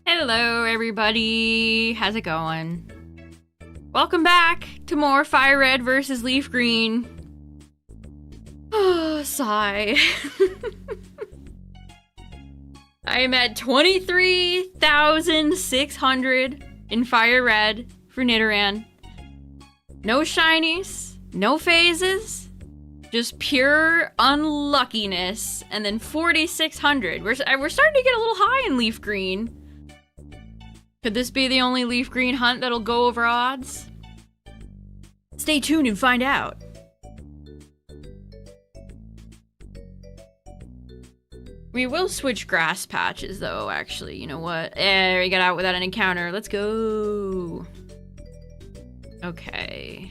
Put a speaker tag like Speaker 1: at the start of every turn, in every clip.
Speaker 1: Hello, everybody. How's it going? Welcome back to more FireRed versus LeafGreen. Oh, sigh. I am at 23,600 in FireRed for Nidoran. No shinies, no phases, just pure unluckiness. And then 4,600. We're starting to get a little high in LeafGreen. Could this be the only LeafGreen hunt that'll go over odds? Stay tuned and find out. We will switch grass patches though, actually. You know what? We got out without an encounter. Let's go. Okay.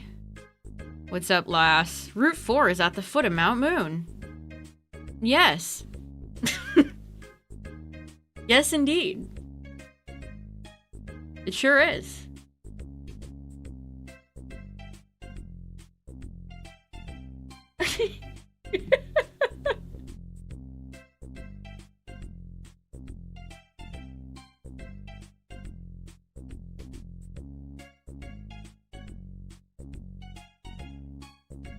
Speaker 1: What's up, lass? Route 4 is at the foot of Mount Moon. Yes. Yes, indeed. It sure is.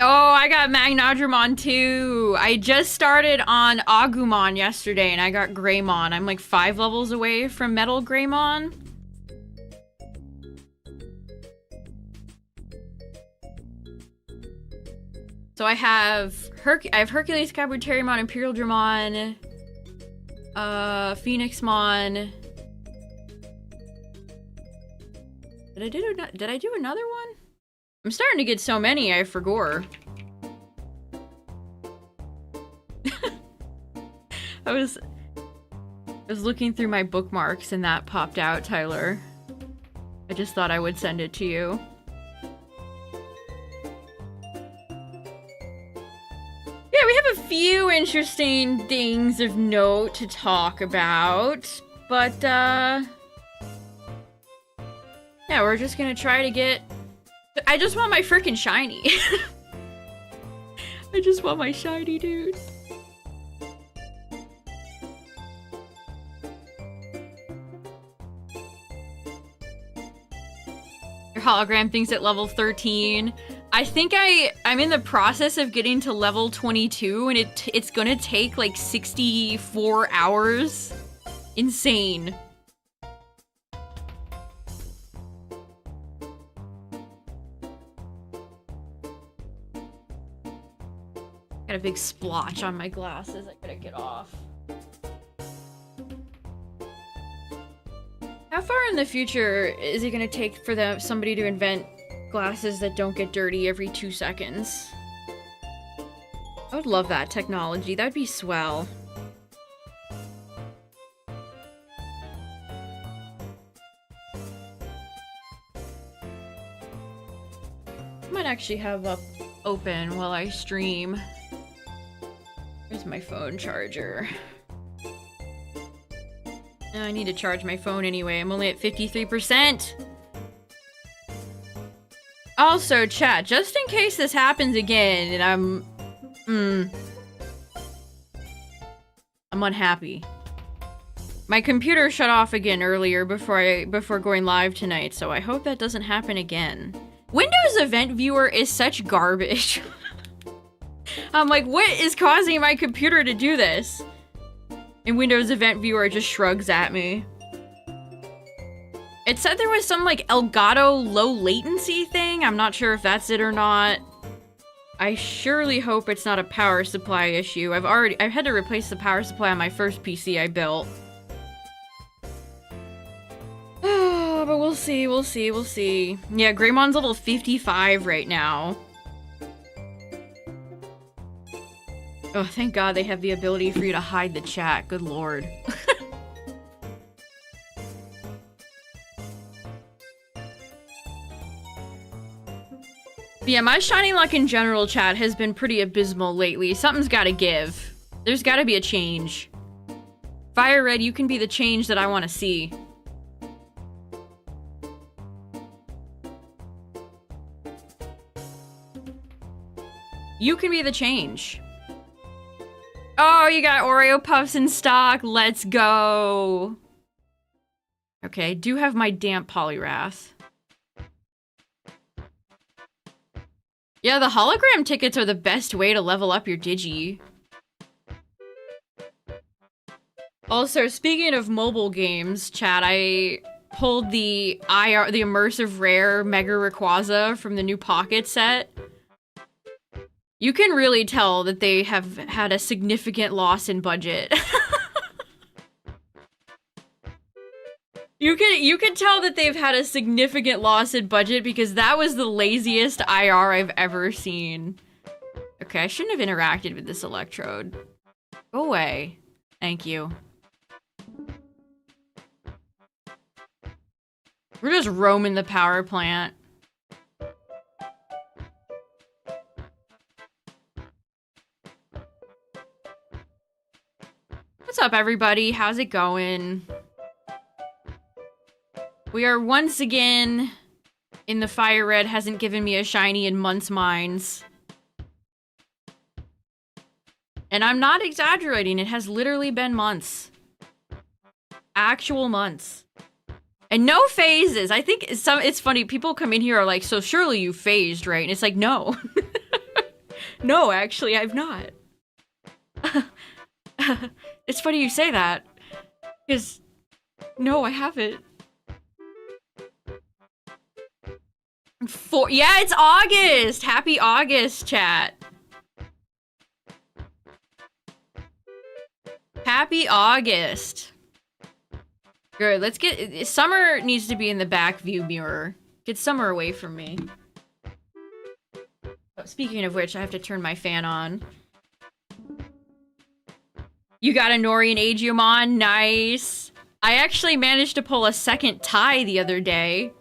Speaker 1: Oh, I got Magnadramon too. I just started on Agumon yesterday and I got Greymon. I'm like 5 levels away from Metal Greymon. So I have Hercules, Kabuterimon, Imperial Dramon, Phoenixmon. Did I do another one? I'm starting to get so many, I forgot. I was looking through my bookmarks and that popped out, Tyler. I just thought I would send it to you. Yeah, we have a few interesting things of note to talk about, but yeah, we're just gonna try to get... I just want my freaking shiny. I just want my shiny, dude. Your hologram thinks at level 13. I think I'm in the process of getting to level 22 and it's gonna take like 64 hours. Insane. Got a big splotch on my glasses I gotta get off. How far in the future is it gonna take for somebody to invent glasses that don't get dirty every 2 seconds? I would love that technology. That'd be swell. I might actually have up open while I stream. Where's my phone charger? I need to charge my phone anyway. I'm only at 53%. Also, chat, just in case this happens again and I'm unhappy. My computer shut off again earlier before going live tonight, so I hope that doesn't happen again. Windows Event Viewer is such garbage. I'm like, what is causing my computer to do this? And Windows Event Viewer just shrugs at me. It said there was some like Elgato low latency thing. I'm not sure if that's it or not. I surely hope it's not a power supply issue. I've had to replace the power supply on my first PC I built. But we'll see, we'll see, we'll see. Yeah, Greymon's level 55 right now. Oh, thank God they have the ability for you to hide the chat. Good lord. Yeah, my shiny luck in general, chat, has been pretty abysmal lately. Something's gotta give. There's gotta be a change. FireRed, you can be the change that I want to see. You can be the change. Oh, you got Oreo Puffs in stock. Let's go. Okay, I do have my damp Polyrath. Yeah, the hologram tickets are the best way to level up your Digi. Also, speaking of mobile games, chat, I pulled the immersive rare Mega Rayquaza from the new Pocket set. You can really tell that they have had a significant loss in budget. You can tell that they've had a significant loss in budget because that was the laziest IR I've ever seen. Okay, I shouldn't have interacted with this electrode. Go away. Thank you. We're just roaming the power plant. What's up, everybody? How's it going? We are once again in the FireRed hasn't given me a shiny in months mines. And I'm not exaggerating, it has literally been months. Actual months. And no phases. I think it's funny, people come in here are like, so surely you phased, right? And it's like, no. No, actually, I've not. It's funny you say that. Because, no, I haven't. Yeah, it's August! Happy August, chat. Happy August. Good, let's get... Summer needs to be in the back view mirror. Get Summer away from me. Oh, speaking of which, I have to turn my fan on. You got a Nori and Agiumon? Nice. I actually managed to pull a second tie the other day.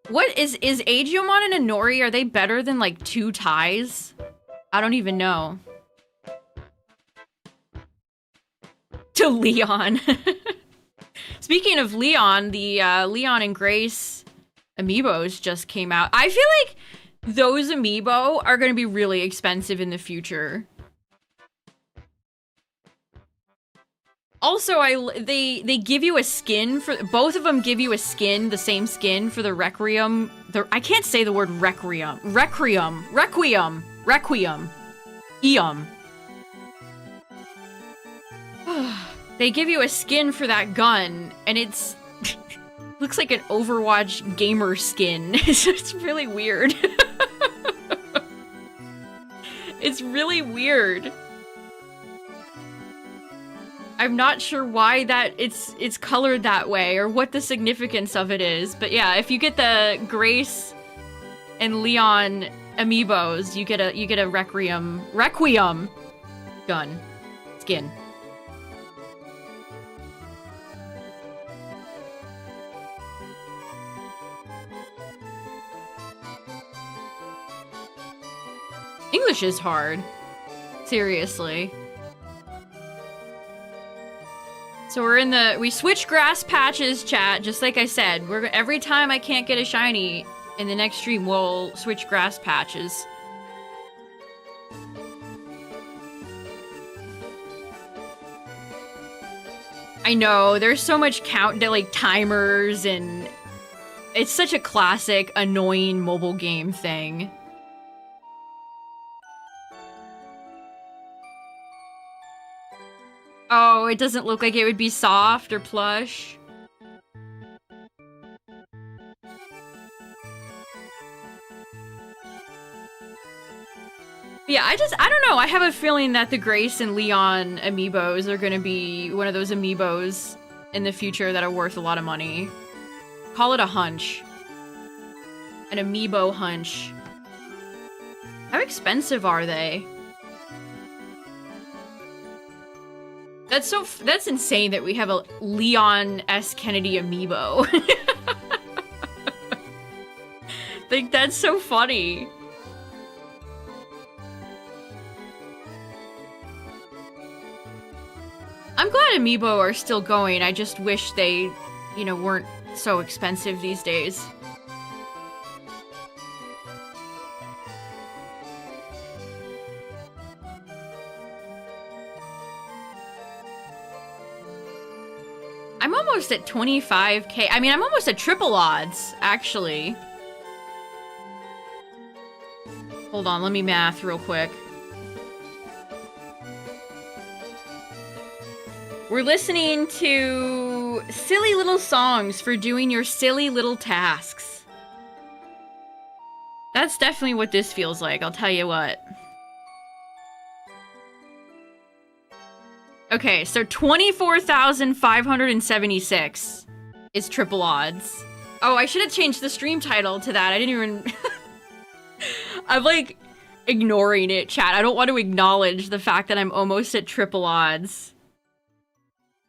Speaker 1: What is Agiumon and a Nori, are they better than like 2 ties? I don't even know. To Leon. Speaking of Leon, the Leon and Grace amiibos just came out. I feel like those amiibo are going to be really expensive in the future. Also, they give you a skin for both of them. Give you a skin, the same skin for the Requiem. I can't say the word Requiem. Requiem. They give you a skin for that gun, and it's looks like an Overwatch gamer skin. It's really weird. It's really weird. I'm not sure why that it's colored that way or what the significance of it is, but yeah, if you get the Grace and Leon amiibos, you get a Requiem gun skin. English is hard. Seriously. So we switch grass patches, chat, just like I said. Every time I can't get a shiny in the next stream, we'll switch grass patches. I know, there's so much timers, and it's such a classic, annoying mobile game thing. Oh, it doesn't look like it would be soft or plush. Yeah, I don't know. I have a feeling that the Grace and Leon amiibos are gonna be one of those amiibos in the future that are worth a lot of money. Call it a hunch. An amiibo hunch. How expensive are they? That's insane that we have a Leon S. Kennedy amiibo. Like, that's so funny. I'm glad amiibo are still going. I just wish they, weren't so expensive these days. I'm almost at 25k. I mean, I'm almost at triple odds, actually. Hold on, let me math real quick. We're listening to silly little songs for doing your silly little tasks. That's definitely what this feels like, I'll tell you what. Okay, so 24,576 is triple odds. Oh, I should have changed the stream title to that. I didn't even... I'm like ignoring it, chat. I don't want to acknowledge the fact that I'm almost at triple odds.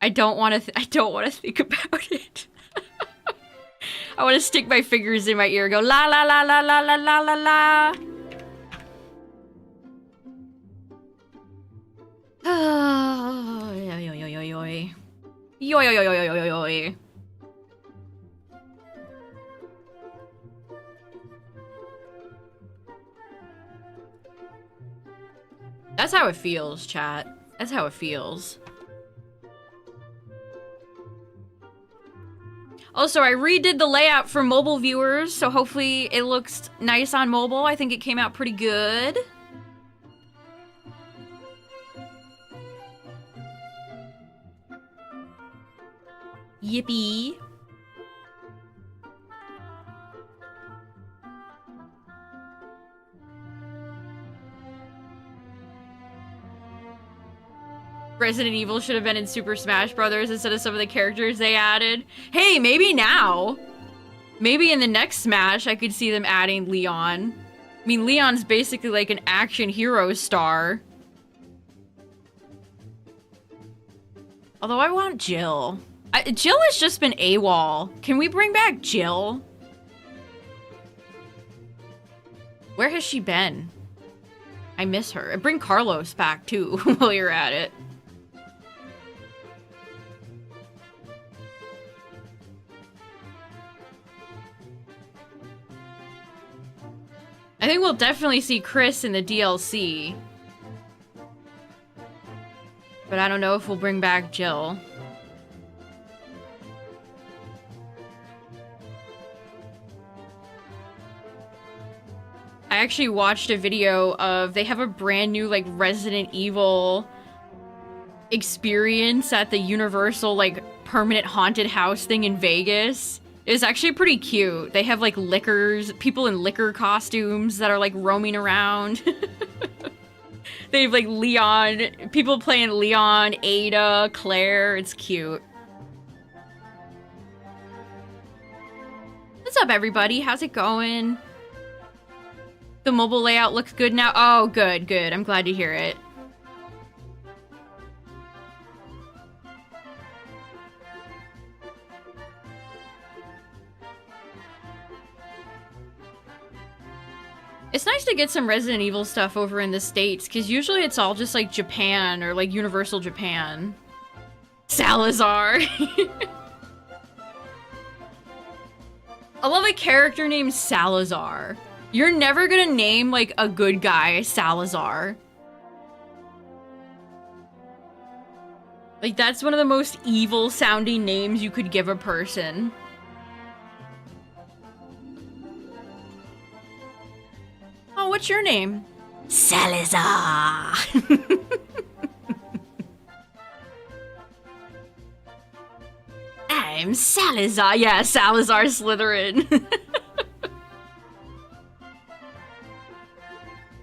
Speaker 1: I don't want to think about it. I want to stick my fingers in my ear and go la la la la la la la la la. Oh, yo yo yo yo yo. Yo yo yo yo yo yo yo. That's how it feels, chat. That's how it feels. Also, I redid the layout for mobile viewers, so hopefully it looks nice on mobile. I think it came out pretty good. Yippee. Resident Evil should have been in Super Smash Brothers instead of some of the characters they added. Hey, maybe now. Maybe in the next Smash I could see them adding Leon. I mean, Leon's basically like an action hero star. Although I want Jill. Jill has just been AWOL. Can we bring back Jill? Where has she been? I miss her. And bring Carlos back too while you're at it. I think we'll definitely see Chris in the DLC. But I don't know if we'll bring back Jill. I actually watched a video of, they have a brand new like Resident Evil experience at the Universal like permanent haunted house thing in Vegas. It was actually pretty cute. They have like people in liquor costumes that are like roaming around. They have like Leon, people playing Leon, Ada, Claire. It's cute. What's up, everybody? How's it going? The mobile layout looks good now. Oh, good, good. I'm glad to hear it. It's nice to get some Resident Evil stuff over in the States, because usually it's all just like Japan or like Universal Japan. Salazar. I love a character named Salazar. You're never gonna name like a good guy Salazar. Like that's one of the most evil sounding names you could give a person. Oh, what's your name? Salazar. I'm Salazar. Yeah, Salazar Slytherin.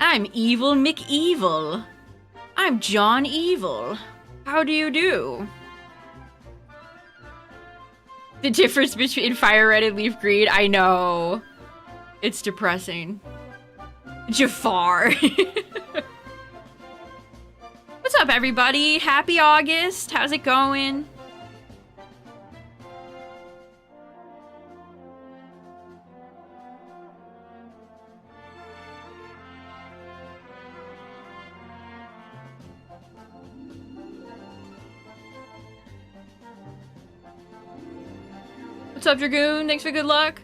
Speaker 1: I'm Evil McEvil. I'm John Evil. How do you do? The difference between FireRed and LeafGreen, I know. It's depressing. Jafar. What's up, everybody? Happy August. How's it going? What's up, Dragoon? Thanks for good luck.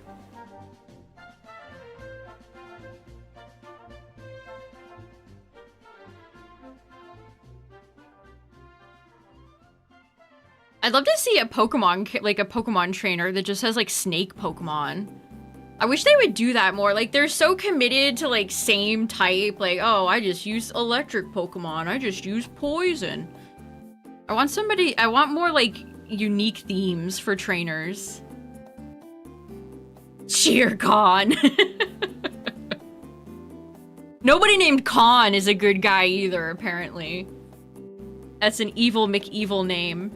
Speaker 1: I'd love to see a Pokemon, like a Pokemon trainer that just has like snake Pokemon. I wish they would do that more. Like, they're so committed to like same type. Like, oh, I just use electric Pokemon. I just use poison. I want more like unique themes for trainers. Cheer Khan. Nobody named Khan is a good guy either, apparently. That's an evil McEvil name.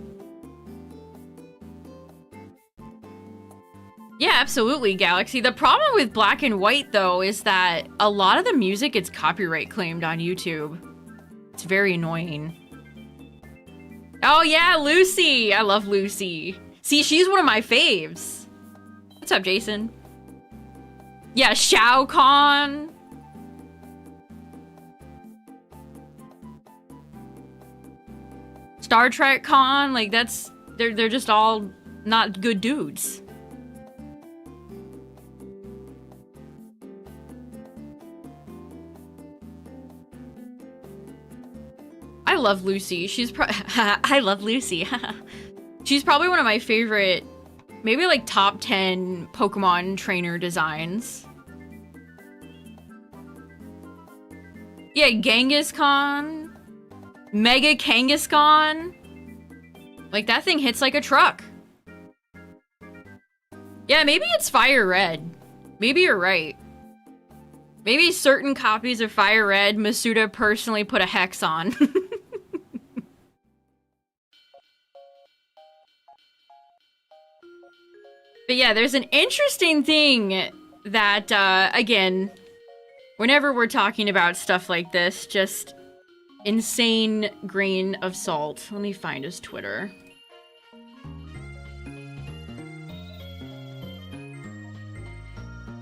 Speaker 1: Yeah, absolutely, Galaxy. The problem with Black and White, though, is that a lot of the music gets copyright claimed on YouTube. It's very annoying. Oh, yeah, Lucy! I love Lucy. See, she's one of my faves. What's up, Jason? Yeah, Shao Kahn. Star Trek Con, like they're just all not good dudes. I love Lucy. I love Lucy. She's probably one of my favorite, maybe like top 10 Pokemon trainer designs. Yeah, Kangaskhan. Mega Kangaskhan. Like, that thing hits like a truck. Yeah, maybe it's FireRed. Maybe you're right. Maybe certain copies of FireRed, Masuda personally put a hex on. But yeah, there's an interesting thing that, again, whenever we're talking about stuff like this, just insane grain of salt. Let me find his Twitter.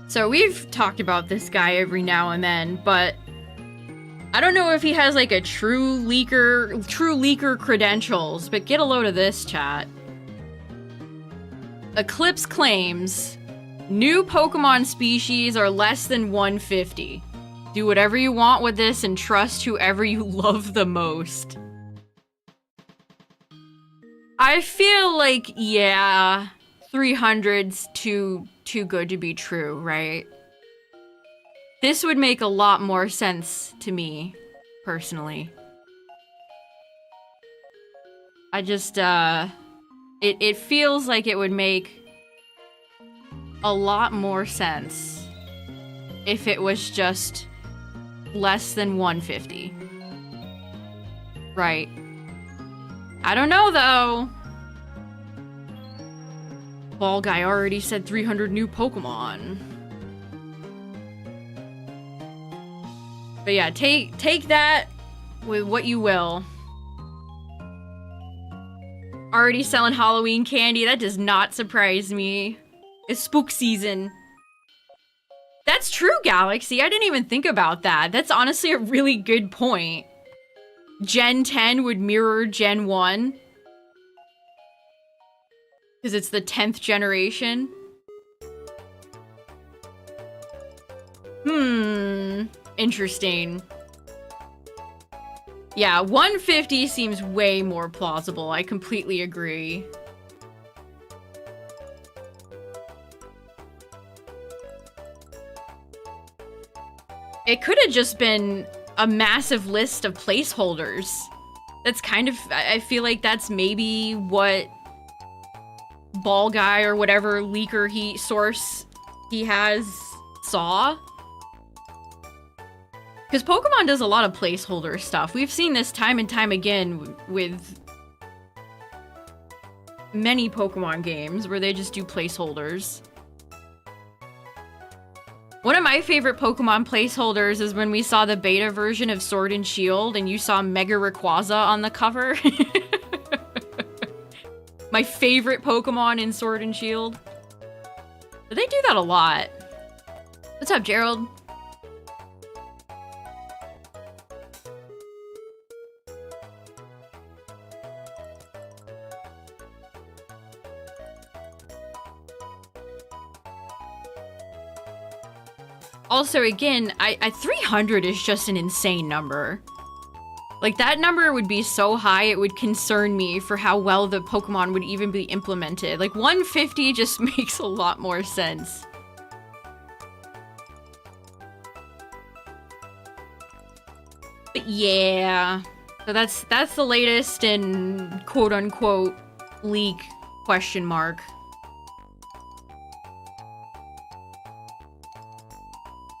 Speaker 1: So we've talked about this guy every now and then, but I don't know if he has like a true leaker credentials, but get a load of this, chat. Eclipse claims new Pokemon species are less than 150. Do whatever you want with this and trust whoever you love the most. I feel like, yeah, 300's too good to be true, right? This would make a lot more sense to me, personally. I just, it feels like it would make a lot more sense if it was just less than 150. Right. I don't know, though. Ball guy already said 300 new Pokemon. But yeah, take that with what you will. Already selling Halloween candy. That does not surprise me. It's spook season. That's true, Galaxy. I didn't even think about that. That's honestly a really good point. Gen 10 would mirror Gen 1. Because it's the 10th generation. Interesting. Yeah, 150 seems way more plausible. I completely agree. It could have just been a massive list of placeholders. That's kind of, I feel like that's maybe what Ball Guy or whatever leaker source he has saw. Because Pokemon does a lot of placeholder stuff. We've seen this time and time again with many Pokemon games where they just do placeholders. One of my favorite Pokemon placeholders is when we saw the beta version of Sword and Shield and you saw Mega Rayquaza on the cover. My favorite Pokemon in Sword and Shield. But they do that a lot. What's up, Gerald? Also, again, 300 is just an insane number. Like, that number would be so high, it would concern me for how well the Pokemon would even be implemented. Like, 150 just makes a lot more sense. But yeah, so that's the latest in quote-unquote leak question mark.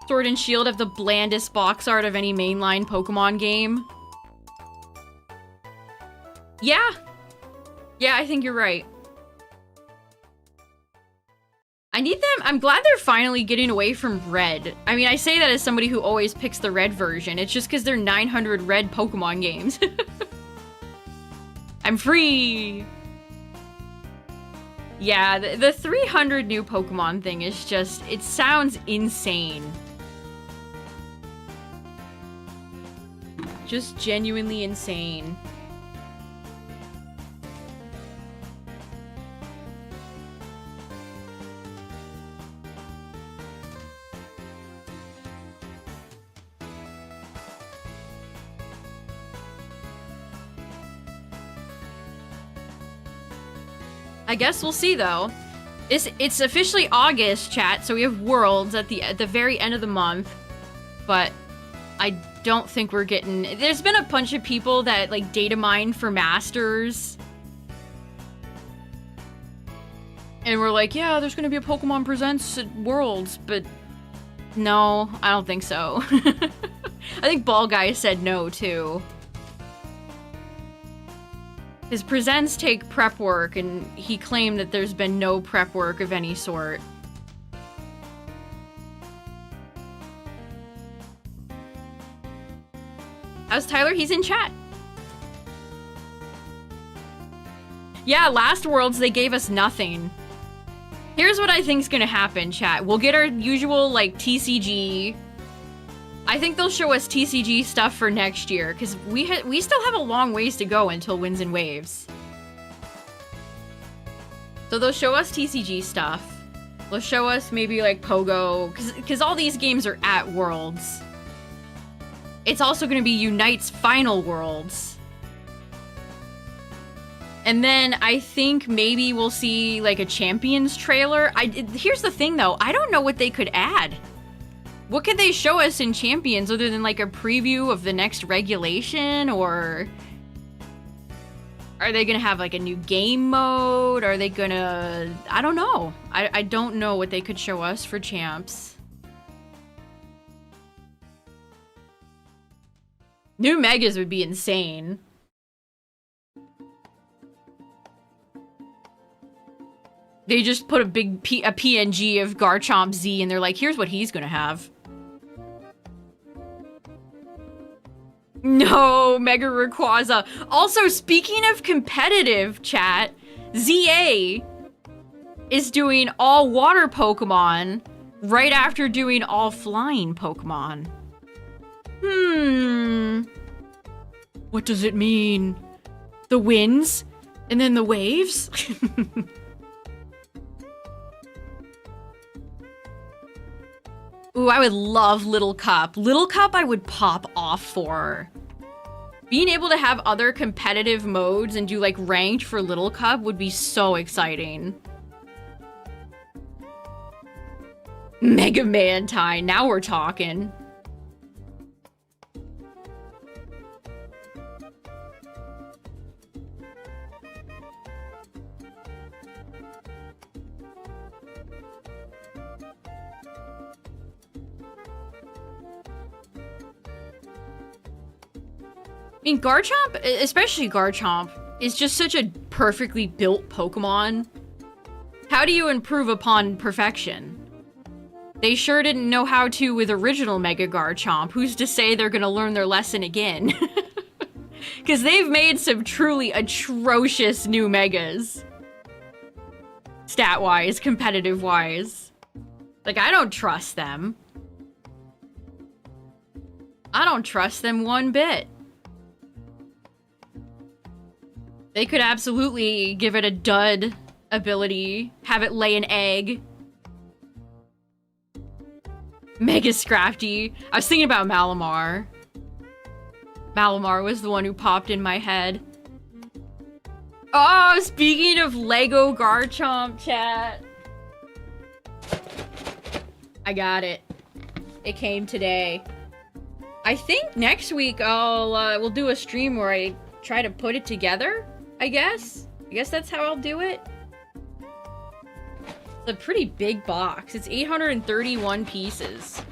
Speaker 1: Sword and Shield have the blandest box art of any mainline Pokemon game. Yeah. Yeah, I think you're right. I need them. I'm glad they're finally getting away from red. I mean, I say that as somebody who always picks the red version. It's just because they're 900 red Pokemon games. I'm free. Yeah, the 300 new Pokemon thing is just, it sounds insane. Just genuinely insane. I guess we'll see though. It's officially August, chat, so we have Worlds at the very end of the month. But I don't think we're getting... There's been a bunch of people that like data mine for Masters. And we're like, yeah, there's gonna be a Pokemon Presents at Worlds, but no, I don't think so. I think Ball Guy said no too. His presents take prep work, and he claimed that there's been no prep work of any sort. How's Tyler? He's in chat. Yeah, last Worlds, they gave us nothing. Here's what I think's gonna happen, chat. We'll get our usual, like, TCG. I think they'll show us TCG stuff for next year, because we still have a long ways to go until Winds and Waves. So they'll show us TCG stuff. They'll show us maybe like Pogo, because all these games are at Worlds. It's also going to be Unite's final Worlds. And then I think maybe we'll see like a Champions trailer. Here's the thing though, I don't know what they could add. What could they show us in Champions other than like a preview of the next regulation, or are they gonna have like a new game mode? Are they gonna... I don't know. I don't know what they could show us for Champs. New Megas would be insane. They just put a big a PNG of Garchomp Z and they're like, here's what he's gonna have. No, Mega Rayquaza. Also, speaking of competitive, chat, ZA is doing all water Pokemon right after doing all flying Pokemon. What does it mean? The winds? And then the waves? Ooh, I would love Little Cup. Little Cup I would pop off for. Being able to have other competitive modes and do like ranked for Little Cup would be so exciting. Mega Mantine, now we're talking. I mean, Garchomp, especially Garchomp, is just such a perfectly built Pokemon. How do you improve upon perfection? They sure didn't know how to with original Mega Garchomp. Who's to say they're gonna learn their lesson again? Because they've made some truly atrocious new Megas. Stat-wise, competitive-wise. Like, I don't trust them. I don't trust them one bit. They could absolutely give it a dud ability, have it lay an egg. Mega Scrafty. I was thinking about Malamar. Malamar was the one who popped in my head. Oh, speaking of Lego Garchomp, chat. I got it. It came today. I think next week we'll do a stream where I try to put it together, I guess. I guess that's how I'll do it. It's a pretty big box. It's 831 pieces.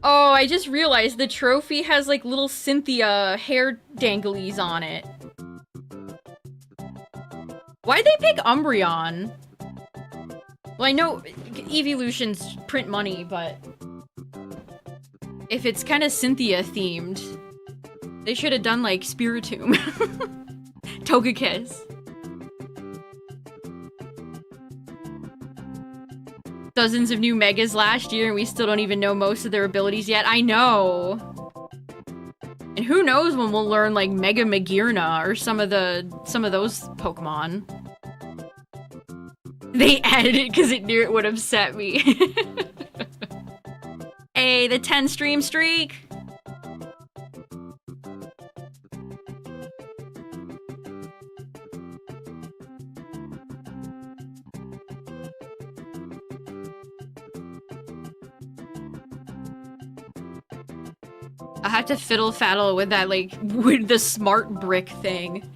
Speaker 1: Oh, I just realized the trophy has like little Cynthia hair danglies on it. Why'd they pick Umbreon? Well, I know Evolutions print money, but if it's kind of Cynthia themed, they should have done like Spiritomb. Togekiss. Dozens of new Megas last year, and we still don't even know most of their abilities yet. I know. And who knows when we'll learn like Mega Magearna or some of those Pokemon. They added it because it knew it would upset me. Hey, the 10 stream streak. I have to fiddle faddle with that, like, with the smart brick thing.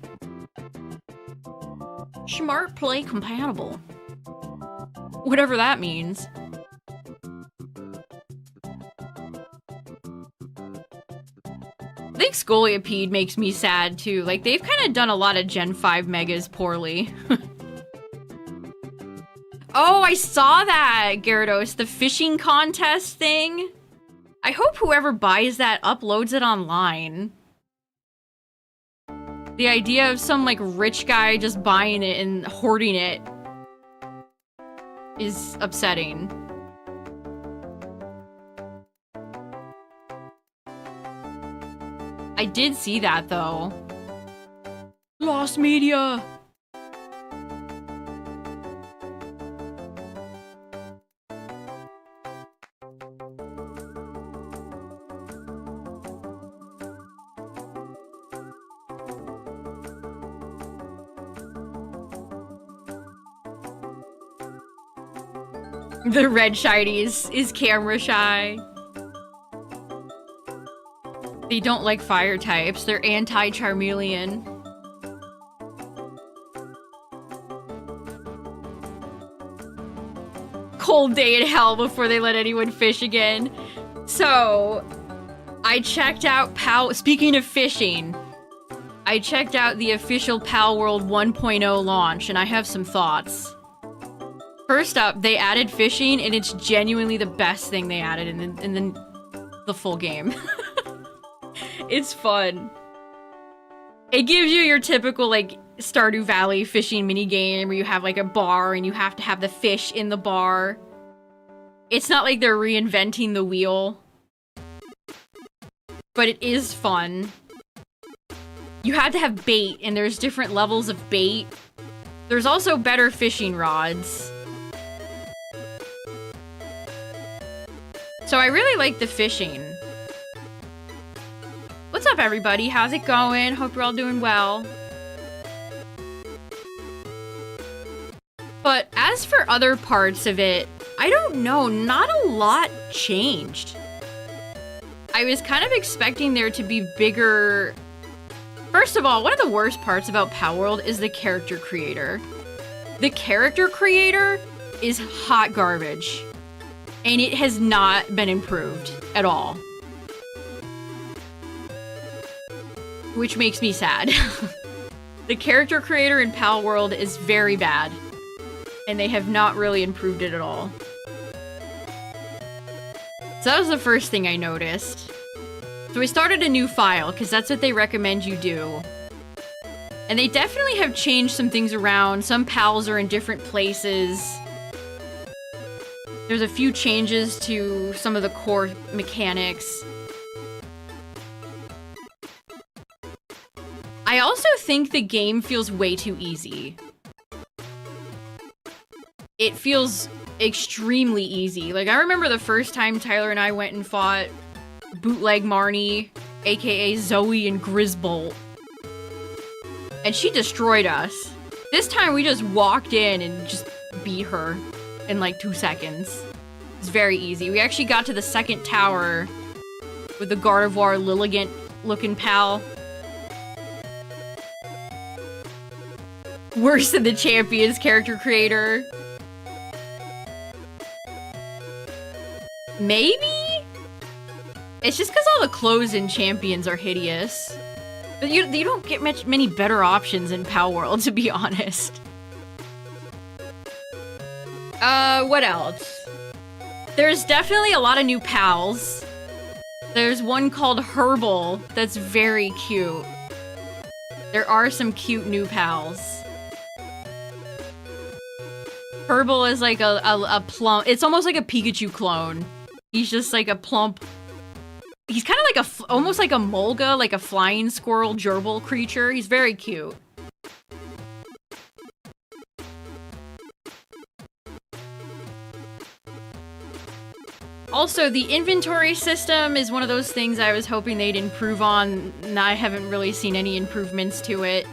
Speaker 1: Smart play compatible. Whatever that means. I think Scolipede makes me sad too. Like, they've kind of done a lot of Gen 5 Megas poorly. Oh, I saw that, Gyarados. The fishing contest thing. I hope whoever buys that uploads it online. The idea of some, like, rich guy just buying it and hoarding it is upsetting. I did see that, though. Lost media! The red shiny is camera shy. They don't like fire types. They're anti-Charmeleon. Cold day in hell before they let anyone fish again. So, I checked out speaking of fishing, I checked out the official Pal World 1.0 launch, and I have some thoughts. First up, they added fishing, and it's genuinely the best thing they added in the full game. It's fun. It gives you your typical, like, Stardew Valley fishing minigame where you have, like, a bar and you have to have the fish in the bar. It's not like they're reinventing the wheel. But it is fun. You have to have bait, and there's different levels of bait. There's also better fishing rods. So I really like the fishing. What's up, everybody? How's it going? Hope you're all doing well. But as for other parts of it, I don't know. Not a lot changed. I was kind of expecting there to be bigger... First of all, one of the worst parts about Pal World is the character creator. The character creator is hot garbage. And it has not been improved at all. Which makes me sad. The character creator in Pal World is very bad. And they have not really improved it at all. So that was the first thing I noticed. So we started a new file, because that's what they recommend you do. And they definitely have changed some things around. Some pals are in different places. There's a few changes to some of the core mechanics. I also think the game feels way too easy. It feels extremely easy. Like, I remember the first time Tyler and I went and fought Bootleg Marnie, aka Zoe and Grisbolt. And she destroyed us. This time we just walked in and just beat her in like 2 seconds. It's very easy. We actually got to the second tower with the Gardevoir Lilligant looking pal. Worse than the Champions character creator. Maybe? It's just because all the clothes in Champions are hideous. But you don't get many better options in Pal World, to be honest. What else? There's definitely a lot of new pals. There's one called Herbal that's very cute. There are some cute new pals. Herbal is like a plump... It's almost like a Pikachu clone. He's just like a plump... He's kind of like almost like a Molga, like a flying squirrel gerbil creature. He's very cute. Also, the inventory system is one of those things I was hoping they'd improve on, and I haven't really seen any improvements to it.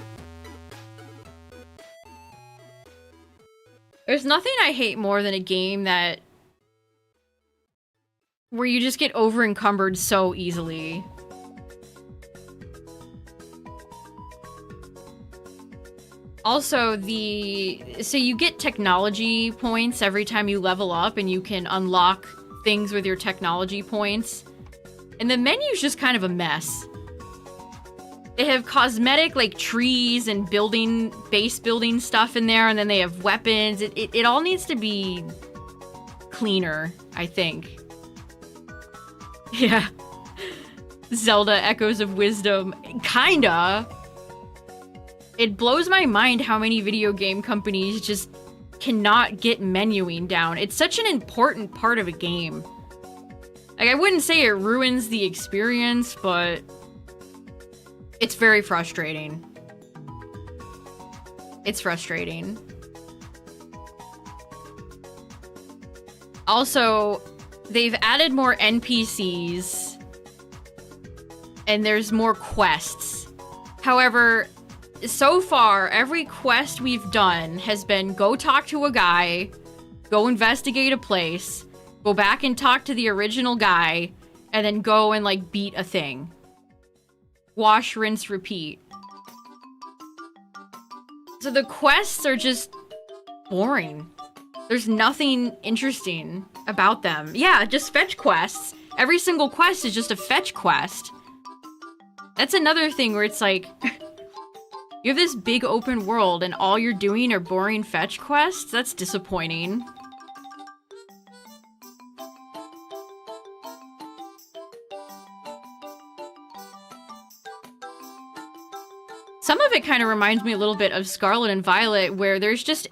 Speaker 1: There's nothing I hate more than a game where you just get over-encumbered so easily. Also, so you get technology points every time you level up, and you can unlock things with your technology points. And the menu's just kind of a mess. They have cosmetic, like, trees and base building stuff in there, and then they have weapons. It all needs to be cleaner, I think. Yeah. Zelda Echoes of Wisdom. Kinda. It blows my mind how many video game companies just cannot get menuing down. It's such an important part of a game. Like, I wouldn't say it ruins the experience, but it's very frustrating. It's frustrating. Also, they've added more NPCs, and there's more quests. However, so far, every quest we've done has been go talk to a guy, go investigate a place, go back and talk to the original guy, and then go and, like, beat a thing. Wash, rinse, repeat. So the quests are just boring. There's nothing interesting about them. Yeah, just fetch quests. Every single quest is just a fetch quest. That's another thing where it's like, you have this big open world and all you're doing are boring fetch quests? That's disappointing. Some of it kind of reminds me a little bit of Scarlet and Violet, where there's just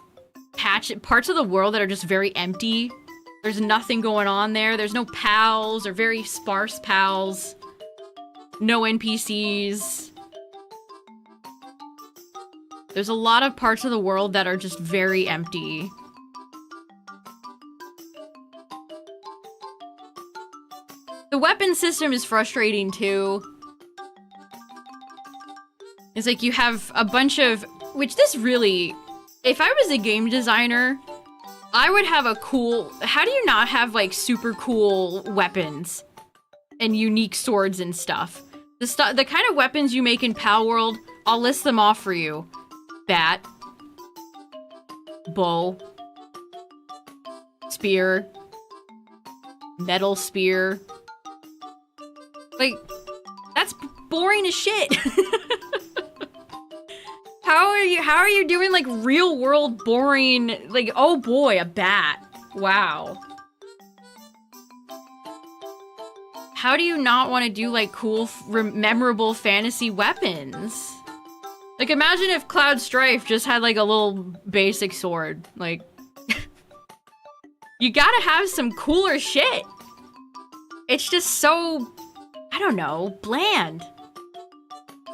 Speaker 1: parts of the world that are just very empty. There's nothing going on there. There's no pals or very sparse pals. No NPCs. There's a lot of parts of the world that are just very empty. The weapon system is frustrating too. It's like you have a bunch of... Which this really... If I was a game designer, I would have a cool... How do you not have, like, super cool weapons? And unique swords and stuff? The kind of weapons you make in Pal World, I'll list them off for you. Bat. Bow. Spear. Metal spear. Like, that's boring as shit. How are you doing, like, real world boring, like, oh boy, a bat. Wow. How do you not want to do, like, cool, memorable fantasy weapons? Like, imagine if Cloud Strife just had, like, a little basic sword. Like, you gotta have some cooler shit. It's just so, I don't know, bland.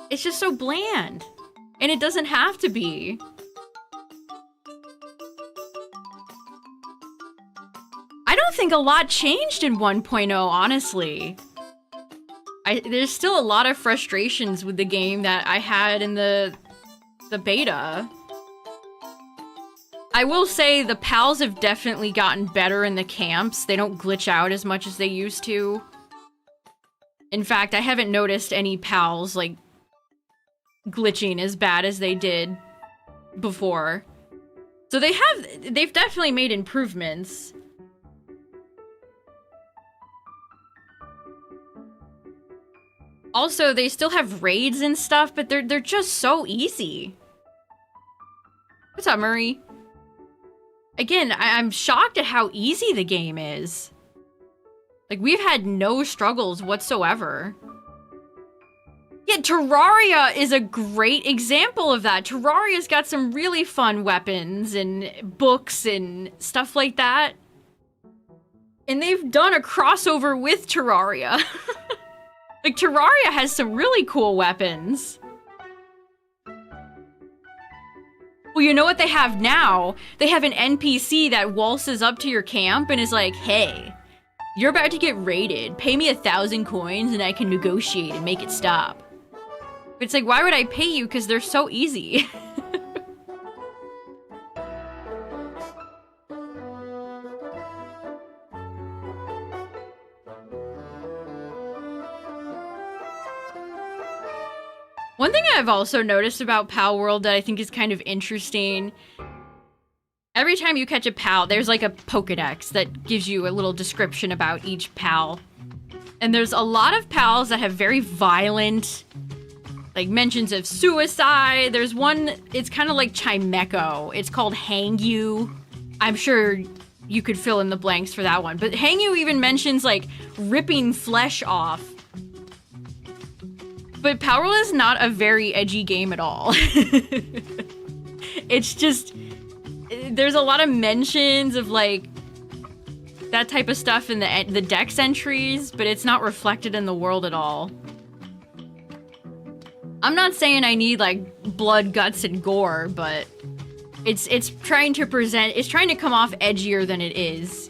Speaker 1: It's just so bland. And it doesn't have to be. think a lot changed in 1.0, honestly. There's still a lot of frustrations with the game that I had in the beta. I will say the pals have definitely gotten better in the camps. They don't glitch out as much as they used to. In fact, I haven't noticed any pals, like, glitching as bad as they did before. So they've definitely made improvements. Also, they still have raids and stuff, but they're just so easy. What's up, Murray? Again, I'm shocked at how easy the game is. Like, we've had no struggles whatsoever. Yeah, Terraria is a great example of that. Terraria's got some really fun weapons and books and stuff like that. And they've done a crossover with Terraria. Like, Terraria has some really cool weapons. Well, you know what they have now? They have an NPC that waltzes up to your camp and is like, hey, you're about to get raided. Pay me 1,000 coins and I can negotiate and make it stop. But it's like, why would I pay you? Because they're so easy. One thing I've also noticed about Pal World that I think is kind of interesting, every time you catch a pal, there's like a Pokedex that gives you a little description about each pal. And there's a lot of pals that have very violent, like, mentions of suicide. There's one, it's kind of like Chimecho. It's called Hang You. I'm sure you could fill in the blanks for that one. But Hang You even mentions, like, ripping flesh off. But Pal World is not a very edgy game at all. It's just, there's a lot of mentions of, like, that type of stuff in the dex entries, but it's not reflected in the world at all. I'm not saying I need, like, blood, guts, and gore, but it's trying to come off edgier than it is.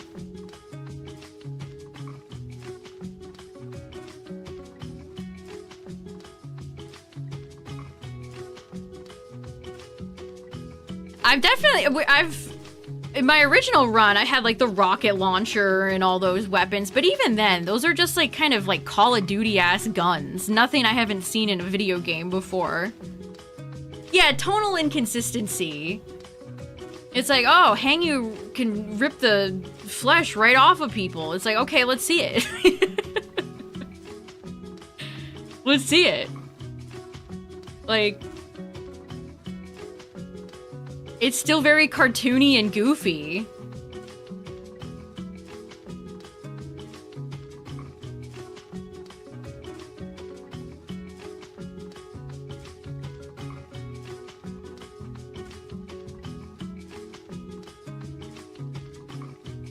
Speaker 1: In my original run, I had, like, the rocket launcher and all those weapons, but even then, those are just, like, kind of, like, Call of Duty-ass guns. Nothing I haven't seen in a video game before. Yeah, tonal inconsistency. It's like, oh, Hang You can rip the flesh right off of people. It's like, okay, let's see it. Let's see it. Like, it's still very cartoony and goofy.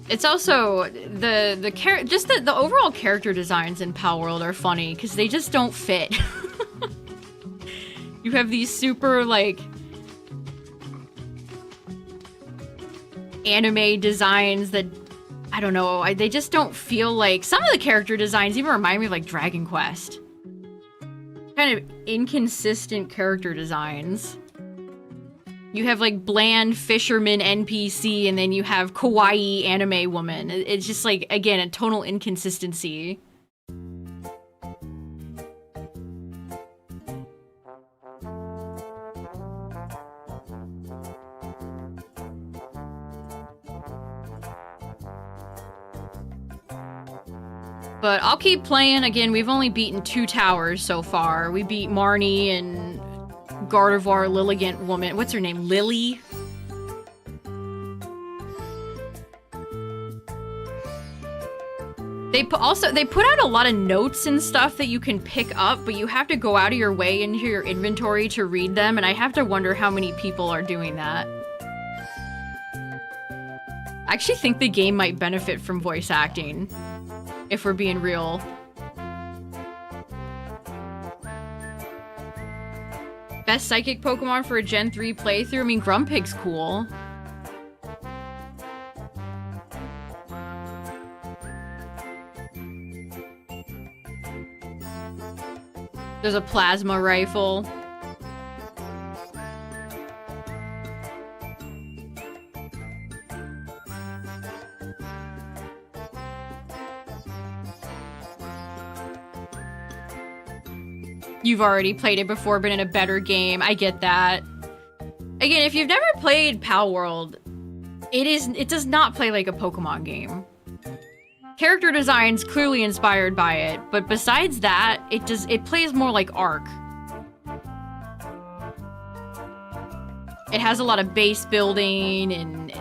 Speaker 1: It's also the overall character designs in Pal World are funny because they just don't fit. You have these super, like, anime designs that, I don't know, they just don't feel like... Some of the character designs even remind me of, like, Dragon Quest. Kind of inconsistent character designs. You have, like, bland fisherman NPC, and then you have kawaii anime woman. It's just, like, again, a tonal inconsistency. But I'll keep playing. Again, we've only beaten 2 towers so far. We beat Marnie and Gardevoir Lilligant woman. What's her name? Lily? They put out a lot of notes and stuff that you can pick up, but you have to go out of your way into your inventory to read them, and I have to wonder how many people are doing that. I actually think the game might benefit from voice acting, if we're being real. Best psychic Pokemon for a Gen 3 playthrough? I mean, Grumpig's cool. There's a plasma rifle. You've already played it before, but in a better game. I get that. Again, if you've never played Pal World, it does not play like a Pokemon game. Character design's clearly inspired by it, but besides that, it plays more like Ark. It has a lot of base building and,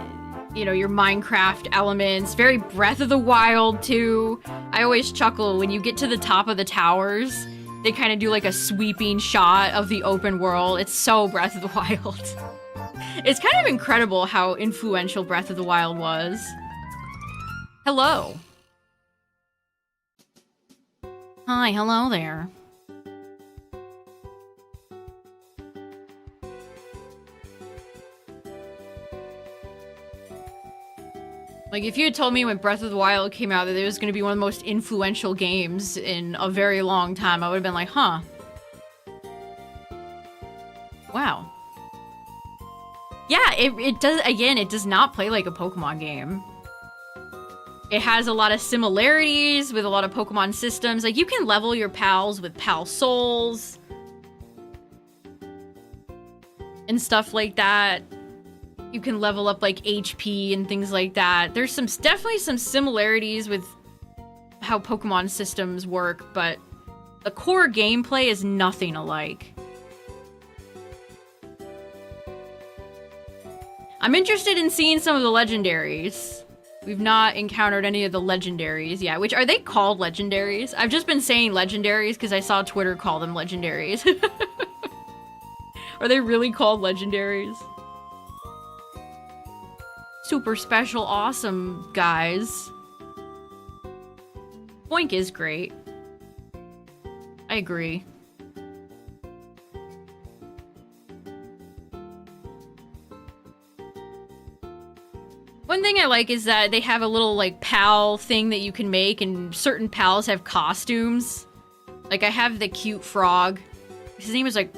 Speaker 1: you know, your Minecraft elements. Very Breath of the Wild, too. I always chuckle when you get to the top of the towers. They kind of do like a sweeping shot of the open world. It's so Breath of the Wild. It's kind of incredible how influential Breath of the Wild was. Hello. Hi, hello there. Like, if you had told me when Breath of the Wild came out that it was going to be one of the most influential games in a very long time, I would have been like, huh. Wow. Yeah, it does, again, it does not play like a Pokemon game. It has a lot of similarities with a lot of Pokemon systems. Like, you can level your pals with Pal Souls. And stuff like that. You can level up, like, HP and things like that. There's definitely some similarities with how Pokemon systems work, but the core gameplay is nothing alike. I'm interested in seeing some of the legendaries. We've not encountered any of the legendaries yet, which, are they called legendaries? I've just been saying legendaries because I saw Twitter call them legendaries. Are they really called legendaries? Super special, awesome guys. Boink is great. I agree. One thing I like is that they have a little, like, pal thing that you can make, and certain pals have costumes. Like, I have the cute frog. His name is, like,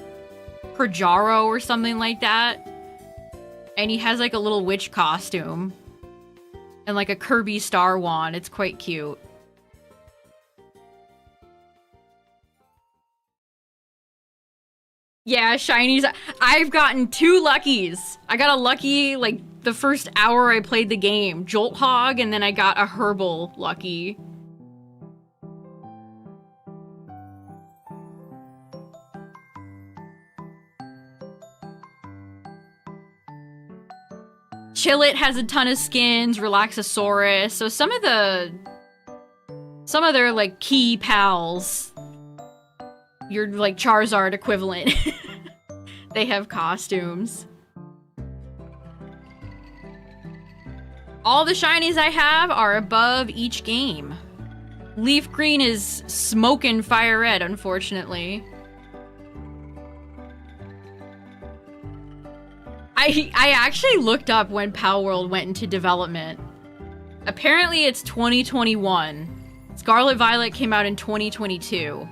Speaker 1: Pajaro or something like that. And he has, like, a little witch costume. And, like, a Kirby Star wand. It's quite cute. Yeah, shinies. I've gotten 2 luckies. I got a lucky, like, the first hour I played the game. Jolt Hog, and then I got a Herbal lucky. Chillet has a ton of skins, Relaxosaurus. So some of their, like, key pals, your, like, Charizard equivalent, they have costumes. All the shinies I have are above each game. LeafGreen is smoking FireRed, unfortunately. I actually looked up when Pal World went into development. Apparently it's 2021. Scarlet Violet came out in 2022.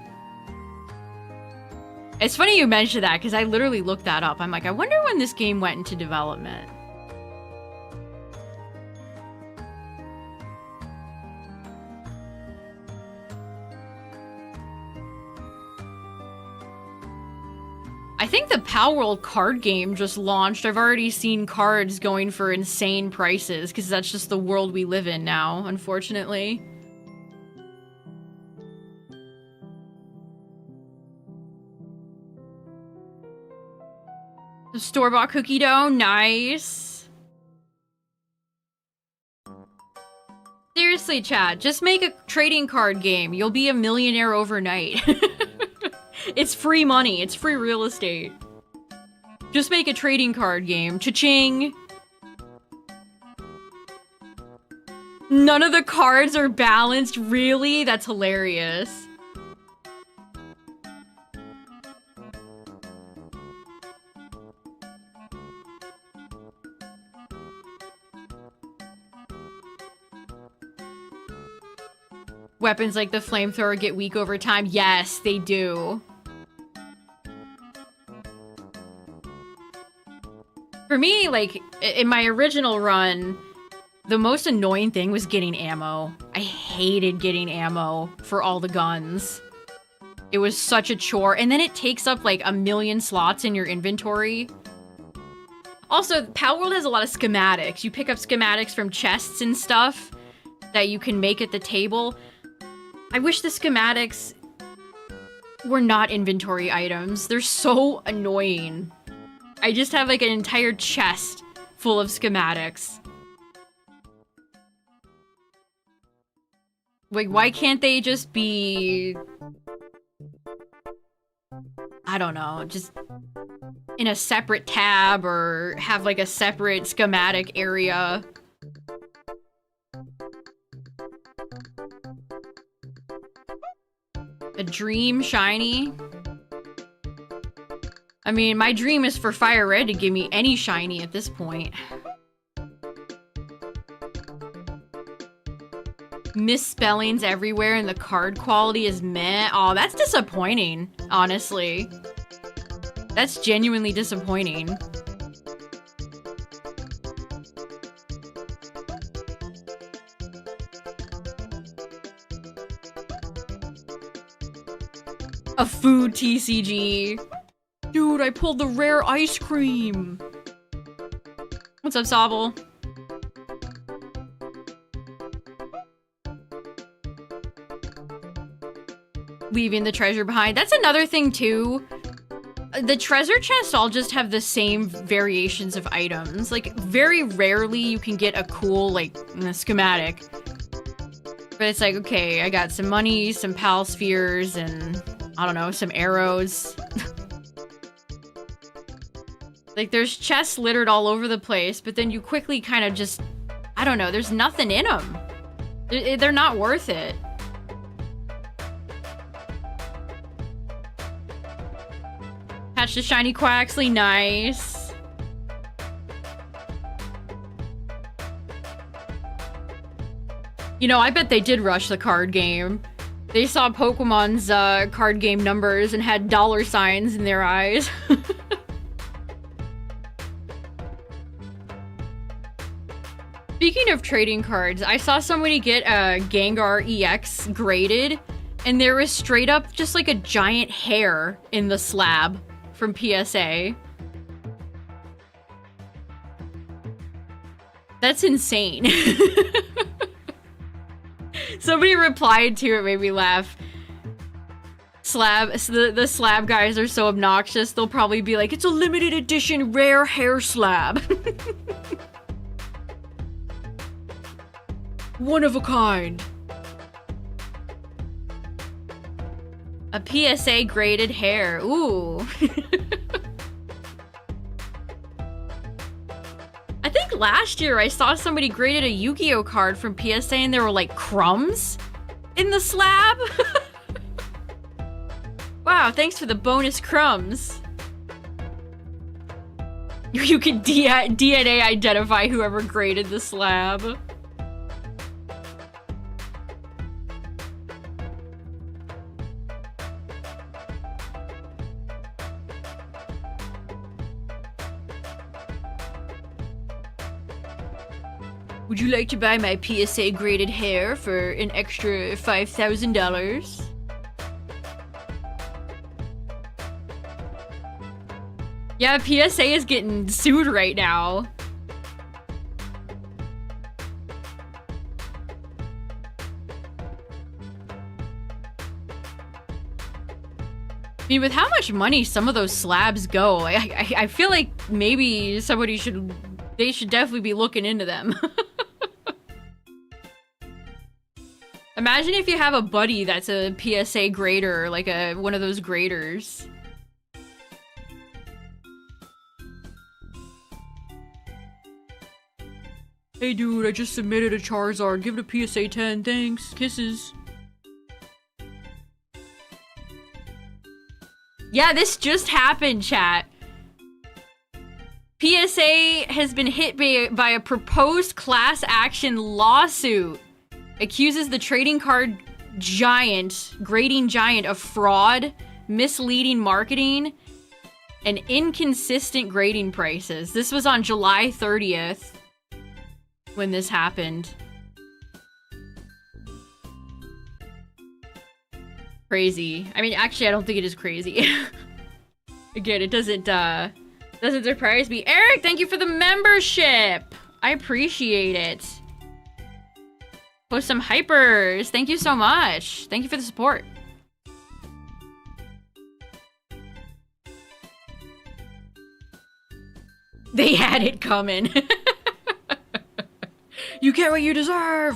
Speaker 1: It's funny you mentioned that, because I literally looked that up. I'm like, I wonder when this game went into development. I think the Pal World card game just launched. I've already seen cards going for insane prices, because that's just the world we live in now, unfortunately. The store-bought cookie dough, nice. Seriously, chat, just make a trading card game. You'll be a millionaire overnight. It's free money. It's free real estate. Just make a trading card game. Cha-ching! None of the cards are balanced? Really? That's hilarious. Weapons like the flamethrower get weak over time. Yes, they do. For me, like, in my original run, the most annoying thing was getting ammo. I hated getting ammo for all the guns. It was such a chore, and then it takes up like 1,000,000 slots in your inventory. Also, Palworld has a lot of schematics. You pick up schematics from chests and stuff that you can make at the table. I wish the schematics were not inventory items. They're so annoying. I just have like an entire chest full of schematics. Like, why can't they just be... I don't know, just in a separate tab or have like a separate schematic area? A dream shiny? I mean, my dream is for FireRed to give me any shiny at this point. Misspellings everywhere and the card quality is meh. Oh, that's disappointing, honestly. That's genuinely disappointing. A food TCG. Dude, I pulled the rare ice cream. What's up, Sobble? Leaving the treasure behind. That's another thing, too. The treasure chests all just have the same variations of items. Like, very rarely you can get a cool, like, schematic. But it's like, okay, I got some money, some pal spheres, and, I don't know, some arrows. Like, there's chests littered all over the place, but then you quickly kind of just... I don't know, there's nothing in them. They're not worth it. Catch the shiny Quaxley, nice. You know, I bet they did rush the card game. They saw Pokemon's card game numbers and had $signs in their eyes. Speaking of trading cards, I saw somebody get a Gengar EX graded, and there was straight up just like a giant hair in the slab from PSA. That's insane. Somebody replied to it, made me laugh. The slab guys are so obnoxious, they'll probably be like, it's a limited edition rare hair slab. One of a kind. A PSA graded hair. Ooh. I think last year I saw somebody graded a Yu-Gi-Oh card from PSA and there were like crumbs in the slab. Wow, thanks for the bonus crumbs. You can DNA identify whoever graded the slab. Would you like to buy my PSA graded hair for an extra $5,000? Yeah, PSA is getting sued right now. I mean, with how much money some of those slabs go, I feel like maybe somebody should... They should definitely be looking into them. Imagine if you have a buddy that's a PSA grader, like one of those graders. Hey dude, I just submitted a Charizard. Give it a PSA 10, thanks. Kisses. Yeah, this just happened, chat. PSA has been hit by a proposed class action lawsuit. Accuses the trading card giant, grading giant, of fraud, misleading marketing, and inconsistent grading prices. This was on July 30th when this happened. Crazy. I mean, actually, I don't think it is crazy. Again, it doesn't surprise me. Eric, thank you for the membership. I appreciate it. Post some hypers. Thank you so much. Thank you for the support. They had it coming. You get what you deserve.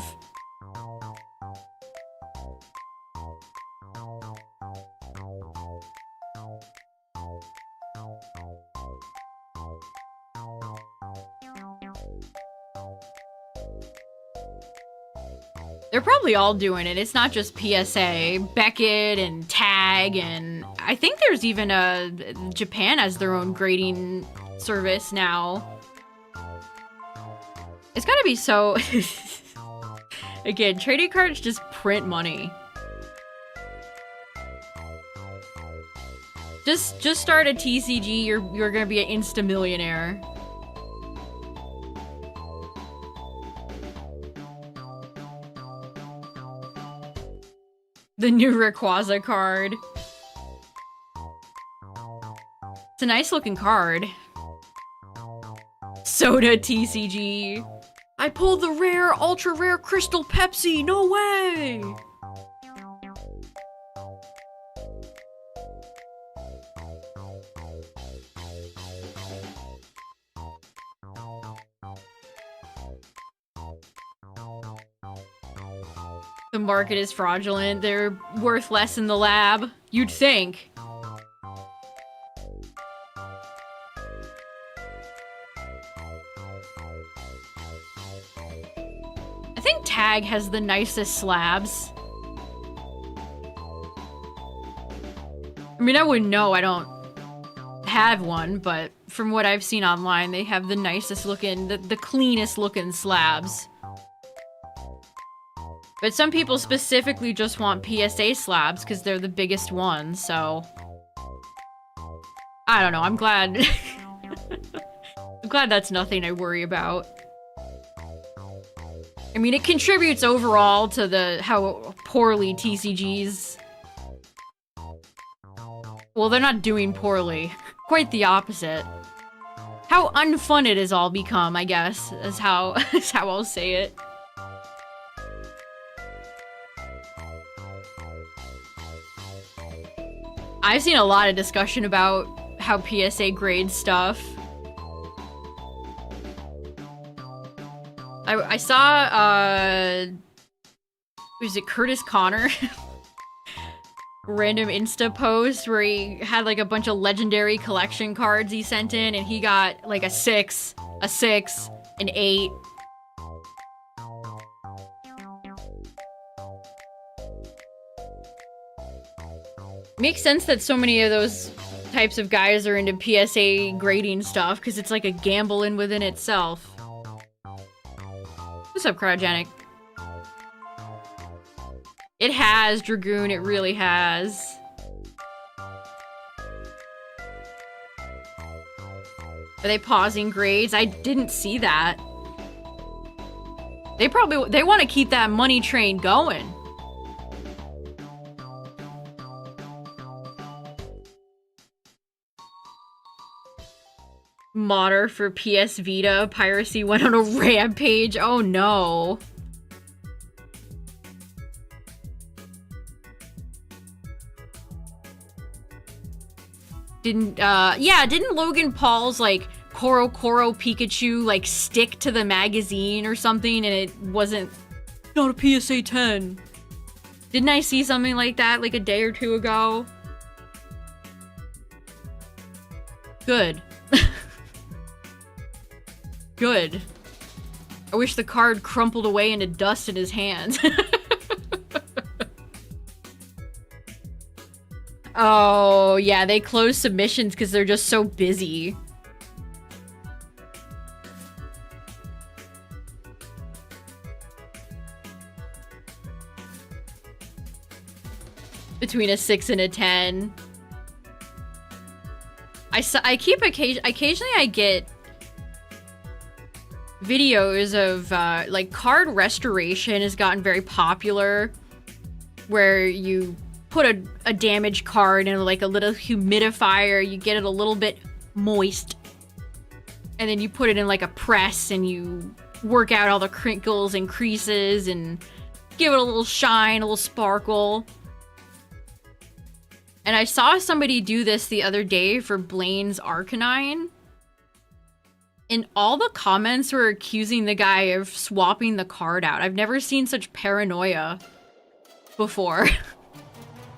Speaker 1: They're probably all doing it. It's not just PSA. Beckett and Tag, and I think there's even Japan has their own grading service now. It's gotta be so... Again, trading cards just print money. Just start a TCG, you're gonna be an insta-millionaire. The new Rayquaza card. It's a nice looking card. Soda TCG. I pulled the rare, ultra rare Crystal Pepsi. No way. The market is fraudulent. They're worth less in the lab. You'd think. I think Tag has the nicest slabs. I mean, I wouldn't know. I don't have one, but from what I've seen online, they have the nicest looking, the cleanest looking slabs. But some people specifically just want PSA slabs because they're the biggest ones, so... I don't know, I'm glad... I'm glad that's nothing I worry about. I mean, it contributes overall to how poorly TCGs... Well, they're not doing poorly. Quite the opposite. How unfun it has all become, I guess, is how I'll say it. I've seen a lot of discussion about how PSA grades stuff. I saw, was it Curtis Connor? Random Insta post where he had like a bunch of legendary collection cards he sent in, and he got like a 6, an 8. Makes sense that so many of those types of guys are into PSA grading stuff, because it's like a gamble in within itself. What's up, Cryogenic? It has, Dragoon, it really has. Are they pausing grades? I didn't see that. They want to keep that money train going. Modder for PS Vita. Piracy went on a rampage. Oh no. Didn't Logan Paul's, like, Koro Pikachu, like, stick to the magazine or something, and it wasn't... Not a PSA 10. Didn't I see something like that, like, a day or two ago? Good. Good. I wish the card crumpled away into dust in his hands. Oh, yeah, they close submissions because they're just so busy. Between a 6 and a 10. Occasionally I get videos of, like, card restoration has gotten very popular, where you put a damaged card in, like, a little humidifier, you get it a little bit moist, and then you put it in, like, a press, and you work out all the crinkles and creases, and give it a little shine, a little sparkle. And I saw somebody do this the other day for Blaine's Arcanine, and all the comments were accusing the guy of swapping the card out. I've never seen such paranoia before.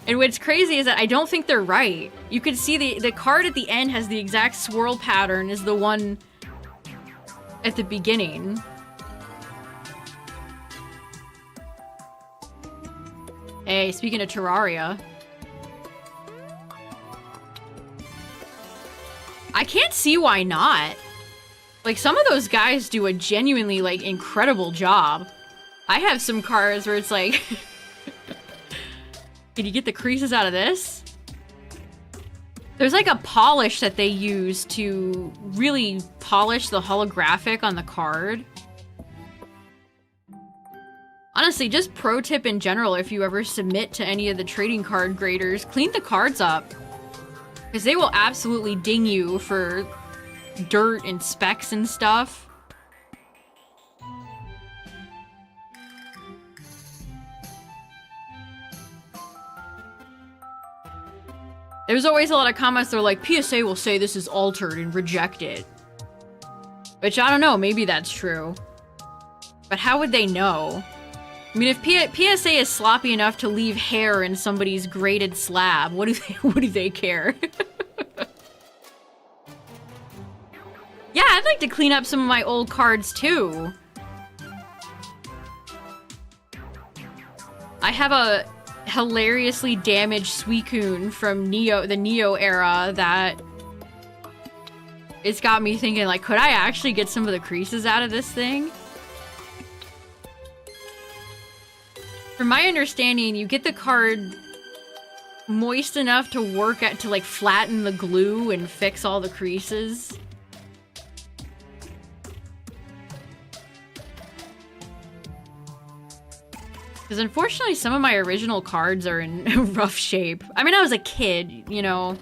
Speaker 1: And what's crazy is that I don't think they're right. You can see the card at the end has the exact swirl pattern as the one at the beginning. Hey, speaking of Terraria. I can't see why not. Like, some of those guys do a genuinely, like, incredible job. I have some cards where it's like... Can you get the creases out of this? There's, like, a polish that they use to really polish the holographic on the card. Honestly, just pro tip in general, if you ever submit to any of the trading card graders, clean the cards up. Because they will absolutely ding you for dirt and specks and stuff. There's always a lot of comments that are like, PSA will say this is altered and reject it. Which, I don't know, maybe that's true. But how would they know? I mean, if PSA is sloppy enough to leave hair in somebody's graded slab, what do they care? Yeah, I'd like to clean up some of my old cards too. I have a hilariously damaged Suicune from the Neo era that it's got me thinking, like, could I actually get some of the creases out of this thing? From my understanding, you get the card moist enough to work at to, like, flatten the glue and fix all the creases. Because unfortunately, some of my original cards are in rough shape. I mean, I was a kid, you know.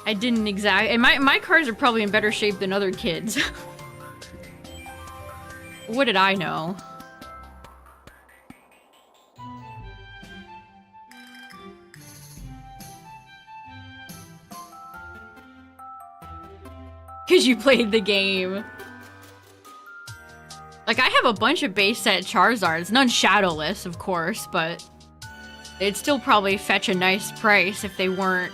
Speaker 1: I didn't exactly... And my cards are probably in better shape than other kids. What did I know? Because you played the game. Like, I have a bunch of base set Charizards, none shadowless, of course, but they'd still probably fetch a nice price if they weren't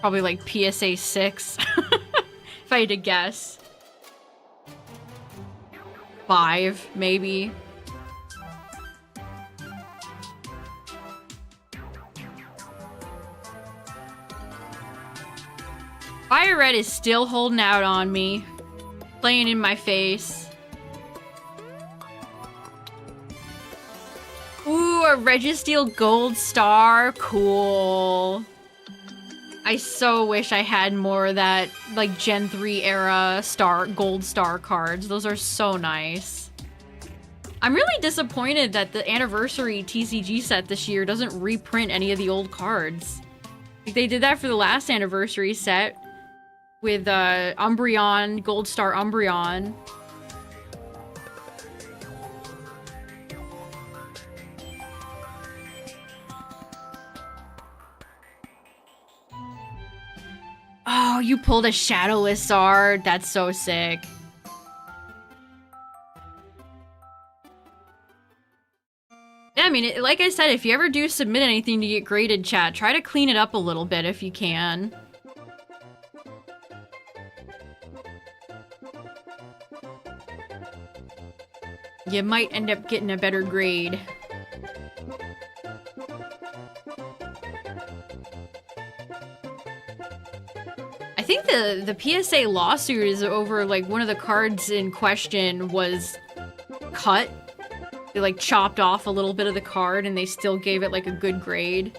Speaker 1: probably like PSA 6, if I had to guess. 5, maybe. FireRed is still holding out on me, playing in my face. Ooh, a Registeel Gold Star. Cool. I so wish I had more of that, like, Gen 3 era Gold Star cards. Those are so nice. I'm really disappointed that the anniversary TCG set this year doesn't reprint any of the old cards. Like, they did that for the last anniversary set with Umbreon, Gold Star Umbreon. Oh, you pulled a Shadowless Zard. That's so sick. Yeah, I mean, like I said, if you ever do submit anything to get graded, chat, try to clean it up a little bit if you can. You might end up getting a better grade. I think the PSA lawsuit is over, like, one of the cards in question was cut. They, like, chopped off a little bit of the card and they still gave it, like, a good grade.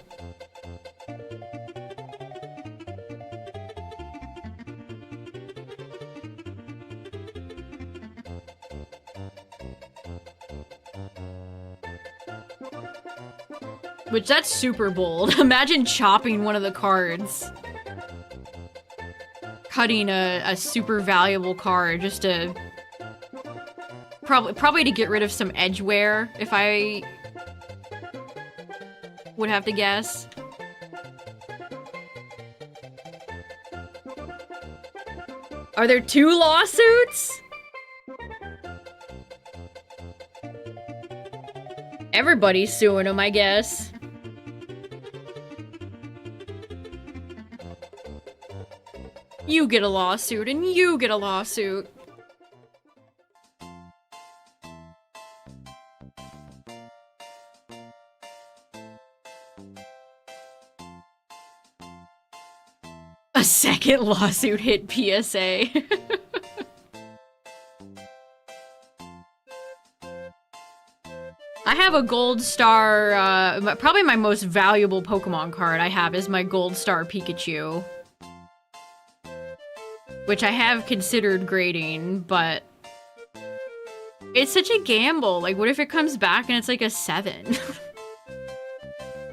Speaker 1: Which, that's super bold. Imagine chopping one of the cards. Cutting a super valuable card just to... Probably to get rid of some edge wear, if I would have to guess. Are there 2 lawsuits? Everybody's suing him, I guess. You get a lawsuit, and you get a lawsuit. A second lawsuit hit PSA. I have a gold star, probably my most valuable Pokemon card I have is my gold star Pikachu. Which I have considered grading, but it's such a gamble. Like, what if it comes back and it's like a 7?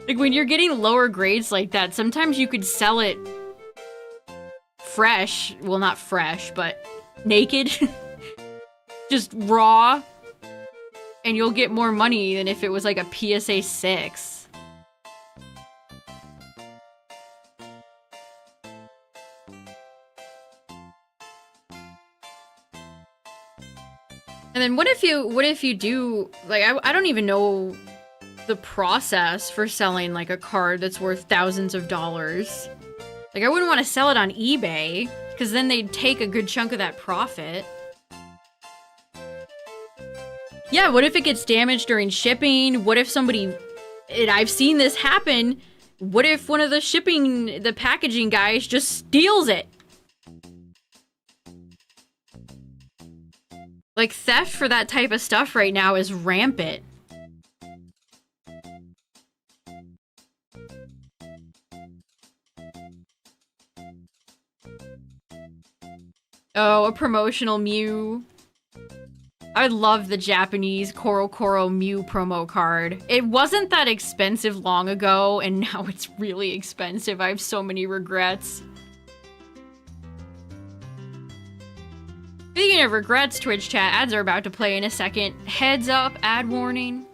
Speaker 1: Like, when you're getting lower grades like that, sometimes you could sell it fresh. Well, not fresh, but naked. Just raw. And you'll get more money than if it was like a PSA 6. And then what if you do, like, I don't even know the process for selling like a card that's worth thousands of dollars. Like, I wouldn't want to sell it on eBay, because then they'd take a good chunk of that profit. Yeah, what if it gets damaged during shipping? What if somebody, and I've seen this happen, what if one of the packaging guys just steals it? Like, theft for that type of stuff right now is rampant. Oh, a promotional Mew. I love the Japanese Korokoro Mew promo card. It wasn't that expensive long ago, and now it's really expensive. I have so many regrets. Speaking of regrets, Twitch chat, ads are about to play in a second. Heads up, ad warning.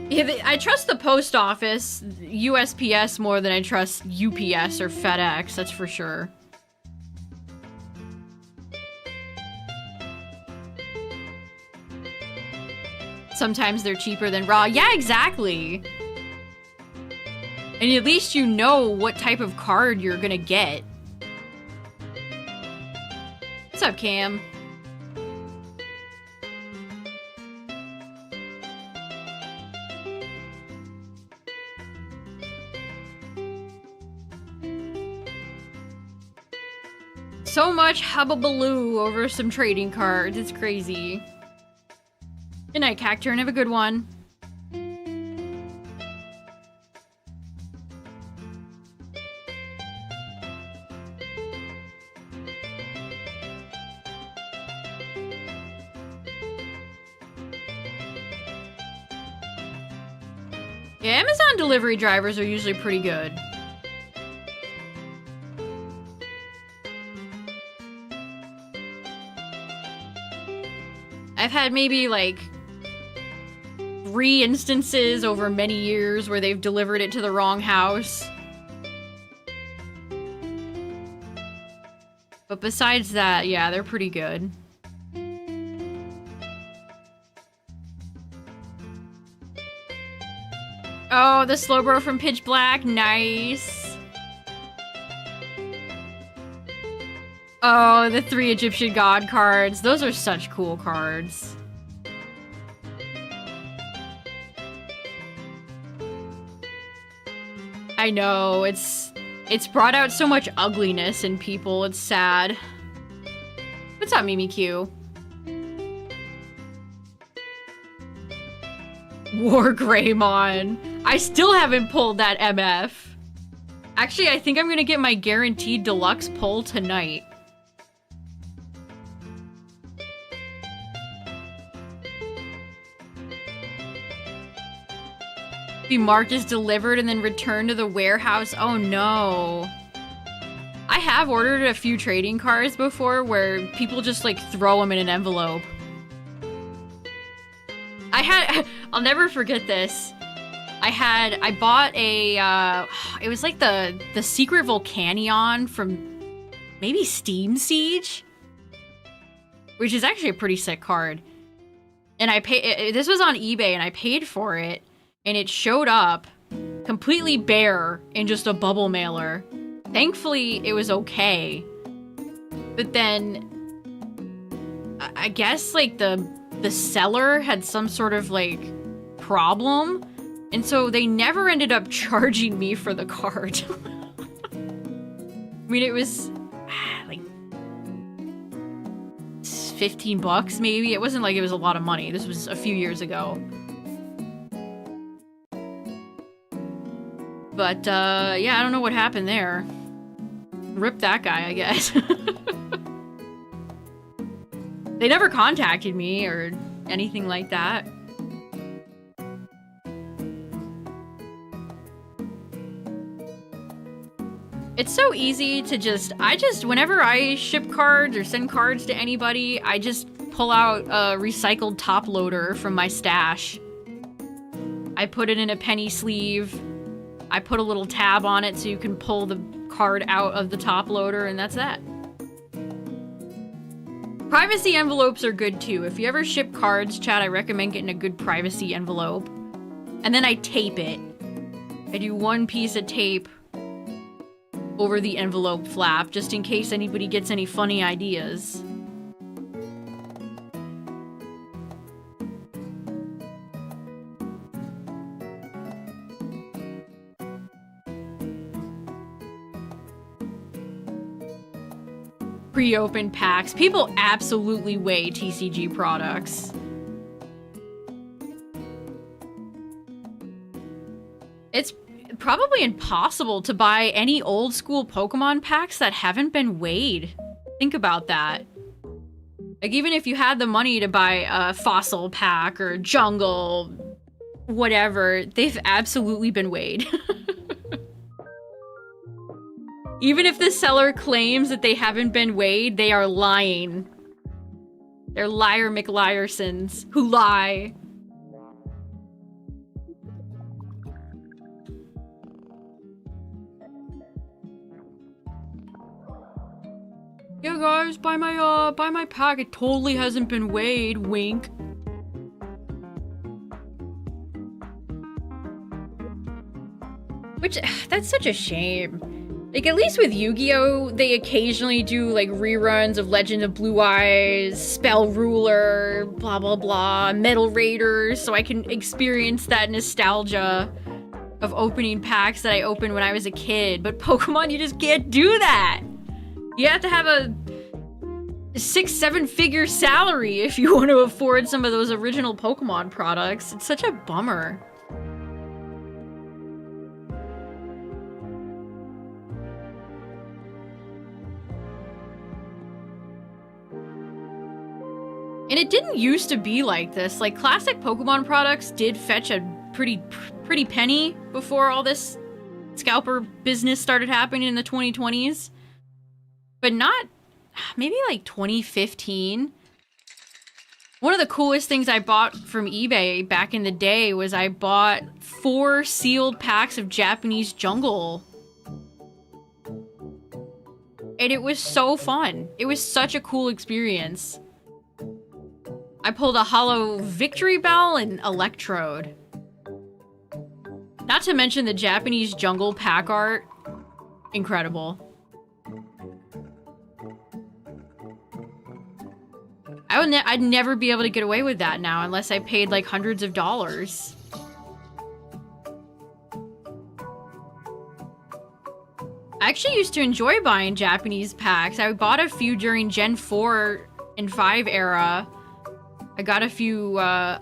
Speaker 1: Yeah, I trust the post office, USPS, more than I trust UPS or FedEx, that's for sure. Sometimes they're cheaper than raw. Yeah, exactly. And at least you know what type of card you're gonna get. What's up, Cam? So much hubbubaloo over some trading cards. It's crazy. Good night, Cacturn. Have a good one. Yeah, Amazon delivery drivers are usually pretty good. I've had maybe like 3 instances over many years where they've delivered it to the wrong house. But besides that, yeah, they're pretty good. Oh, the Slowbro from Pitch Black, nice. Oh, the 3 Egyptian God cards. Those are such cool cards. I know, it's brought out so much ugliness in people, it's sad. What's up, Mimikyu? War Greymon. I still haven't pulled that MF. Actually, I think I'm gonna get my guaranteed deluxe pull tonight. be marked as delivered and then returned to the warehouse. Oh no. I have ordered a few trading cards before where people just like throw them in an envelope. I'll never forget this. I bought a, it was like the Secret Volcanion from maybe Steam Siege, which is actually a pretty sick card. And this was on eBay and I paid for it and it showed up completely bare in just a bubble mailer. Thankfully, it was okay. But then I guess like the seller had some sort of like problem. And so they never ended up charging me for the card. I mean, it was like 15 bucks maybe. It wasn't like it was a lot of money. This was a few years ago. But yeah, I don't know what happened there. Rip that guy, I guess. They never contacted me or anything like that. It's so easy to whenever I ship cards or send cards to anybody, I just pull out a recycled top loader from my stash. I put it in a penny sleeve. I put a little tab on it so you can pull the card out of the top loader, and that's that. Privacy envelopes are good too. If you ever ship cards, chat, I recommend getting a good privacy envelope. And then I tape it. I do one piece of tape over the envelope flap, just in case anybody gets any funny ideas. Pre-opened packs. People absolutely weigh TCG products. It's probably impossible to buy any old school Pokemon packs that haven't been weighed. Think about that. Like, even if you had the money to buy a fossil pack or jungle, whatever, they've absolutely been weighed. Even if the seller claims that they haven't been weighed, they are lying. They're liar McLiersons who lie. Yeah, guys, buy my pack. It totally hasn't been weighed. Wink. Which, that's such a shame. Like, at least with Yu-Gi-Oh, they occasionally do, like, reruns of Legend of Blue Eyes, Spell Ruler, blah, blah, blah, Metal Raiders, so I can experience that nostalgia of opening packs that I opened when I was a kid. But Pokemon, you just can't do that! You have to have a 6-7 figure salary if you want to afford some of those original Pokemon products. It's such a bummer. And it didn't used to be like this. Like, classic Pokemon products did fetch a pretty penny before all this scalper business started happening in the 2020s. But not, maybe like 2015. One of the coolest things I bought from eBay back in the day was I bought 4 sealed packs of Japanese Jungle. And it was so fun. It was such a cool experience. I pulled a hollow Victory Bell and Electrode. Not to mention the Japanese Jungle pack art. Incredible. I'd never be able to get away with that now unless I paid like hundreds of dollars. I actually used to enjoy buying Japanese packs. I bought a few during Gen 4 and 5 era. I got a few, it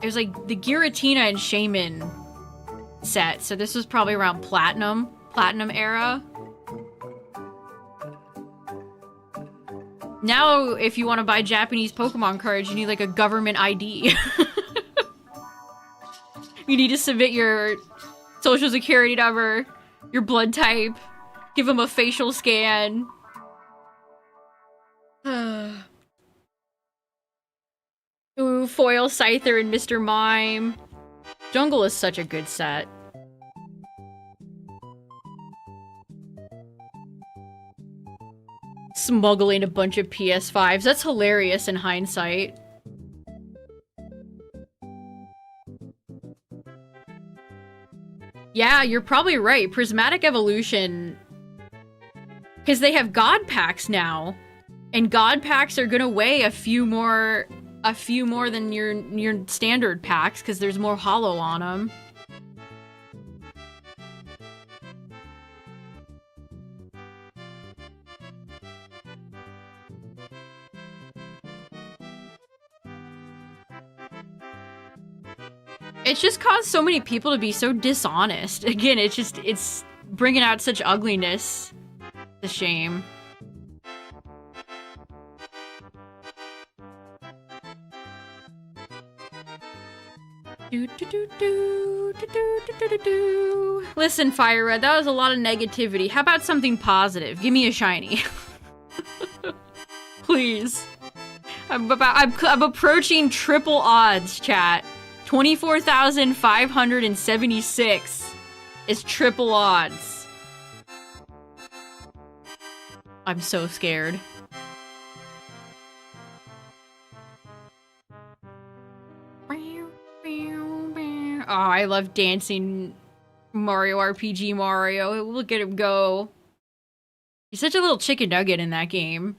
Speaker 1: was like the Giratina and Shaman set. So this was probably around Platinum era. Now, if you want to buy Japanese Pokemon cards, you need like a government ID. You need to submit your social security number, your blood type, give them a facial scan. Ooh, Foil Scyther and Mr. Mime. Jungle is such a good set. Smuggling a bunch of PS5s. That's hilarious in hindsight. Yeah, you're probably right. Prismatic Evolution... Because they have God Packs now. And God Packs are gonna weigh a few more than your standard packs, because there's more holo on them. It's just caused so many people to be so dishonest. Again, it's bringing out such ugliness. It's a shame. Listen, FireRed, that was a lot of negativity. How about something positive? Give me a shiny. Please. I'm approaching triple odds, chat. 24,576 is triple odds. I'm so scared. Oh, I love dancing Mario RPG Mario. Look at him go. He's such a little chicken nugget in that game.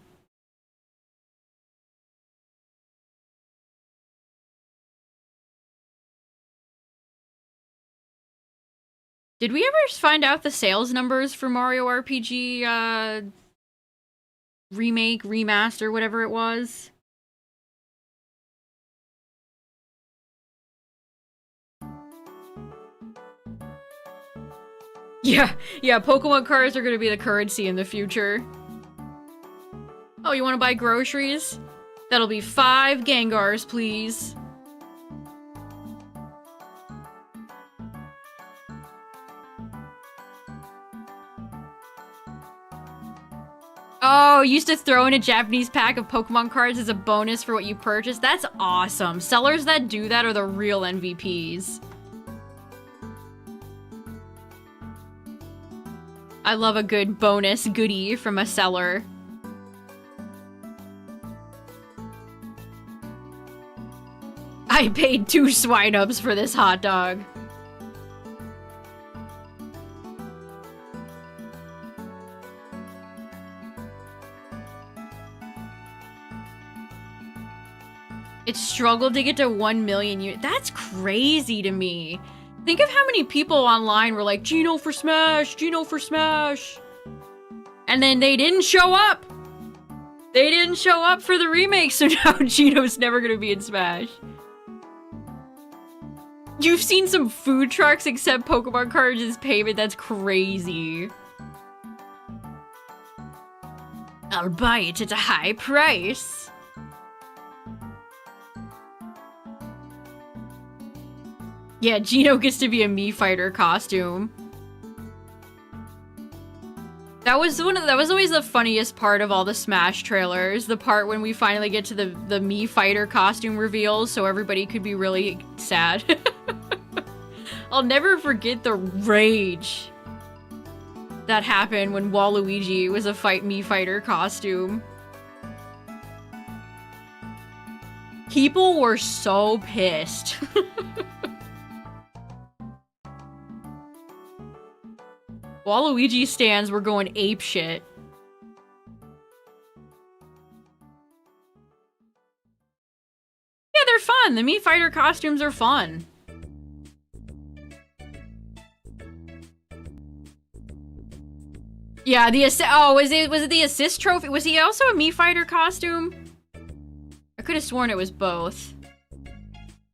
Speaker 1: Did we ever find out the sales numbers for Mario RPG remake, remaster, whatever it was? Yeah, Pokemon cards are gonna be the currency in the future. Oh, you wanna buy groceries? That'll be 5 Gengars, please. Oh, used to throw in a Japanese pack of Pokemon cards as a bonus for what you purchased? That's awesome. Sellers that do that are the real MVPs. I love a good bonus goodie from a seller. I paid 2 swine-ups for this hot dog. It struggled to get to 1 million units. That's crazy to me. Think of how many people online were like, Geno for Smash, Geno for Smash. And then they didn't show up. They didn't show up for the remake, so now Geno's never gonna be in Smash. You've seen some food trucks accept Pokemon cards as payment? That's crazy. I'll buy it at a high price. Yeah, Geno gets to be a Mii Fighter costume. That was always the funniest part of all the Smash trailers. The part when we finally get to the Mii Fighter costume reveals, so everybody could be really sad. I'll never forget the rage that happened when Waluigi was a Mii Fighter costume. People were so pissed. Waluigi stands were going apeshit. Yeah, they're fun. The Mii Fighter costumes are fun. Yeah, the assist. Oh, was it the assist trophy? Was he also a Mii Fighter costume? I could have sworn it was both.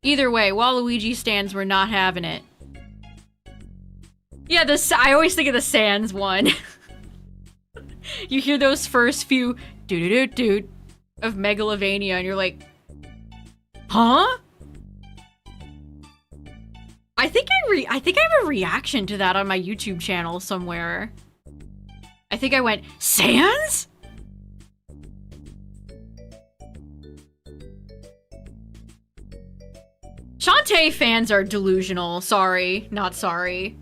Speaker 1: Either way, Waluigi stands were not having it. Yeah, I always think of the Sans one. You hear those first few doo-doo-doo-doo of Megalovania and you're like, huh? I think I think I have a reaction to that on my YouTube channel somewhere. I think I went, Sans? Shantae fans are delusional. Sorry, not sorry.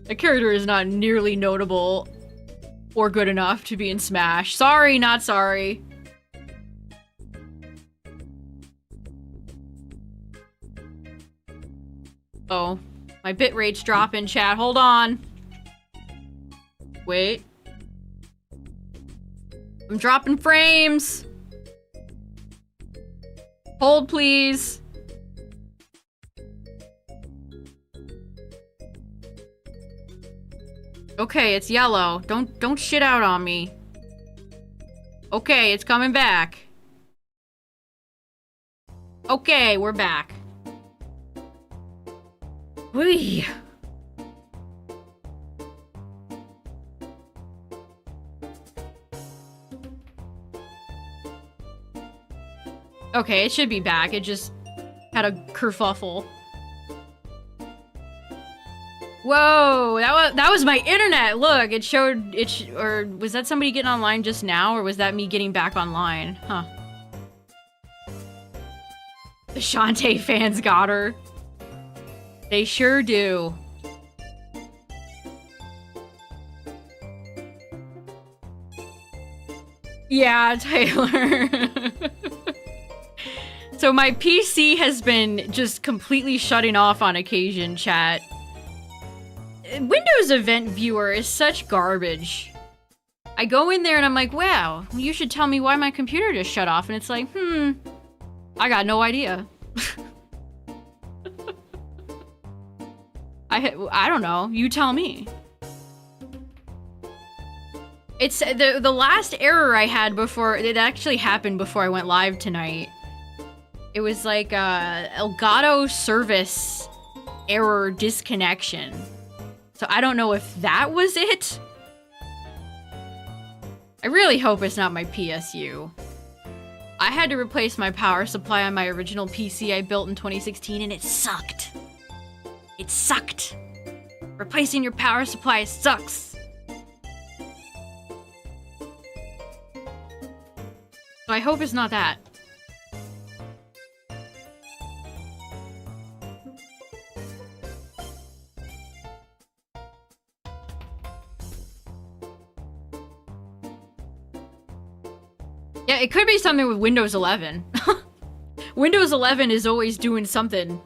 Speaker 1: The character is not nearly notable or good enough to be in Smash. Sorry, not sorry. Oh, my bitrate's dropping, chat. Hold on. Wait. I'm dropping frames. Hold, please. Okay, it's yellow. Don't shit out on me. Okay, it's coming back. Okay, we're back. Whee! Okay, it should be back. It just had a kerfuffle. Whoa, that was my internet. Look, it showed or was that somebody getting online just now, or was that me getting back online? Huh. The Shantae fans got her. They sure do. Yeah, Tyler. So my PC has been just completely shutting off on occasion, chat. Windows Event Viewer is such garbage. I go in there and I'm like, wow, you should tell me why my computer just shut off. And it's like, I got no idea. I don't know. You tell me. It's the last error I had before, it actually happened before I went live tonight. It was like Elgato service error disconnection. So I don't know if that was it. I really hope it's not my PSU. I had to replace my power supply on my original PC I built in 2016 and it sucked. It sucked. Replacing your power supply sucks. So I hope it's not that. Yeah, it could be something with Windows 11. Windows 11 is always doing something.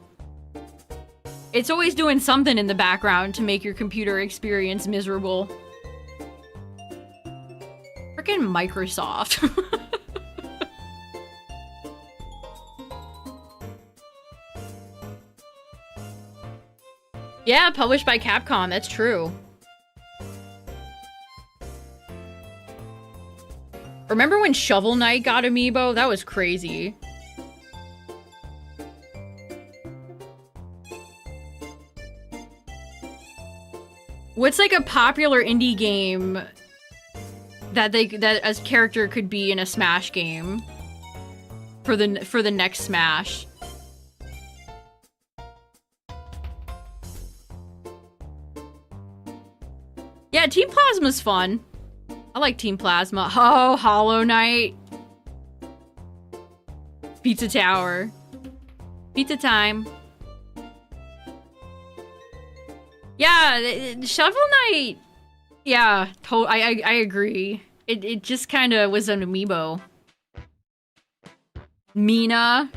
Speaker 1: It's always doing something in the background to make your computer experience miserable. Frickin' Microsoft. Yeah, published by Capcom, that's true. Remember when Shovel Knight got amiibo? That was crazy. What's like a popular indie game that a character could be in a Smash game for the next Smash? Yeah, Team Plasma's fun. I like Team Plasma. Oh, Hollow Knight. Pizza Tower. Pizza time. Yeah, Shovel Knight. Yeah, I agree. It just kind of was an amiibo. Mina.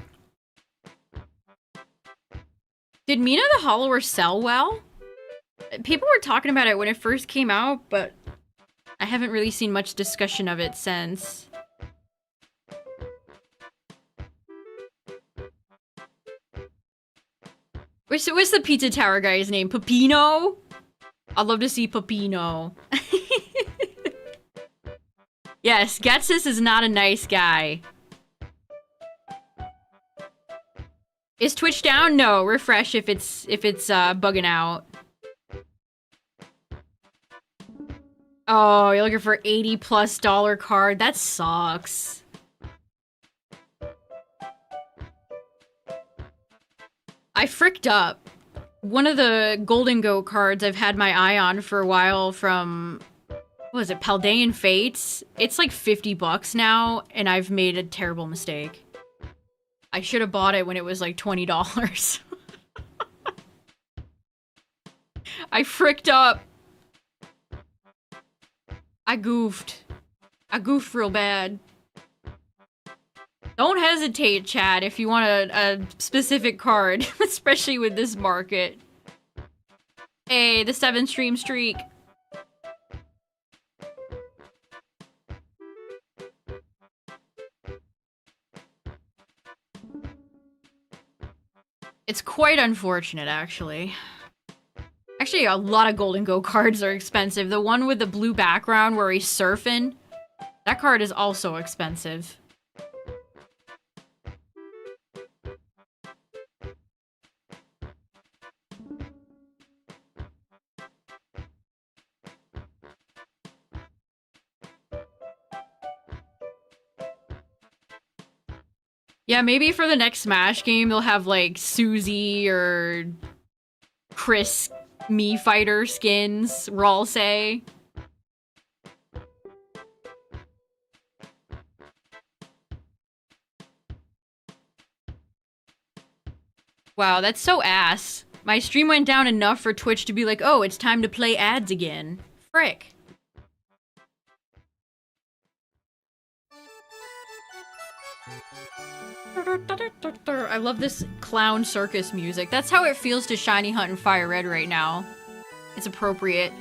Speaker 1: Did Mina the Hollower sell well? People were talking about it when it first came out, but I haven't really seen much discussion of it since. What's the Pizza Tower guy's name? Peppino? I'd love to see Peppino. Yes, Getsus is not a nice guy. Is Twitch down? No, refresh if it's bugging out. Oh, you're looking for $80+ card? That sucks. I fricked up. One of the Golden Go cards I've had my eye on for a while from, what was it, Paldean Fates? It's like 50 bucks now, and I've made a terrible mistake. I should have bought it when it was like $20. I fricked up. I goofed. I goofed real bad. Don't hesitate, chat, if you want a specific card, especially with this market. Hey, the 7-stream streak. It's quite unfortunate, actually. Actually, a lot of Golden Go cards are expensive. The one with the blue background where he's surfing, that card is also expensive. Yeah, maybe for the next Smash game, they'll have, like, Susie or Chris Mii Fighter skins, Ralsei. Wow, that's so ass. My stream went down enough for Twitch to be like, oh, it's time to play ads again. Frick. I love this clown circus music. That's how it feels to shiny hunt and FireRed right now. It's appropriate.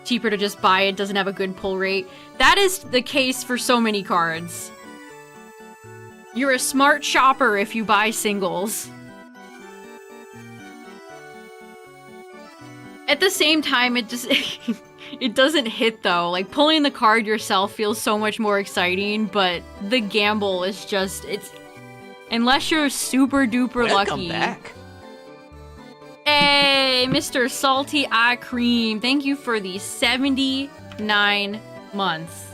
Speaker 1: Cheaper to just buy it, doesn't have a good pull rate. That is the case for so many cards. You're a smart shopper if you buy singles. At the same time, it just... it doesn't hit, though. Like, pulling the card yourself feels so much more exciting, but the gamble is just... it's... unless you're super duper lucky.
Speaker 2: Welcome back.
Speaker 1: Hey, Mr. Salty Eye Cream. Thank you for the 79 months.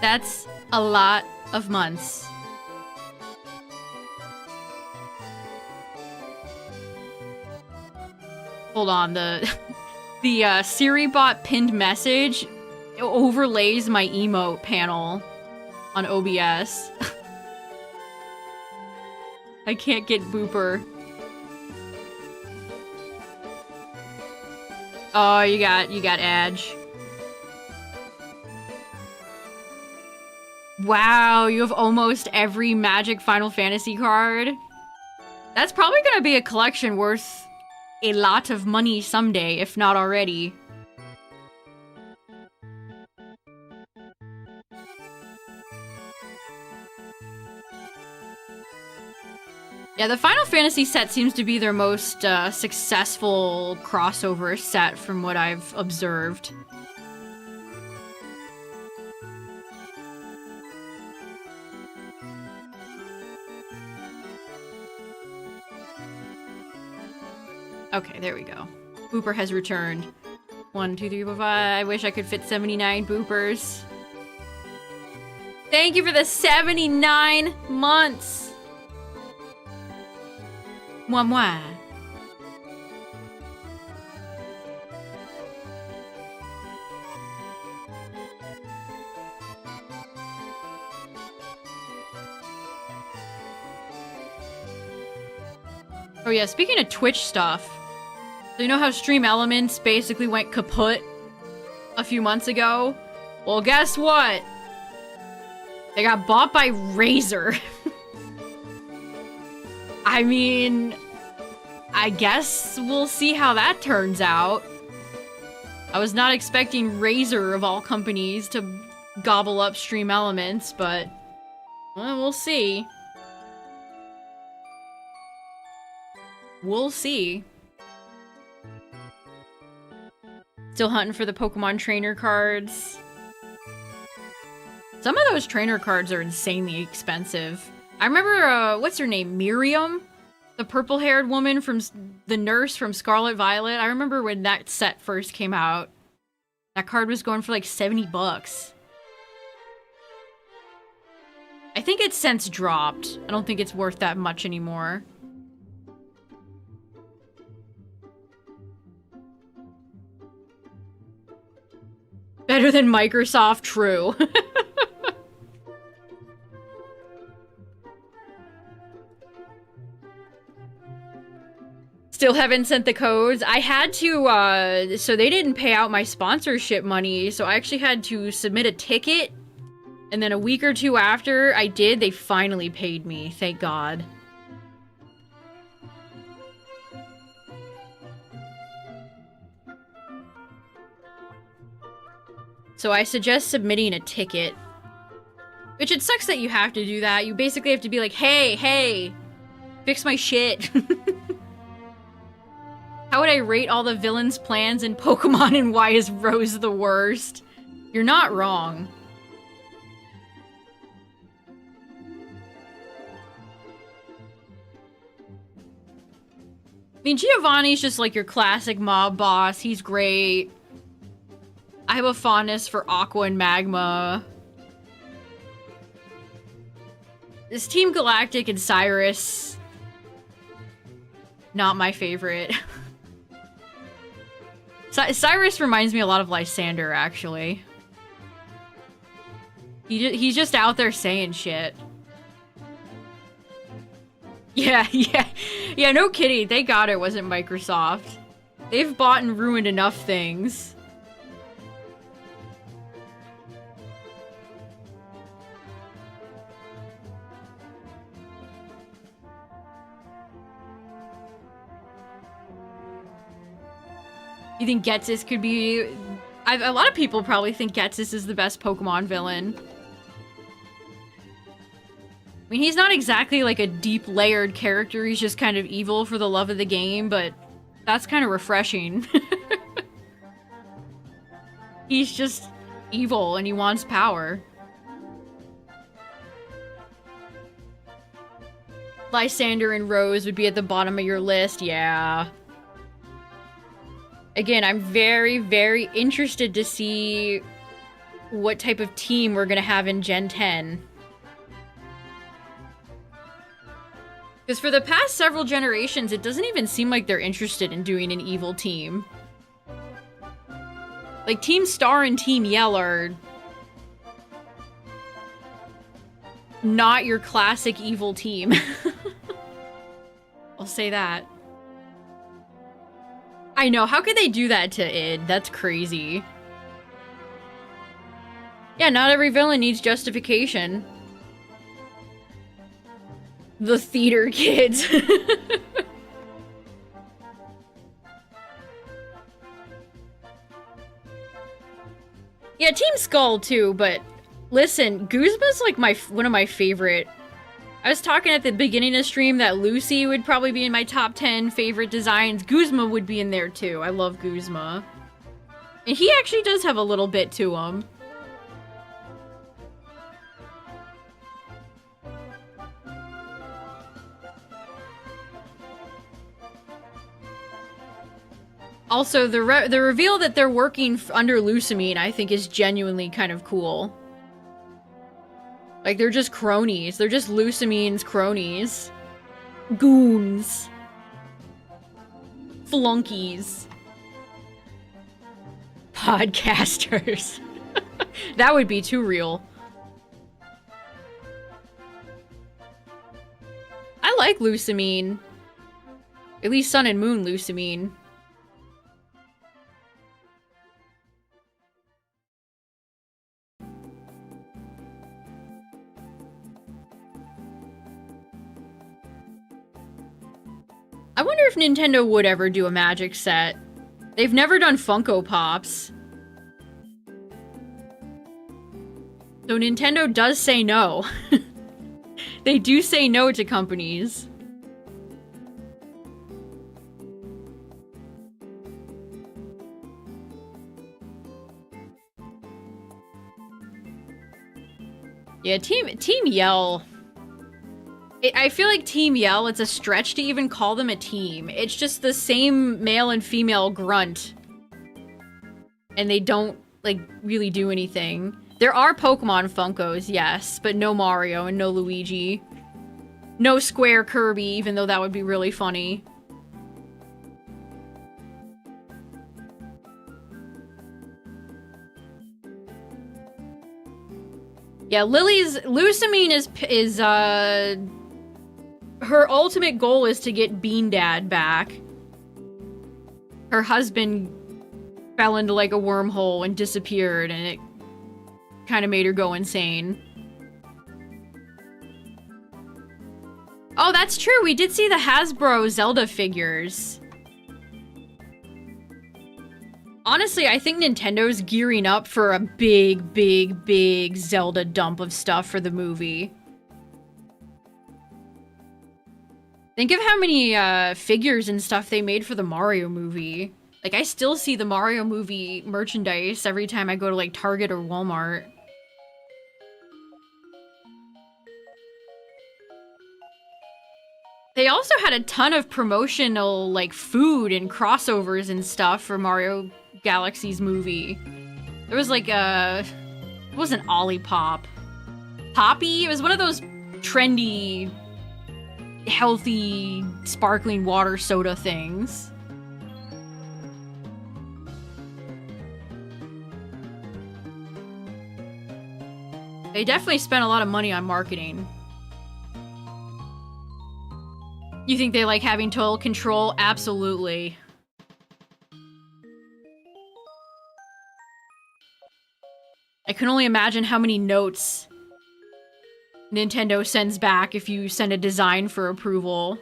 Speaker 1: That's a lot of months. Hold on, the Siri bot pinned message overlays my emote panel on OBS. I can't get Booper. Oh, you got Edge. Wow, you have almost every Magic Final Fantasy card. That's probably gonna be a collection worth a lot of money someday, if not already. Yeah, the Final Fantasy set seems to be their most successful crossover set from what I've observed. Okay, there we go. Booper has returned. 1, 2, 3, 4, 5. I wish I could fit 79 boopers. Thank you for the 79 months! Moi moi. Oh yeah, speaking of Twitch stuff, so you know how Stream Elements basically went kaput a few months ago? Well, guess what? They got bought by Razer. I mean, I guess we'll see how that turns out. I was not expecting Razer, of all companies, to gobble up Stream Elements, but well, we'll see. We'll see. Still hunting for the Pokemon trainer cards. Some of those trainer cards are insanely expensive. I remember, what's her name? Miriam? The purple-haired woman from the nurse from Scarlet Violet. I remember when that set first came out. That card was going for like 70 bucks. I think it's since dropped. I don't think it's worth that much anymore. Better than Microsoft, true. Still haven't sent the codes. I had to, so they didn't pay out my sponsorship money, so I actually had to submit a ticket. And then a week or two after I did, they finally paid me. Thank God. So I suggest submitting a ticket. Which it sucks that you have to do that. You basically have to be like, hey, fix my shit. How would I rate all the villains' plans in Pokemon and why is Rose the worst? You're not wrong. I mean, Giovanni's just like your classic mob boss. He's great. I have a fondness for Aqua and Magma. This Team Galactic and Cyrus, not my favorite. Cyrus reminds me a lot of Lysander, actually. He's just out there saying shit. Yeah, no kidding. Thank God it wasn't Microsoft. They've bought and ruined enough things. You think Getsis could be... a lot of people probably think Getsis is the best Pokemon villain. I mean, he's not exactly like a deep layered character, he's just kind of evil for the love of the game, but that's kind of refreshing. He's just evil and he wants power. Lysander and Rose would be at the bottom of your list, yeah. Again, I'm very, very interested to see what type of team we're gonna have in Gen 10. Because for the past several generations, it doesn't even seem like they're interested in doing an evil team. Like, Team Star and Team Yell are not your classic evil team. I'll say that. I know, how could they do that to id? That's crazy. Yeah, not every villain needs justification. The theater kids. Yeah, Team Skull too, but listen, Guzma's like one of my favorite. I was talking at the beginning of the stream that Lucy would probably be in my top 10 favorite designs. Guzma would be in there too. I love Guzma. And he actually does have a little bit to him. Also, the reveal that they're working under Lucamine, I think, is genuinely kind of cool. Like, they're just cronies. They're just Lucamine's cronies. Goons. Flunkies. Podcasters. That would be too real. I like Lucamine. At least Sun and Moon Lucamine. I wonder if Nintendo would ever do a Magic set. They've never done Funko Pops. So Nintendo does say no. They do say no to companies. Yeah, Team Yell. I feel like Team Yell, it's a stretch to even call them a team. It's just the same male and female grunt. And they don't, like, really do anything. There are Pokemon Funkos, yes, but no Mario and no Luigi. No Square Kirby, even though that would be really funny. Yeah, Lusamine is her ultimate goal is to get Bean Dad back. Her husband fell into like a wormhole and disappeared, and it kind of made her go insane. Oh, that's true. We did see the Hasbro Zelda figures. Honestly, I think Nintendo's gearing up for a big Zelda dump of stuff for the movie. Think of how many figures and stuff they made for the Mario movie. Like, I still see the Mario movie merchandise every time I go to, like, Target or Walmart. They also had a ton of promotional, like, food and crossovers and stuff for Mario Galaxy's movie. There was, like, it wasn't Olipop. Poppy? It was one of those trendy, healthy, sparkling water soda things. They definitely spent a lot of money on marketing. You think they like having total control? Absolutely. I can only imagine how many notes Nintendo sends back if you send a design for approval.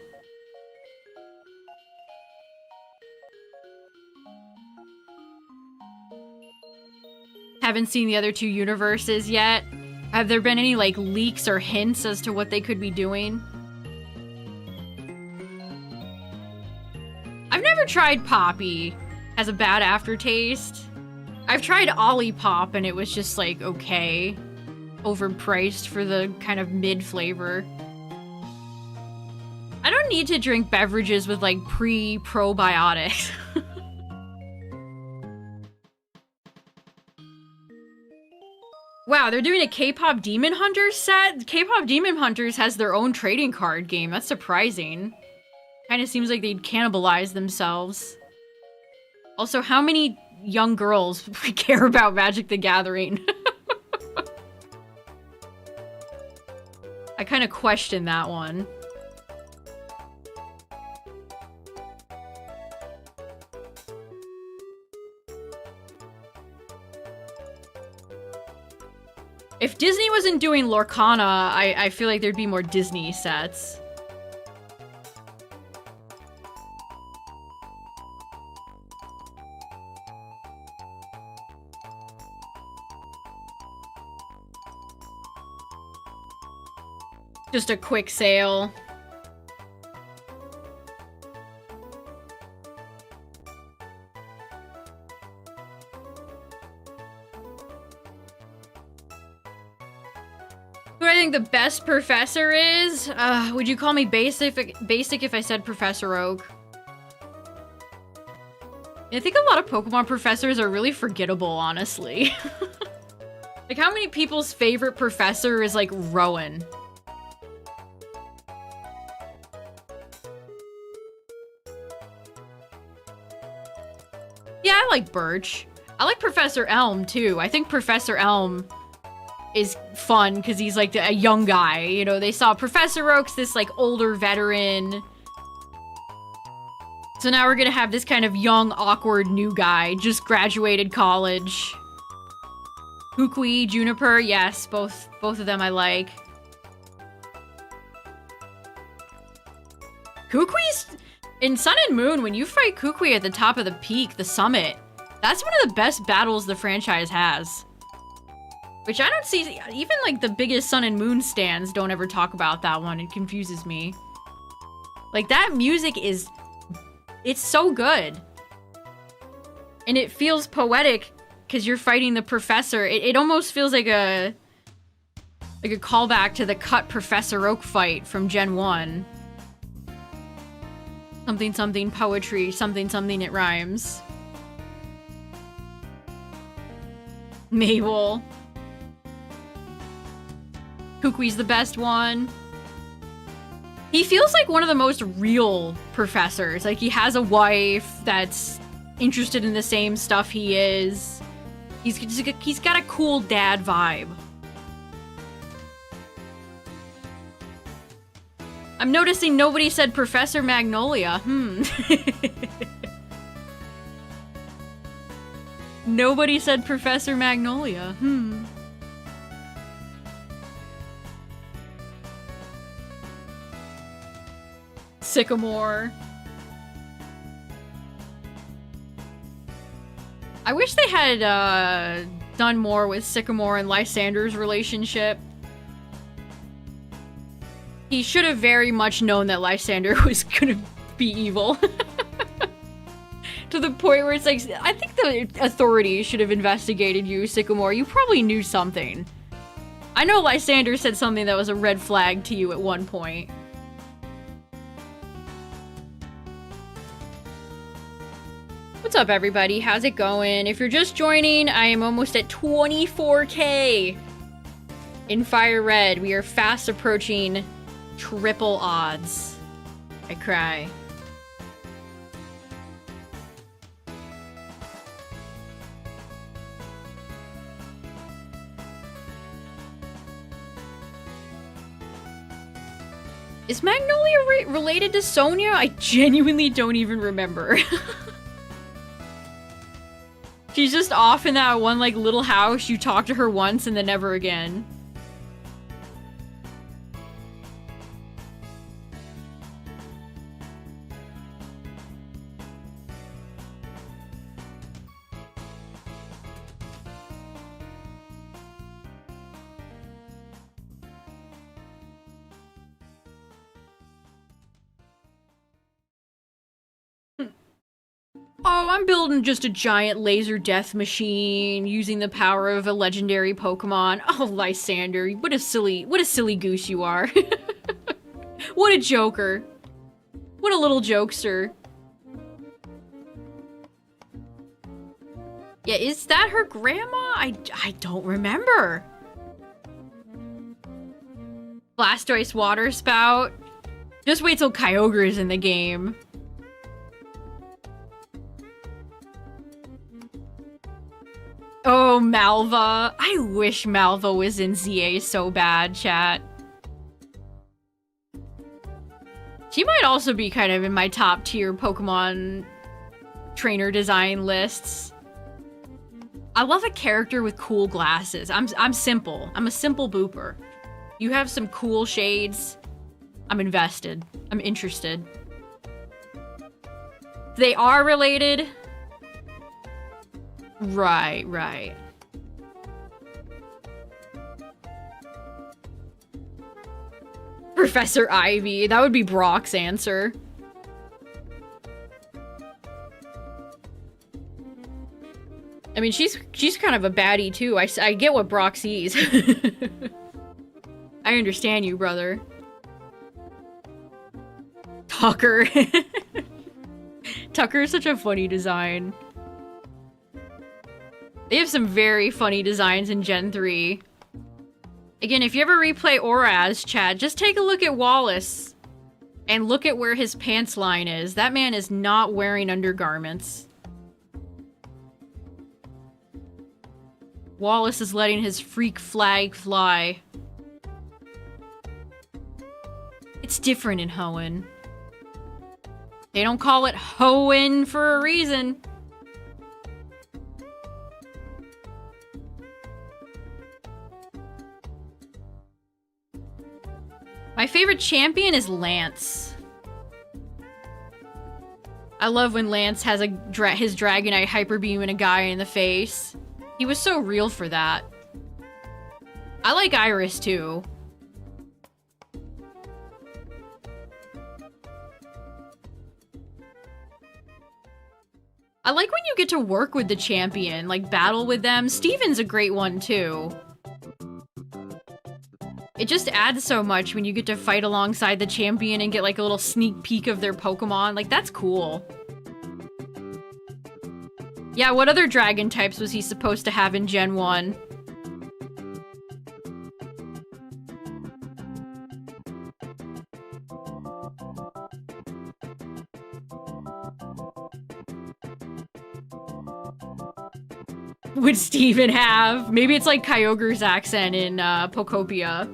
Speaker 1: Haven't seen the other two universes yet. Have there been any, like, leaks or hints as to what they could be doing? I've never tried Poppy. Has a bad aftertaste. I've tried Olipop and it was just, like, okay. Overpriced for the kind of mid-flavor. I don't need to drink beverages with, like, pre-probiotics. Wow, they're doing a K-pop Demon Hunters set? K-pop Demon Hunters has their own trading card game. That's surprising. Kind of seems like they'd cannibalize themselves. Also, how many young girls care about Magic the Gathering? I kind of question that one. If Disney wasn't doing Lorcana, I feel like there'd be more Disney sets. Just a quick sale. Who I think the best professor is? Would you call me basic if I said Professor Oak? I think a lot of Pokemon professors are really forgettable, honestly. Like, how many people's favorite professor is, like, Rowan? Yeah, I like Birch. I like Professor Elm, too. I think Professor Elm is fun because he's like a young guy. You know, they saw Professor Oak's this like older veteran. So now we're gonna have this kind of young, awkward new guy, just graduated college. Kukui, Juniper, yes, both of them I like. Kukui's in Sun and Moon, when you fight Kukui at the top of the peak, the summit, that's one of the best battles the franchise has. Which I don't see, even like the biggest Sun and Moon stans don't ever talk about that one. It confuses me. Like that music is, it's so good. And it feels poetic because you're fighting the professor. It almost feels like a callback to the cut Professor Oak fight from Gen 1. Something something poetry, something something it rhymes. Mabel. Kukui's the best one. He feels like one of the most real professors. Like, he has a wife that's interested in the same stuff he is. He's got a cool dad vibe. I'm noticing nobody said Professor Magnolia. Nobody said Professor Magnolia. Sycamore. I wish they had done more with Sycamore and Lysander's relationship. He should have very much known that Lysander was gonna be evil. To the point where it's like, I think the authorities should have investigated you, Sycamore. You probably knew something. I know Lysander said something that was a red flag to you at one point. What's up, everybody? How's it going? If you're just joining, I am almost at 24K in FireRed. We are fast approaching triple odds. I cry. Is Magnolia related to Sonia? I genuinely don't even remember. She's just off in that one, like, little house. You talk to her once and then never again. Oh, I'm building just a giant laser death machine using the power of a legendary Pokemon. Oh, Lysander, what a silly goose you are. What a joker. What a little jokester. Yeah, is that her grandma? I don't remember. Blastoise water spout. Just wait till Kyogre's in the game. Oh, Malva. I wish Malva was in ZA so bad, chat. She might also be kind of in my top tier Pokemon trainer design lists. I love a character with cool glasses. I'm simple. I'm a simple booper. You have some cool shades. I'm invested. I'm interested. They are related. Right, right. Professor Ivy. That would be Brock's answer. I mean, she's kind of a baddie too. I get what Brock sees. I understand you, brother. Tucker. Tucker is such a funny design. They have some very funny designs in Gen 3. Again, if you ever replay Oraz, chat, just take a look at Wallace. And look at where his pants line is. That man is not wearing undergarments. Wallace is letting his freak flag fly. It's different in Hoenn. They don't call it Hoenn for a reason. My favorite champion is Lance. I love when Lance has his Dragonite Hyper Beam and a guy in the face. He was so real for that. I like Iris too. I like when you get to work with the champion, like battle with them. Steven's a great one too. It just adds so much when you get to fight alongside the champion and get like a little sneak peek of their Pokemon. Like, that's cool. Yeah, what other dragon types was he supposed to have in Gen 1? would Steven have? Maybe it's like Kyogre's accent in Pokopia.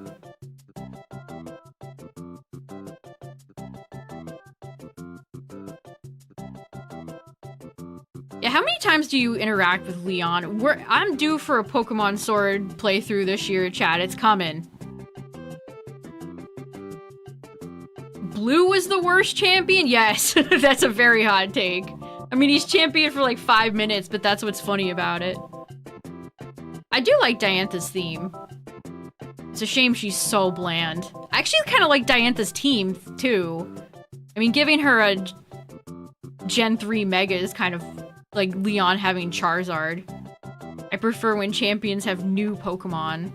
Speaker 1: Yeah, how many times do you interact with Leon? I'm due for a Pokemon Sword playthrough this year, chat. It's coming. Blue was the worst champion? Yes, that's a very hot take. I mean, he's champion for like 5 minutes, but that's what's funny about it. I do like Diantha's theme. It's a shame she's so bland. I actually kind of like Diantha's team, too. I mean, giving her a Gen 3 Mega is kind of like Leon having Charizard. I prefer when champions have new Pokemon.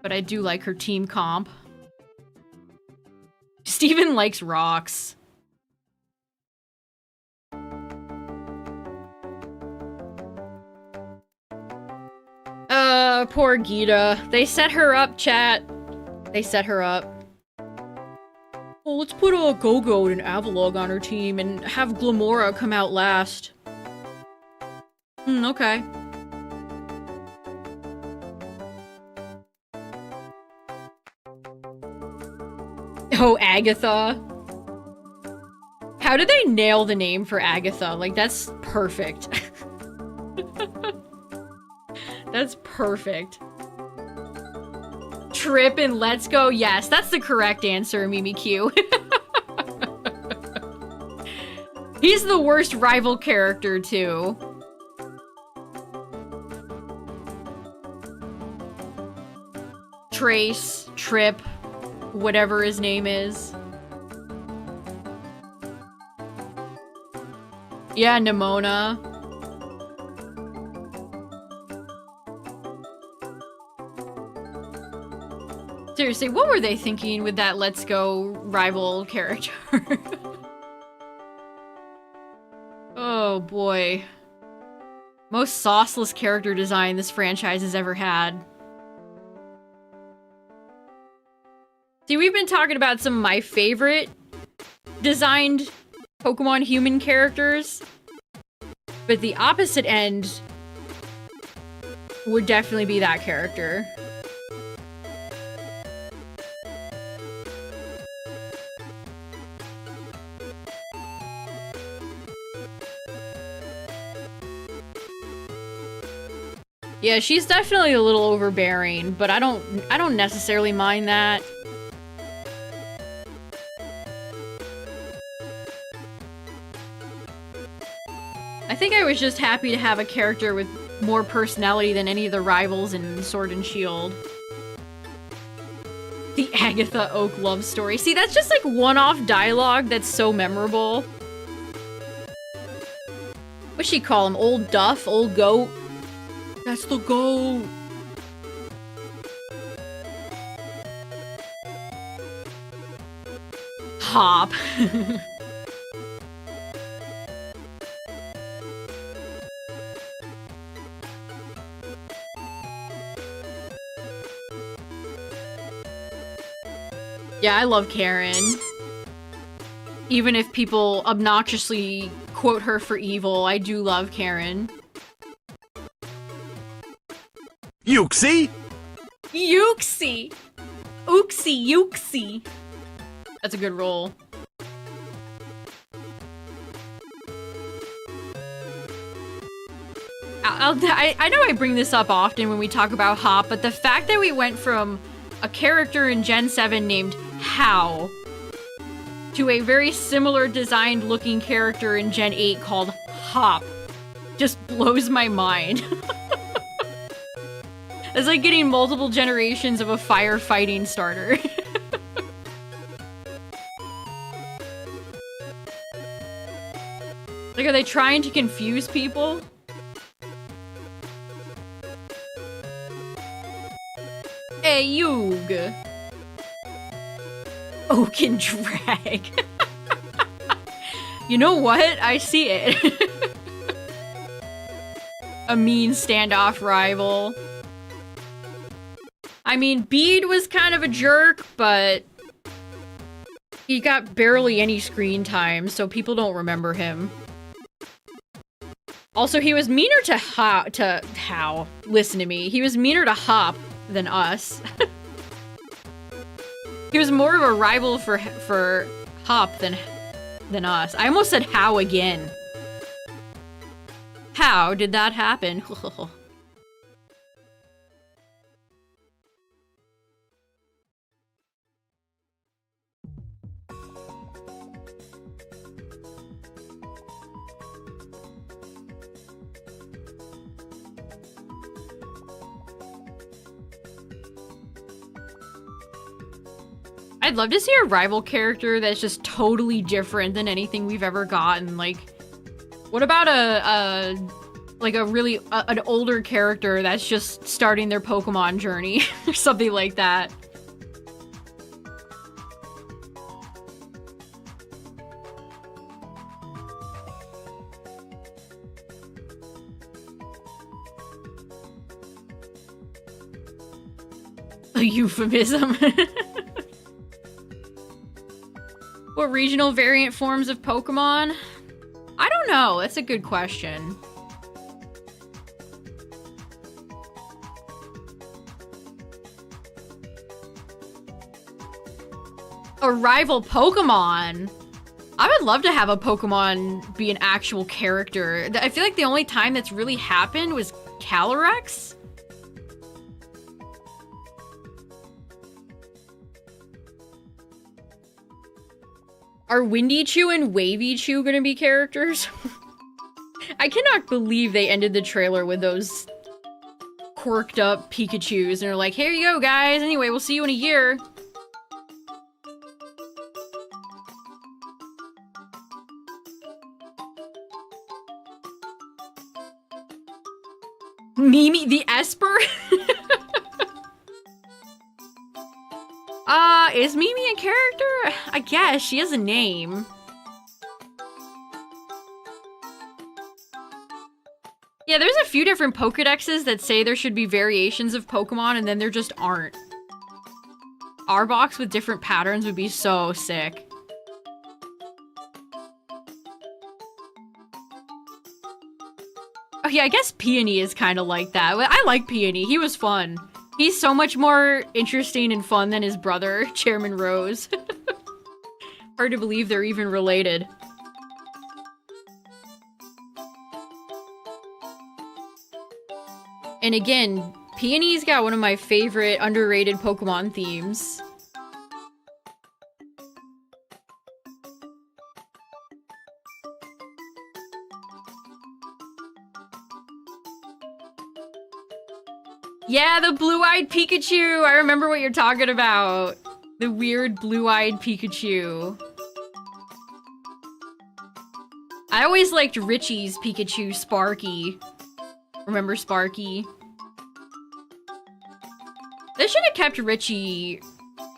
Speaker 1: But I do like her team comp. Steven likes rocks. Poor Gita. They set her up, chat. They set her up. Well, let's put a Go-Go and Avalugg on her team and have Glamora come out last. Okay. Oh, Agatha. How did they nail the name for Agatha? Like, that's perfect. That's perfect. Trip and Let's Go. Yes, that's the correct answer, Mimikyu. He's the worst rival character, too. Trace, Trip, whatever his name is. Yeah, Nimona. Seriously, what were they thinking with that Let's Go rival character? Oh boy. Most sauceless character design this franchise has ever had. See, we've been talking about some of my favorite designed Pokemon human characters, but the opposite end would definitely be that character. Yeah, she's definitely a little overbearing, but I don't necessarily mind that. I think I was just happy to have a character with more personality than any of the rivals in Sword and Shield. The Agatha Oak love story. See, that's just like one-off dialogue that's so memorable. What'd she call him? Old Duff? Old Goat? That's the goat! Hop. Yeah, I love Karen. Even if people obnoxiously quote her for evil, I do love Karen.
Speaker 2: Yuxie?
Speaker 1: Yuxie! Uxie, Yuxie. That's a good roll. I know I bring this up often when we talk about Hop, but the fact that we went from a character in Gen 7 named How to a very similar designed looking character in Gen 8 called Hop just blows my mind. It's like getting multiple generations of a firefighting starter. Like, are they trying to confuse people? Hey, Yug! Oak and Drag. You know what? I see it. A mean standoff rival. I mean, Bede was kind of a jerk, but he got barely any screen time, so people don't remember him. Also, he was meaner to How. Listen to me. He was meaner to Hop than us. He was more of a rival for Hop than us. I almost said How again. How did that happen? I'd love to see a rival character that's just totally different than anything we've ever gotten. Like, what about an older character that's just starting their Pokemon journey or something like that? A euphemism. What regional variant forms of Pokemon? I don't know. That's a good question. A rival Pokemon? I would love to have a Pokemon be an actual character. I feel like the only time that's really happened was Calyrex. Are Windy Chew and Wavy Chew gonna be characters? I cannot believe they ended the trailer with those quirked up Pikachus and they're like, here you go guys, anyway, we'll see you in a year. Mimi the Esper? Is Mimi a character? I guess, she has a name. Yeah, there's a few different Pokedexes that say there should be variations of Pokemon and then there just aren't. Arbok with different patterns would be so sick. Oh yeah, I guess Peony is kind of like that. I like Peony, he was fun. He's so much more interesting and fun than his brother, Chairman Rose. Hard to believe they're even related. And again, Peony's got one of my favorite underrated Pokemon themes. Yeah, the blue-eyed Pikachu! I remember what you're talking about. The weird blue-eyed Pikachu. I always liked Richie's Pikachu, Sparky. Remember Sparky? They should have kept Richie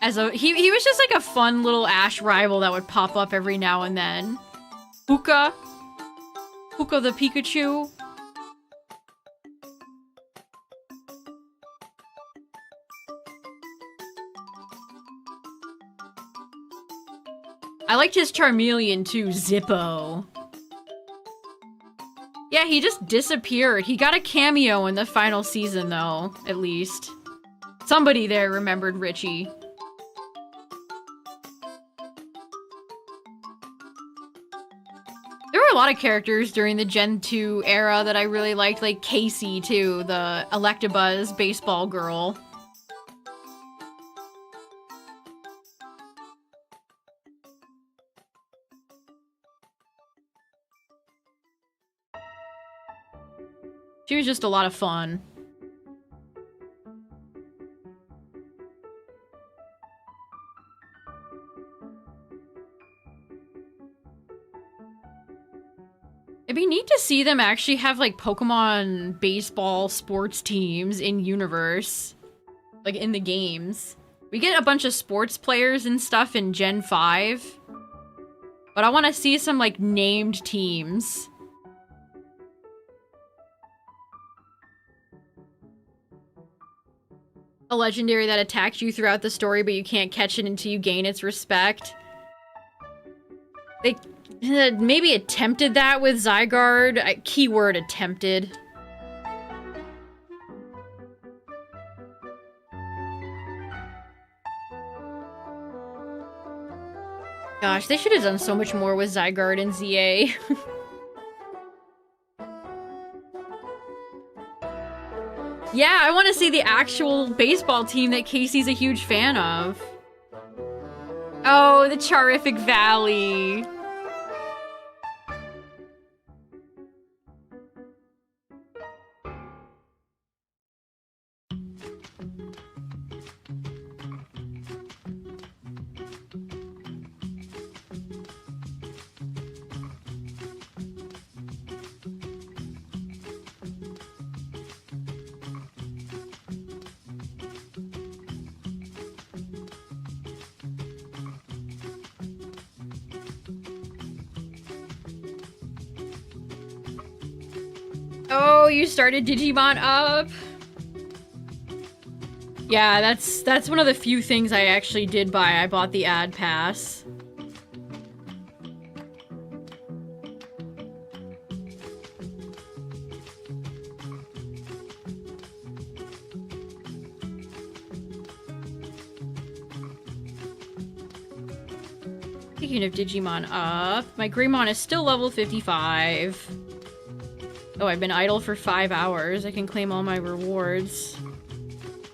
Speaker 1: as a... He was just like a fun little Ash rival that would pop up every now and then. Puka. Puka the Pikachu. I liked his Charmeleon too, Zippo. Yeah, he just disappeared. He got a cameo in the final season though, at least. Somebody there remembered Richie. There were a lot of characters during the Gen 2 era that I really liked, like Casey too, the Electabuzz baseball girl. She was just a lot of fun. It'd be neat to see them actually have like Pokemon baseball sports teams in universe. Like in the games. We get a bunch of sports players and stuff in Gen 5. But I want to see some like named teams. A legendary that attacks you throughout the story, but you can't catch it until you gain its respect. Maybe attempted that with Zygarde. Keyword attempted. Gosh, they should have done so much more with Zygarde and ZA. Yeah, I want to see the actual baseball team that Casey's a huge fan of. Oh, the Charific Valley. Oh, you started Digimon up? Yeah, that's one of the few things I actually did buy. I bought the ad pass. Speaking of Digimon up, my Greymon is still level 55. Oh, I've been idle for 5 hours. I can claim all my rewards.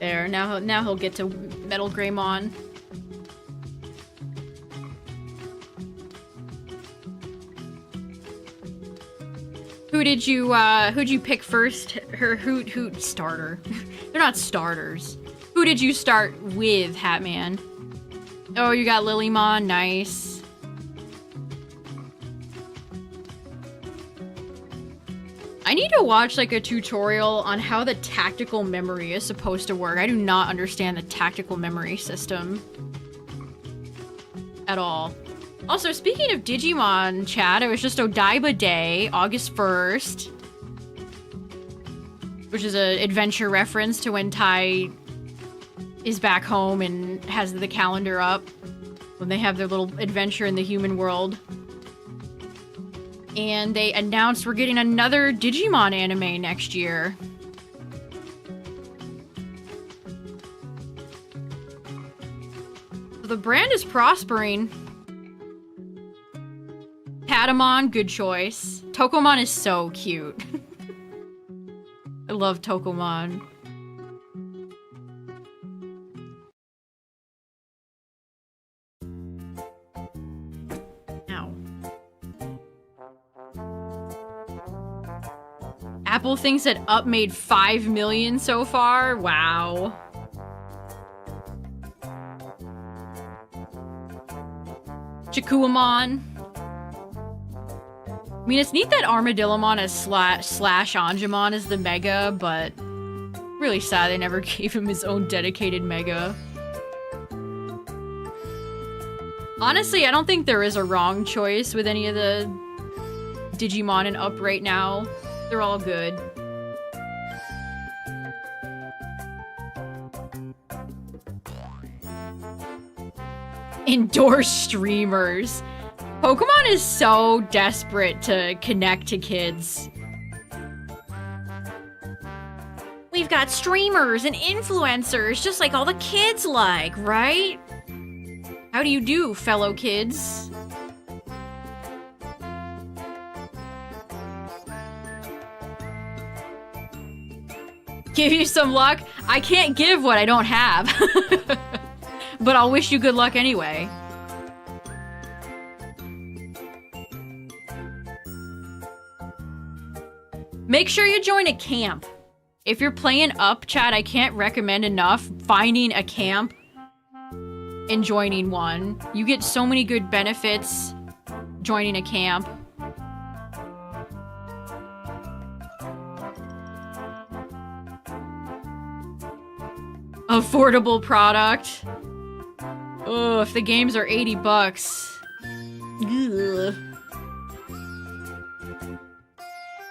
Speaker 1: There, now he'll get to Metal Greymon. Who'd you pick first? Who starter? They're not starters. Who did you start with, Hatman? Oh, you got Lilymon, nice. I need to watch like a tutorial on how the tactical memory is supposed to work. I do not understand the tactical memory system at all. Also, speaking of Digimon, chat, it was just Odaiba Day, August 1st. Which is an adventure reference to when Tai is back home and has the calendar up. When they have their little adventure in the human world. And they announced we're getting another Digimon anime next year. So the brand is prospering. Patamon, good choice. Tokomon is so cute. I love Tokomon. Apple thinks that Up made 5 million so far? Wow. Chikuamon. I mean, it's neat that Armadillomon is slash Angemon is the Mega, but really sad they never gave him his own dedicated Mega. Honestly, I don't think there is a wrong choice with any of the Digimon in Up right now. They're all good. Endorse streamers. Pokemon is so desperate to connect to kids. We've got streamers and influencers, just like all the kids like, right? How do you do, fellow kids? Give you some luck? I can't give what I don't have. But I'll wish you good luck anyway. Make sure you join a camp. If you're playing Up, chat, I can't recommend enough finding a camp and joining one. You get so many good benefits joining a camp. Affordable product. Oh, if the games are 80 bucks. Ugh.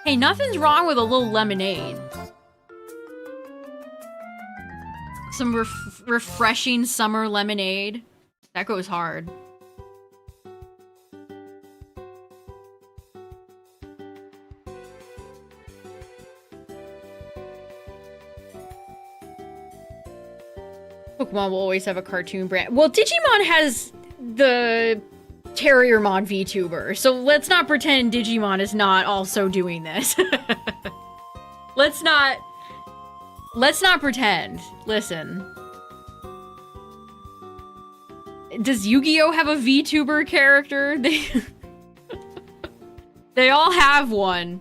Speaker 1: Hey, nothing's wrong with a little lemonade. Some refreshing summer lemonade. That goes hard. Pokemon will always have a cartoon brand. Well, Digimon has the Terriermon VTuber, so let's not pretend Digimon is not also doing this. Let's not pretend. Listen. Does Yu-Gi-Oh have a VTuber character? They all have one.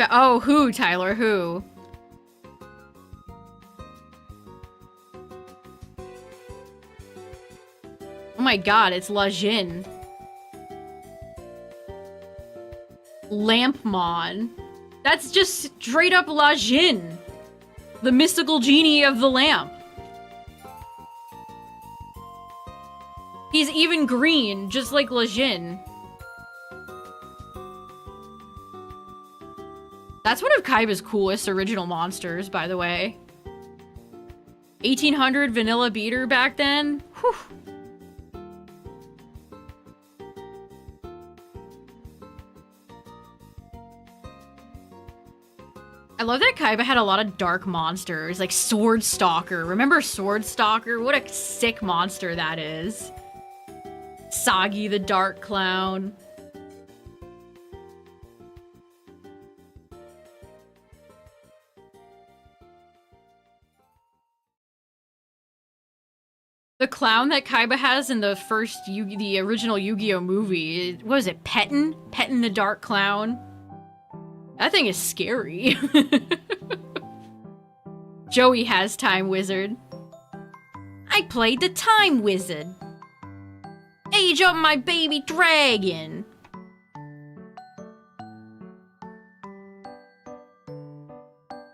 Speaker 1: Oh, who, Tyler? Who? Oh my god, it's La Jin. Lampmon. That's just straight up La Jin. The mystical genie of the lamp. He's even green, just like La Jin. That's one of Kaiba's coolest original monsters, by the way. 1800 vanilla beater back then? Whew. I love that Kaiba had a lot of dark monsters, like Sword Stalker. Remember Sword Stalker? What a sick monster that is. Sagi the Dark Clown. The clown that Kaiba has in the first the original Yu-Gi-Oh movie, what was it, Pettin? Pettin the Dark Clown? That thing is scary. Joey has Time Wizard. I played the Time Wizard. Age up my baby dragon.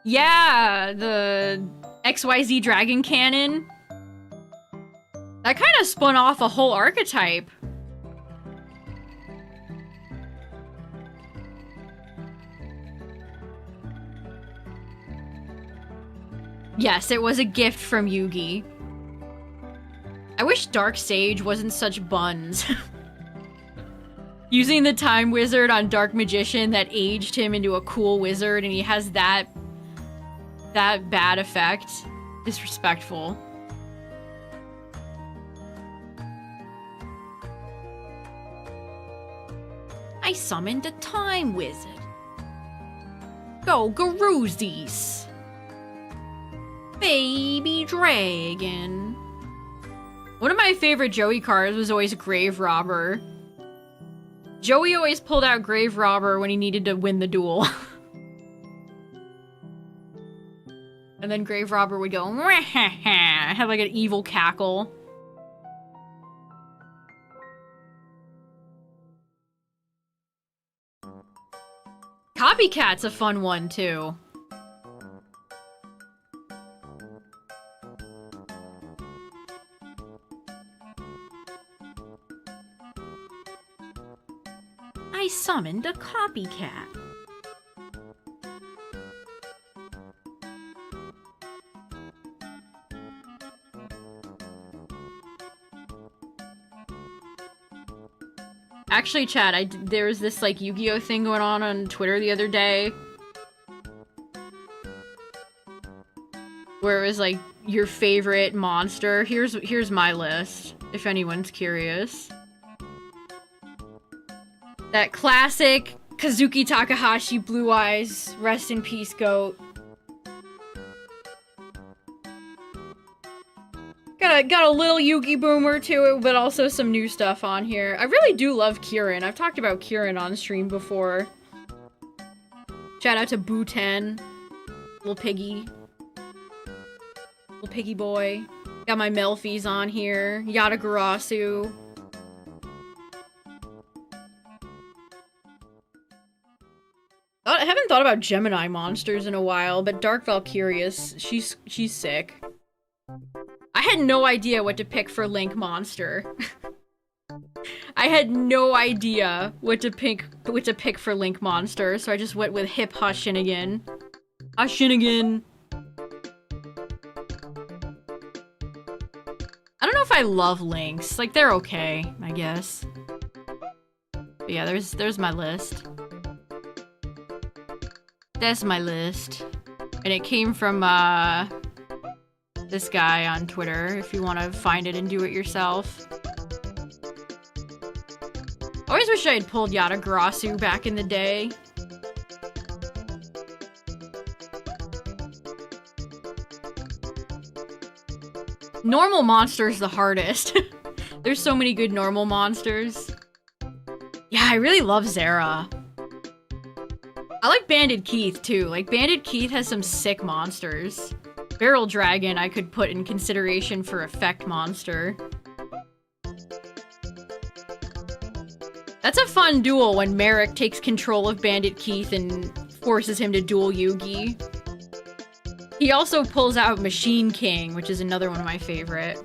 Speaker 1: Yeah, the XYZ Dragon Cannon. That kind of spun off a whole archetype. Yes, it was a gift from Yugi. I wish Dark Sage wasn't such buns. Using the Time Wizard on Dark Magician that aged him into a cool wizard and he has that bad effect. Disrespectful. I summoned the Time Wizard. Go Garoozis. Baby Dragon. One of my favorite Joey cards was always Grave Robber. Joey always pulled out Grave Robber when he needed to win the duel. And then Grave Robber would go, have like an evil cackle. Copycat's a fun one, too. I summoned a copycat. Actually, Chad, there was this, like, Yu-Gi-Oh! Thing going on Twitter the other day. Where it was, like, your favorite monster. Here's my list, if anyone's curious. That classic Kazuki Takahashi Blue Eyes, rest in peace goat. Got a little Yugi Boomer to it, but also some new stuff on here. I really do love Kieran. I've talked about Kieran on stream before. Shout out to Boo10. Little piggy. Little piggy boy. Got my Melfies on here. Yatagarasu. I haven't thought about Gemini monsters in a while, but Dark Valkyrius, she's sick. I had no idea what to pick for Link monster. I had no idea what to pick for Link monster, so I just went with Hip Hashinigan. Hashinigan. I don't know if I love Links. Like, they're okay, I guess. But yeah, there's my list. That's my list. And it came from, this guy on Twitter, if you want to find it and do it yourself. Always wish I had pulled Yatagarasu back in the day. Normal monsters the hardest. There's so many good normal monsters. Yeah, I really love Zera. I like Banded Keith too. Like, Banded Keith has some sick monsters. Barrel Dragon I could put in consideration for effect monster. That's a fun duel when Merrick takes control of Bandit Keith and forces him to duel Yugi. He also pulls out Machine King, which is another one of my favorite.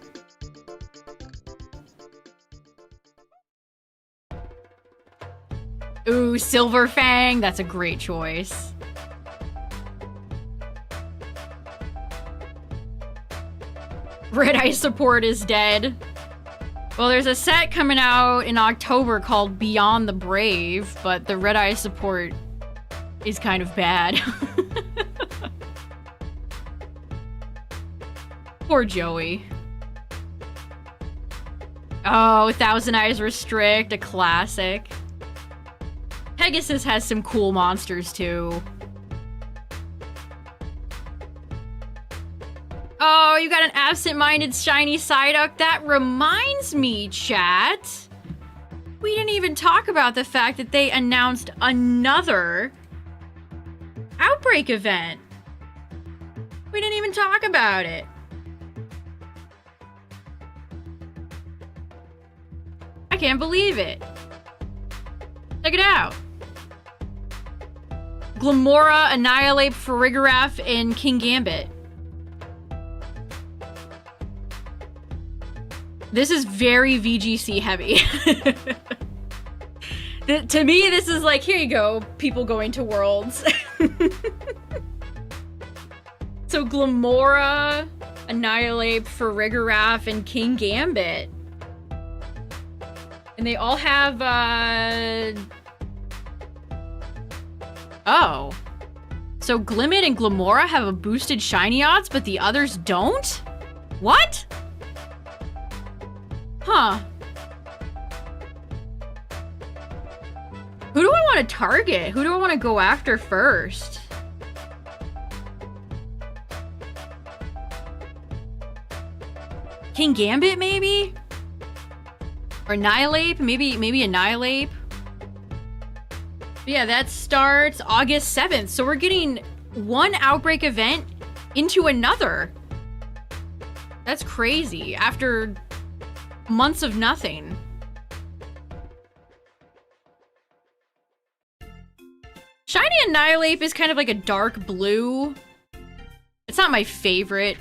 Speaker 1: Ooh, Silver Fang, that's a great choice. Red Eye support is dead. Well, there's a set coming out in October called Beyond the Brave, but the Red Eye support is kind of bad. Poor Joey. Oh, Thousand Eyes Restrict, a classic. Pegasus has some cool monsters too. Oh, you got an absent-minded shiny Psyduck? That reminds me, chat. We didn't even talk about the fact that they announced another Outbreak event. We didn't even talk about it. I can't believe it. Check it out. Glamora, Annihilate, Farigiraf, and King Gambit. This is very VGC heavy. To me, this is like, here you go, people going to Worlds. So Glamora, Annihilate, Farigiraf, and King Gambit. And they all have, Oh. So Glimmet and Glamora have a boosted shiny odds, but the others don't? What? Huh. Who do I want to target? Who do I want to go after first? King Gambit, maybe? Or Annihilate? Maybe Annihilate? But yeah, that starts August 7th. So we're getting one Outbreak event into another. That's crazy. After months of nothing. Shiny Annihilate is kind of like a dark blue. It's not my favorite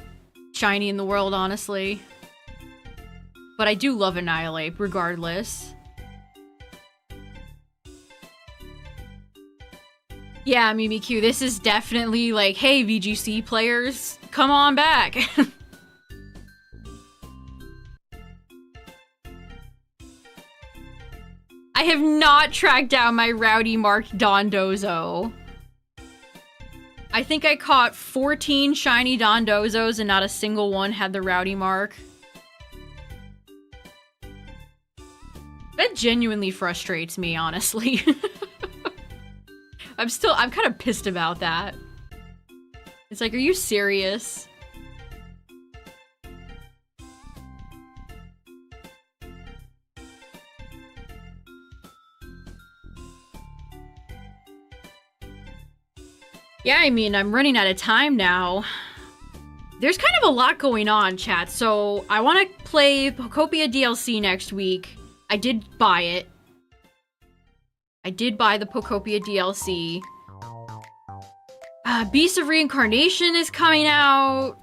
Speaker 1: shiny in the world, honestly. But I do love Annihilate, regardless. Yeah, Mimikyu, this is definitely like, hey, VGC players, come on back. I have not tracked down my Rowdy marked Dondozo. I think I caught 14 shiny Dondozos and not a single one had the Rowdy mark. That genuinely frustrates me, honestly. I'm kind of pissed about that. It's like, are you serious? Yeah, I mean, I'm running out of time now. There's kind of a lot going on, chat. So I want to play Pokopia DLC next week. I did buy it. I did buy the Pokopia DLC. Beast of Reincarnation is coming out.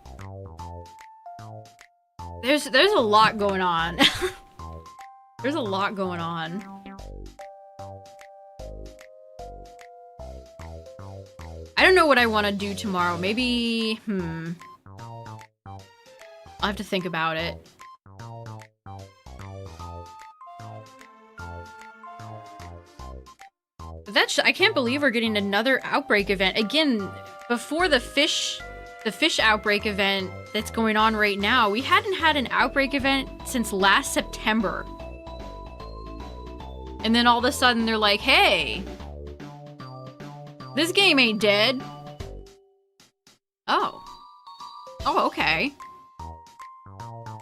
Speaker 1: There's a lot going on. There's a lot going on. I don't know what I want to do tomorrow. Maybe, I'll have to think about it. I can't believe we're getting another outbreak event. Again, before the fish outbreak event that's going on right now, we hadn't had an outbreak event since last September. And then all of a sudden they're like, hey, this game ain't dead. Oh. Oh, okay.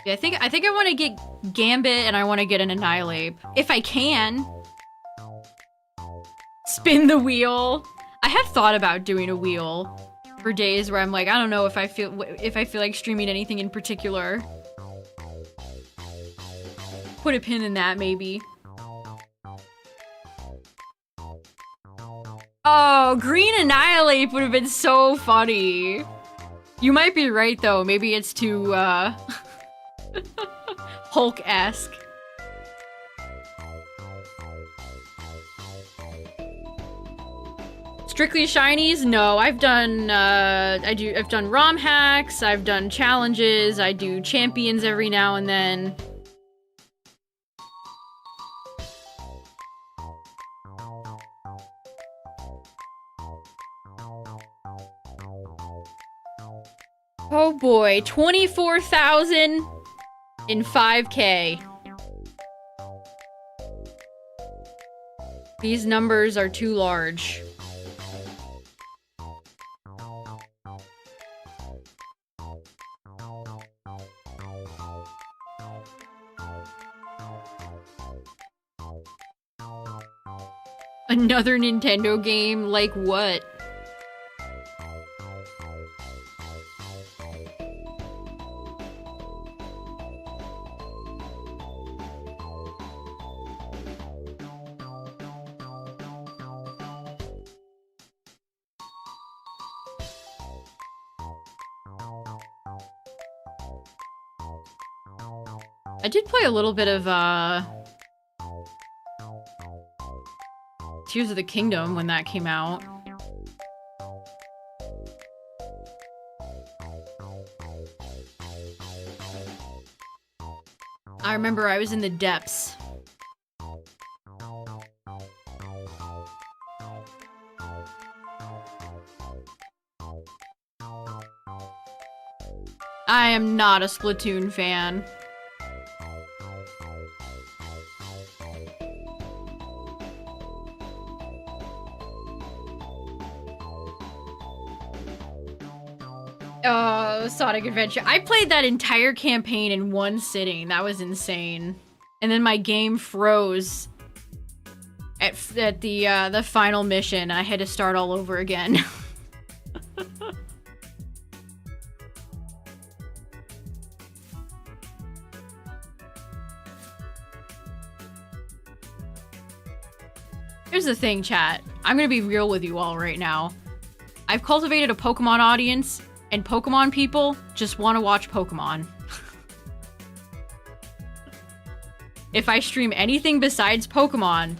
Speaker 1: Yeah, I think I want to get Gambit and I want to get an Annihilate. If I can. Spin the wheel. I have thought about doing a wheel for days where I'm like, I don't know if I feel like streaming anything in particular. Put a pin in that, maybe. Oh, Green Annihilate would have been so funny. You might be right, though. Maybe it's too, Hulk-esque. Strictly shinies? No, I've done, I've done ROM hacks, I've done challenges, I do champions every now and then. Oh boy, 24,000 in 5K. These numbers are too large. Another Nintendo game? Like what? I did play a little bit of, Tears of the Kingdom when that came out. I remember I was in the depths. I am not a Splatoon fan. Oh, Sonic Adventure. I played that entire campaign in one sitting. That was insane. And then my game froze at the final mission. I had to start all over again. Here's the thing, chat. I'm gonna be real with you all right now. I've cultivated a Pokemon audience, and Pokemon people just want to watch Pokemon. If I stream anything besides Pokemon,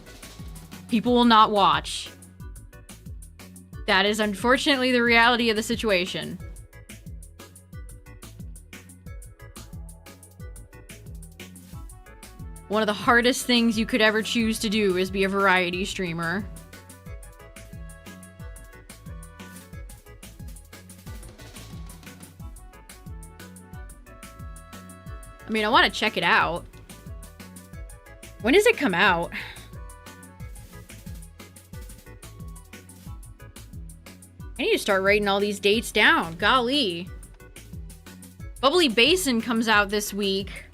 Speaker 1: people will not watch. That is unfortunately the reality of the situation. One of the hardest things you could ever choose to do is be a variety streamer. I mean, I want to check it out. When does it come out? I need to start writing all these dates down. Golly. Bubbly Basin comes out this week.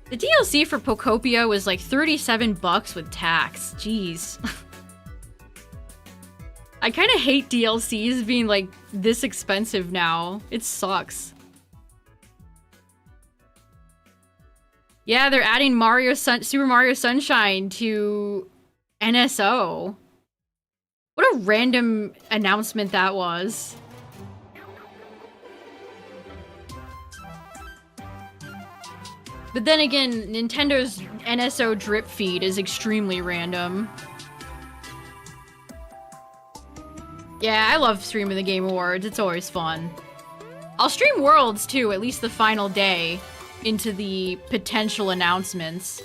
Speaker 1: The DLC for Pokopia was like 37 bucks with tax. Jeez. I kind of hate DLCs being like this expensive now. It sucks. Yeah, they're adding Super Mario Sunshine to NSO. What a random announcement that was. But then again, Nintendo's NSO drip feed is extremely random. Yeah, I love streaming the Game Awards. It's always fun. I'll stream Worlds too, at least the final day, into the potential announcements.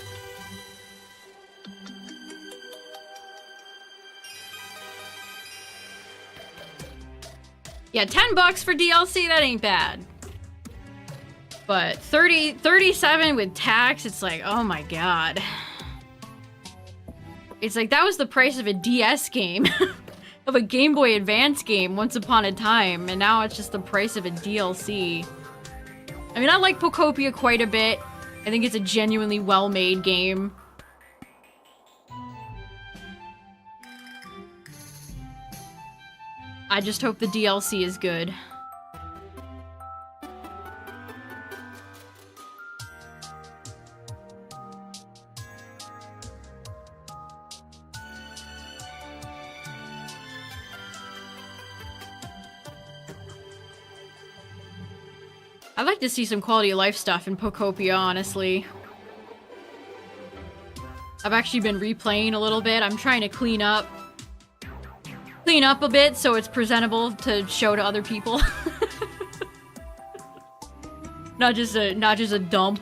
Speaker 1: Yeah, $10 for DLC, that ain't bad. But 37 with tax, it's like, oh my god. It's like, that was the price of a DS game. Of a Game Boy Advance game once upon a time, and now it's just the price of a DLC. I mean, I like Pokopia quite a bit. I think it's a genuinely well-made game. I just hope the DLC is good. I'd like to see some quality of life stuff in Pokopia, honestly. I've actually been replaying a little bit. I'm trying to clean up a bit so it's presentable to show to other people. not just a dump.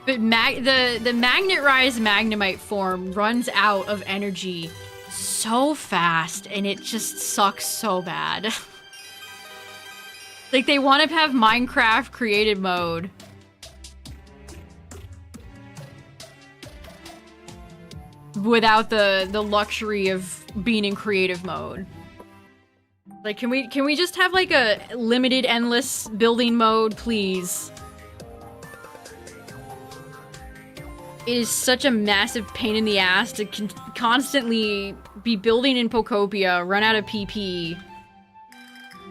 Speaker 1: But the Magnet Rise Magnemite form runs out of energy so fast, and it just sucks so bad. Like, they want to have Minecraft creative mode. Without the luxury of being in creative mode. Like, can we just have, like, a limited endless building mode, please? It is such a massive pain in the ass to constantly be building in Pokopia, run out of PP,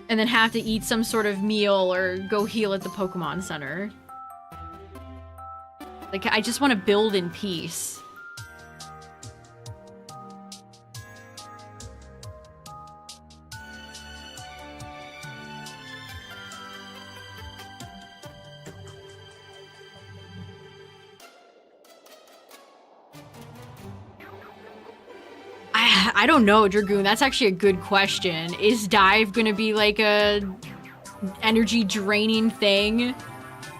Speaker 1: and then have to eat some sort of meal or go heal at the Pokemon Center. Like, I just want to build in peace. I don't know, Dragoon. That's actually a good question. Is dive gonna be like a energy draining thing?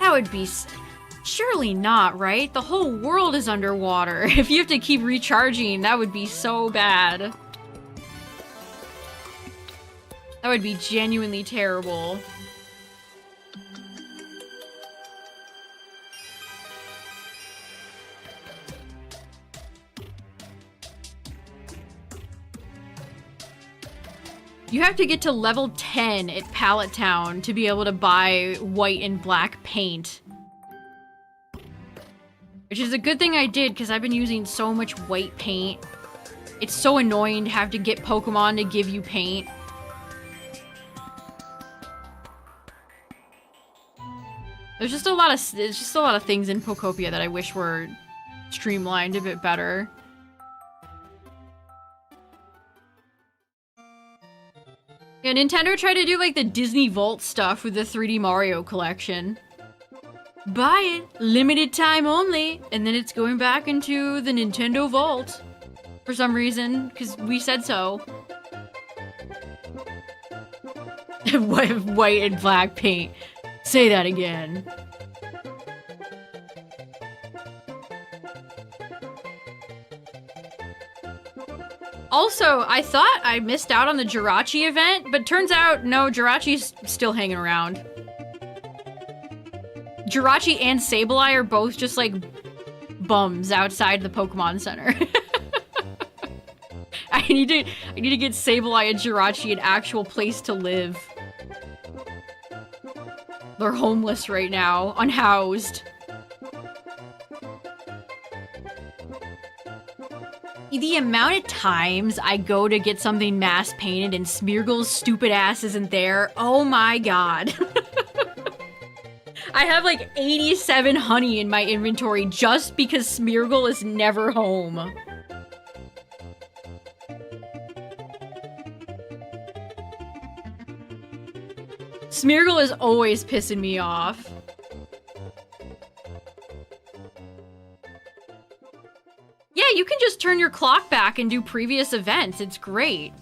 Speaker 1: That would be... Surely not, right? The whole world is underwater. If you have to keep recharging, that would be so bad. That would be genuinely terrible. You have to get to level 10 at Pallet Town to be able to buy white and black paint. Which is a good thing I did, because I've been using so much white paint. It's so annoying to have to get Pokemon to give you paint. There's just a lot of things in Pokopia that I wish were streamlined a bit better. Yeah, Nintendo tried to do like the Disney Vault stuff with the 3D Mario collection. Buy it, limited time only, and then it's going back into the Nintendo Vault. For some reason, because we said so. White and black paint. Say that again. Also, I thought I missed out on the Jirachi event, but turns out, no, Jirachi's still hanging around. Jirachi and Sableye are both just, like, bums outside the Pokemon Center. I need to get Sableye and Jirachi an actual place to live. They're homeless right now, unhoused. The amount of times I go to get something mass painted and Smeargle's stupid ass isn't there, oh my god. I have like 87 honey in my inventory just because Smeargle is never home. Smeargle is always pissing me off. Yeah, you can just turn your clock back and do previous events. It's great.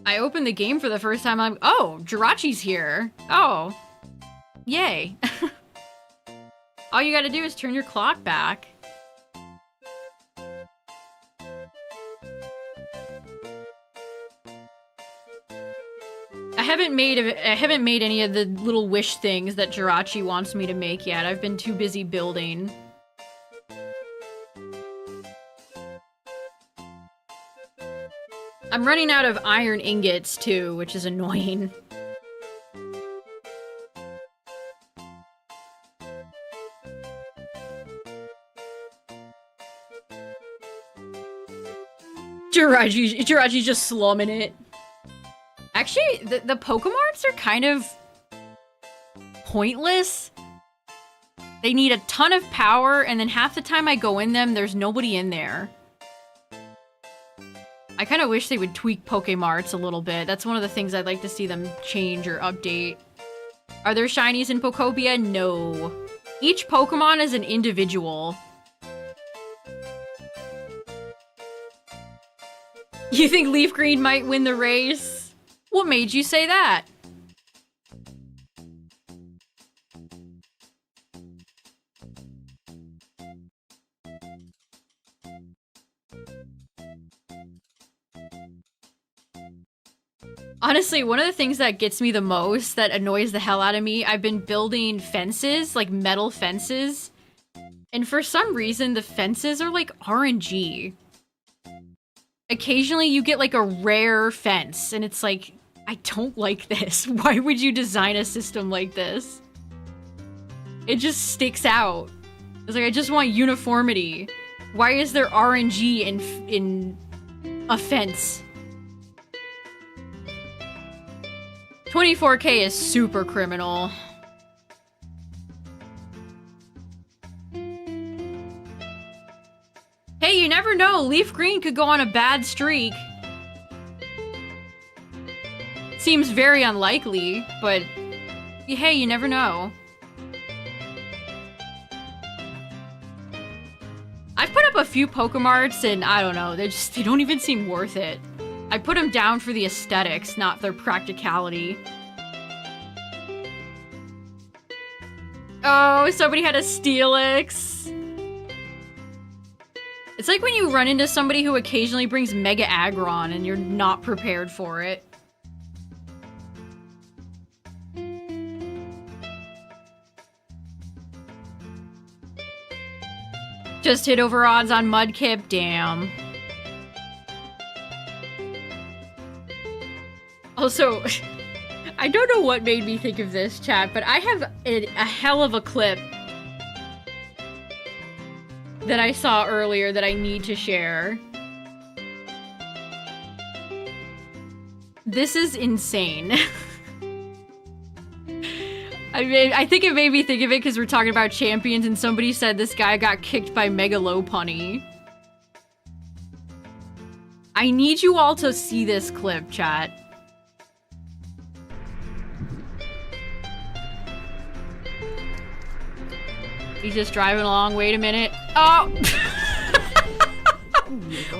Speaker 1: I opened the game for the first time. I'm, oh, Jirachi's here. Oh, yay. All you gotta do is turn your clock back. haven't made any of the little wish things that Jirachi wants me to make yet. I've been too busy building. I'm running out of iron ingots too, which is annoying. Jirachi's just slumming it. Actually, the Pokemarts are kind of pointless. They need a ton of power, and then half the time I go in them, there's nobody in there. I kind of wish they would tweak Pokemarts a little bit. That's one of the things I'd like to see them change or update. Are there shinies in Pokopia? No. Each Pokemon is an individual. You think LeafGreen might win the race? What made you say that? Honestly, one of the things that gets me the most, that annoys the hell out of me, I've been building fences, like metal fences, and for some reason the fences are like RNG. Occasionally you get like a rare fence, and it's like, I don't like this. Why would you design a system like this? It just sticks out. It's like, I just want uniformity. Why is there RNG in a fence? 24K is super criminal. Hey, you never know. LeafGreen could go on a bad streak. Seems very unlikely, but hey, you never know. I've put up a few Pokemarts and I don't know, they don't even seem worth it. I put them down for the aesthetics, not their practicality. Oh, somebody had a Steelix. It's like when you run into somebody who occasionally brings Mega Aggron and you're not prepared for it. Just hit over odds on Mudkip, damn. Also, I don't know what made me think of this, chat, but I have a hell of a clip that I saw earlier that I need to share. This is insane. I think it made me think of it because we're talking about champions and somebody said this guy got kicked by Mega Lopunny. I need you all to see this clip, chat. He's just driving along. Wait a minute. Oh!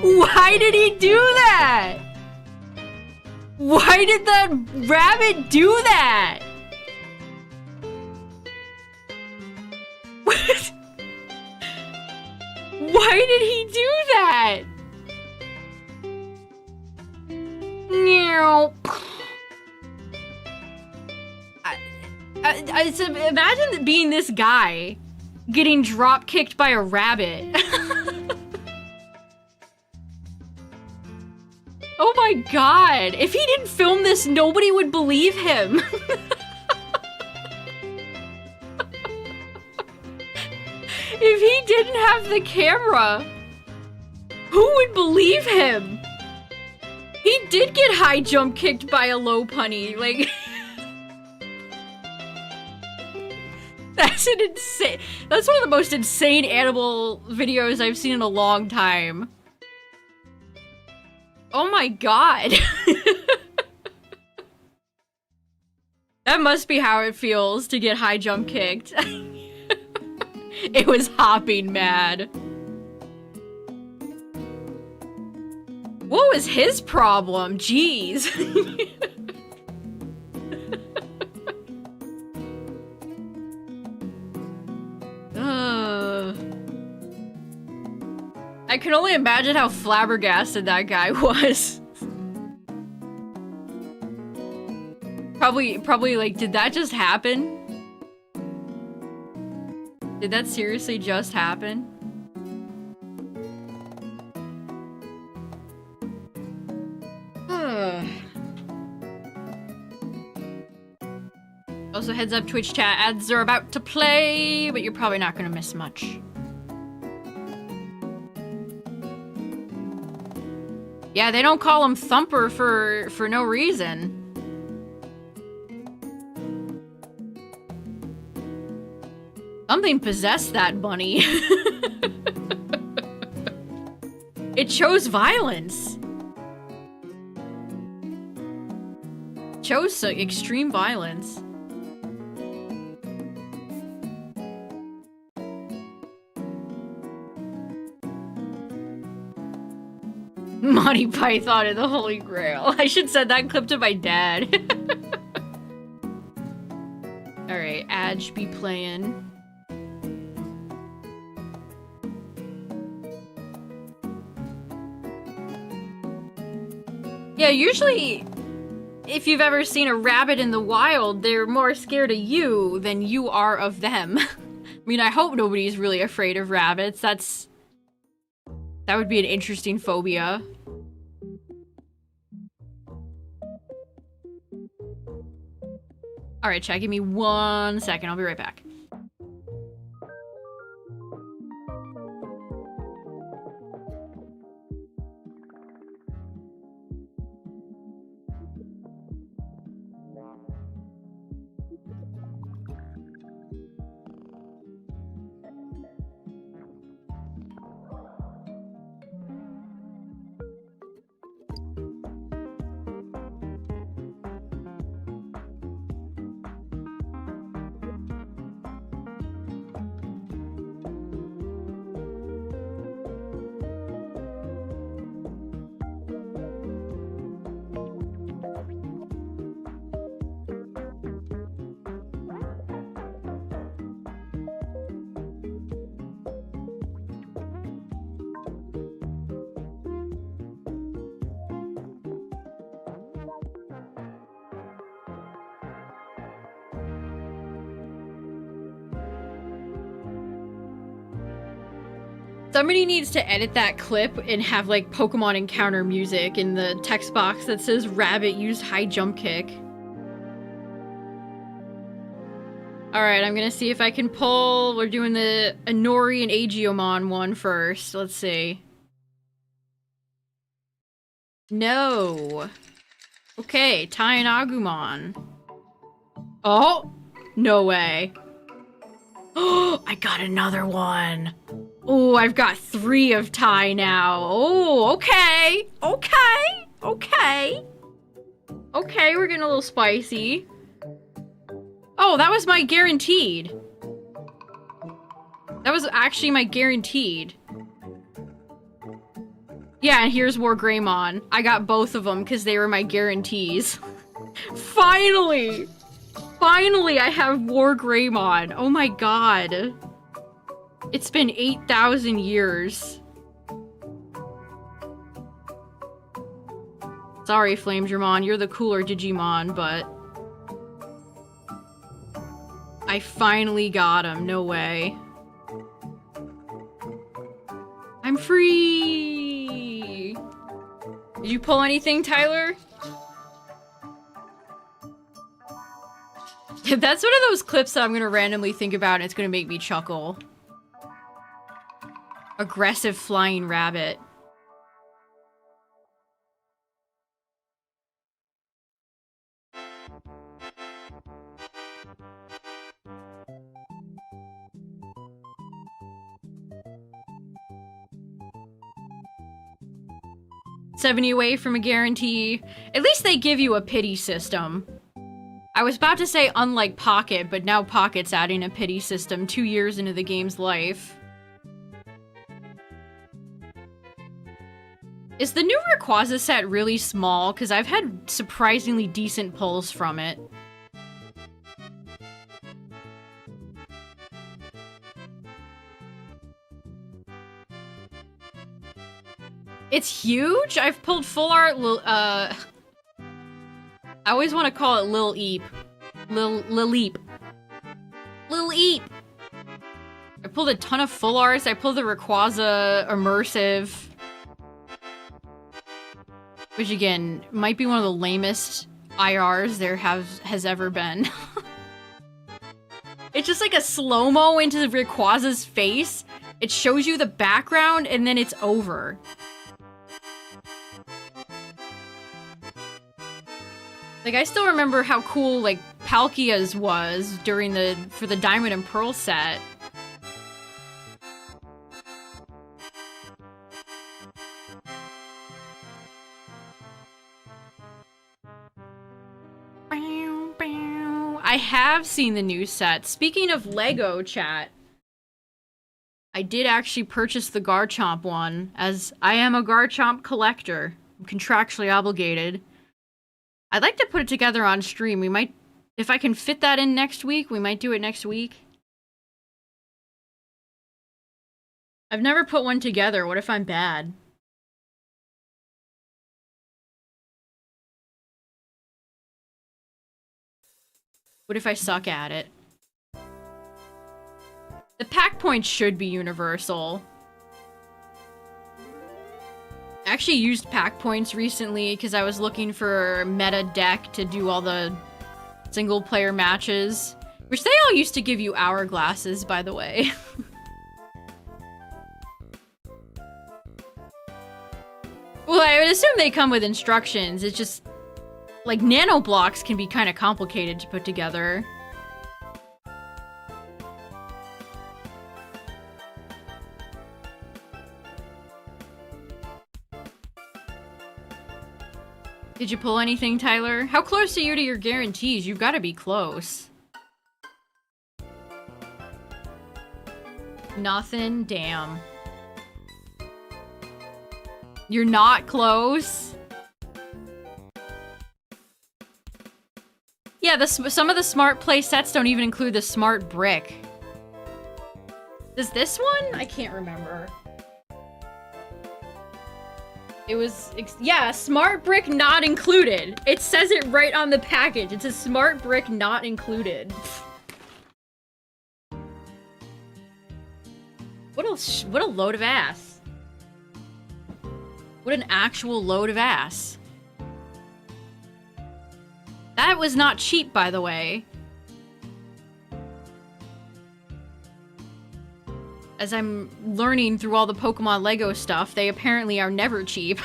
Speaker 1: Why did he do that? Why did that rabbit do that? What? Why did he do that? Meow. Imagine being this guy getting drop kicked by a rabbit. Oh my god. If he didn't film this, nobody would believe him. If he didn't have the camera, who would believe him? He did get high jump kicked by a Lopunny, like... That's an insane... That's one of the most insane animal videos I've seen in a long time. Oh my god. That must be how it feels to get high jump kicked. It was hopping mad. What was his problem? Jeez. I can only imagine how flabbergasted that guy was. Probably like, did that just happen? Did that seriously just happen? Also, heads up, Twitch chat, ads are about to play, but you're probably not gonna miss much. Yeah, they don't call him Thumper for no reason. Something possessed that bunny. It chose violence. Chose extreme violence. Monty Python and the Holy Grail. I should send that clip to my dad. Alright, Adge be playing. Yeah, usually, if you've ever seen a rabbit in the wild, they're more scared of you than you are of them. I mean, I hope nobody's really afraid of rabbits. That would be an interesting phobia. Alright, chat, give me 1 second. I'll be right back. Somebody needs to edit that clip and have, like, Pokemon encounter music in the text box that says rabbit used high jump kick. Alright, I'm gonna see if I can pull... We're doing the Inori and Aegiomon one first. Let's see. No. Okay, Tai and Agumon. Oh! No way. Oh, I got another one. Oh, I've got 3 of Tai now. Oh, okay. Okay. Okay. Okay, we're getting a little spicy. Oh, that was my guaranteed. That was actually my guaranteed. Yeah, and here's War Greymon. I got both of them because they were my guarantees. Finally! Finally, I have War Greymon. Oh my god. It's been 8,000 years. Sorry, Flamedramon, you're the cooler Digimon, but... I finally got him, no way. I'm free! Did you pull anything, Tyler? That's one of those clips that I'm gonna randomly think about and it's gonna make me chuckle. Aggressive flying rabbit. $70 away from a guarantee. At least they give you a pity system. I was about to say unlike Pocket, but now Pocket's adding a pity system 2 years into the game's life. Is the new Rayquaza set really small? Because I've had surprisingly decent pulls from it. It's huge? I've pulled full art, I always want to call it Lil Eep. Lil Eep. Lil Eep! I pulled a ton of full arts. I pulled the Rayquaza Immersive. Which, again, might be one of the lamest IRs there has ever been. It's just like a slow-mo into the Rayquaza's face. It shows you the background, and then it's over. Like, I still remember how cool, like, Palkia's was for the Diamond and Pearl set. I have seen the new set. Speaking of Lego, chat, I did actually purchase the Garchomp one, as I am a Garchomp collector. I'm contractually obligated. I'd like to put it together on stream. We might, if I can fit that in next week, we might do it next week. I've never put one together. What if I'm bad? What if I suck at it? The pack points should be universal. I actually used pack points recently because I was looking for a meta deck to do all the single player matches. Which they all used to give you hourglasses, by the way. Well, I would assume they come with instructions. It's just... like, nano blocks can be kind of complicated to put together. Did you pull anything, Tyler? How close are you to your guarantees? You've got to be close. Nothing? Damn. You're not close? Yeah, some of the smart play sets don't even include the smart brick. Does this one? I can't remember. It was, yeah, smart brick not included. It says it right on the package. It's a smart brick not included. What a load of ass. What an actual load of ass. That was not cheap, by the way. As I'm learning through all the Pokemon Lego stuff, they apparently are never cheap.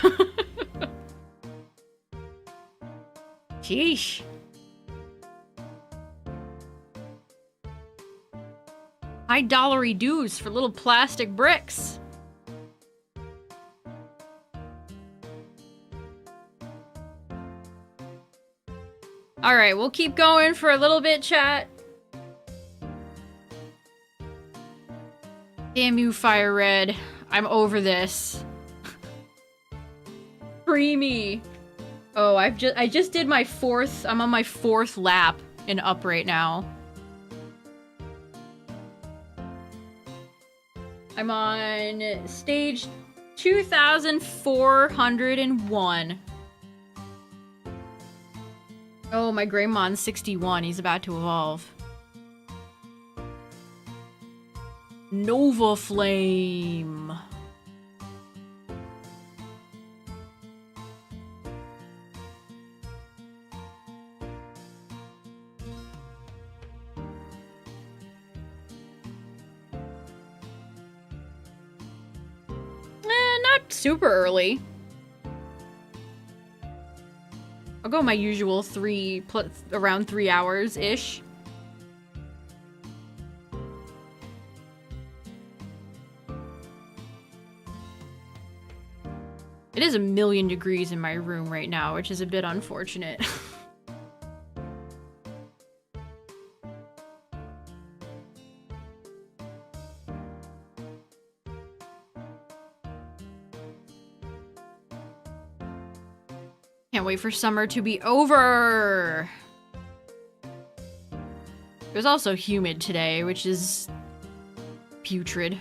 Speaker 1: Sheesh. High dollary dues for little plastic bricks. Alright, we'll keep going for a little bit, chat. Damn you, FireRed. I'm over this. Creamy. Oh, I just did my fourth. I'm on my fourth lap in up right now. I'm on stage 2401. Oh, my Greymon's 61. He's about to evolve. Nova Flame. Not super early. I'll go my usual around 3 hours-ish. It is 1,000,000 degrees in my room right now, which is a bit unfortunate. Can't wait for summer to be over! It was also humid today, which is putrid.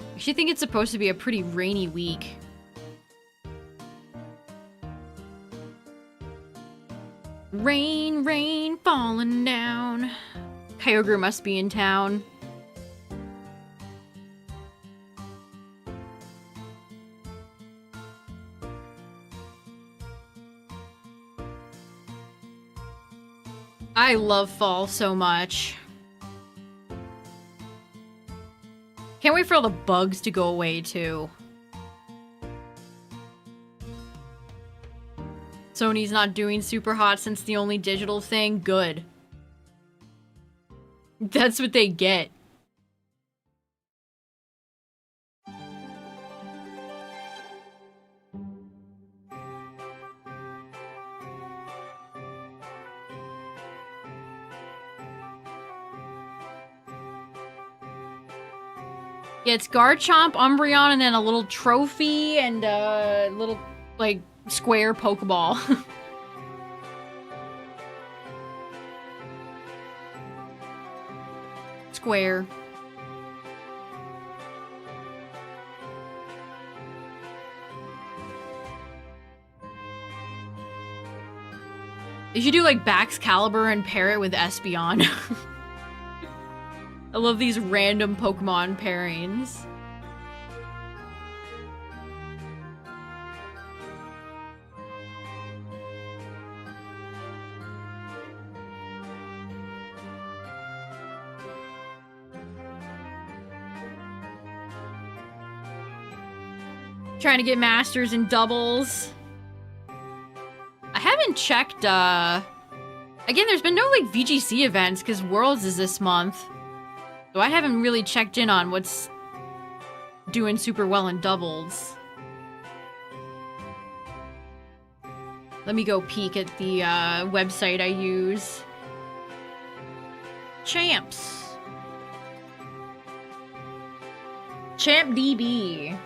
Speaker 1: I actually think it's supposed to be a pretty rainy week. Rain, rain falling down. Kyogre must be in town. I love fall so much. Can't wait for all the bugs to go away too. Sony's not doing super hot since the only digital thing. Good. That's what they get. Yeah, it's Garchomp, Umbreon, and then a little trophy and a little, like, square Pokeball. Square. They should do, like, Baxcalibur and pair it with Espeon. I love these random Pokemon pairings. Trying to get masters and doubles. I haven't checked, again, there's been no, like, VGC events, because Worlds is this month. So I haven't really checked in on what's doing super well in doubles. Let me go peek at the website I use. Champs. ChampDB.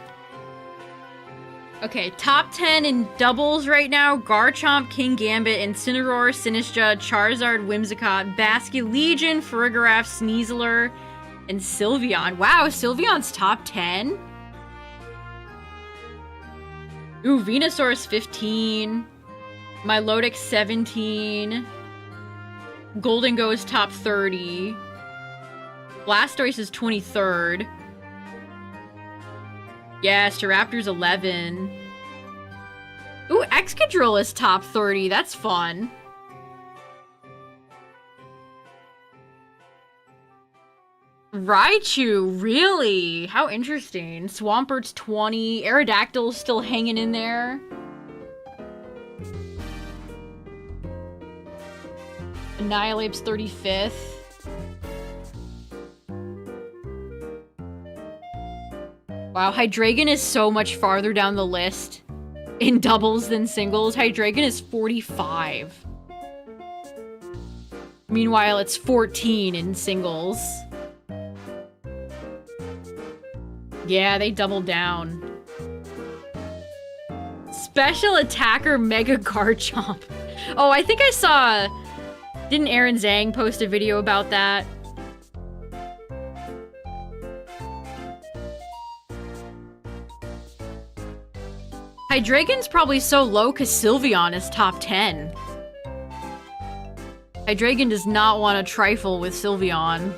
Speaker 1: Okay, top 10 in doubles right now. Garchomp, Kingambit, Incineroar, Sinistcha, Charizard, Whimsicott, Basket, Legion, Farigiraf, Sneasler, and Sylveon. Wow, Sylveon's top 10? Ooh, Venusaur's 15. Milotic 17. Goldengo's top 30. Blastoise is 23rd. Yeah, Staraptor's 11. Ooh, Excadrill is top 30. That's fun. Raichu, really? How interesting. Swampert's 20. Aerodactyl's still hanging in there. Annihilape's 35th. Wow, Hydreigon is so much farther down the list in doubles than singles. Hydreigon is 45. Meanwhile, it's 14 in singles. Yeah, they doubled down. Special Attacker Mega Garchomp. Oh, I think I saw... Didn't Aaron Zhang post a video about that? Hydreigon's probably so low because Sylveon is top 10. Hydreigon does not want to trifle with Sylveon.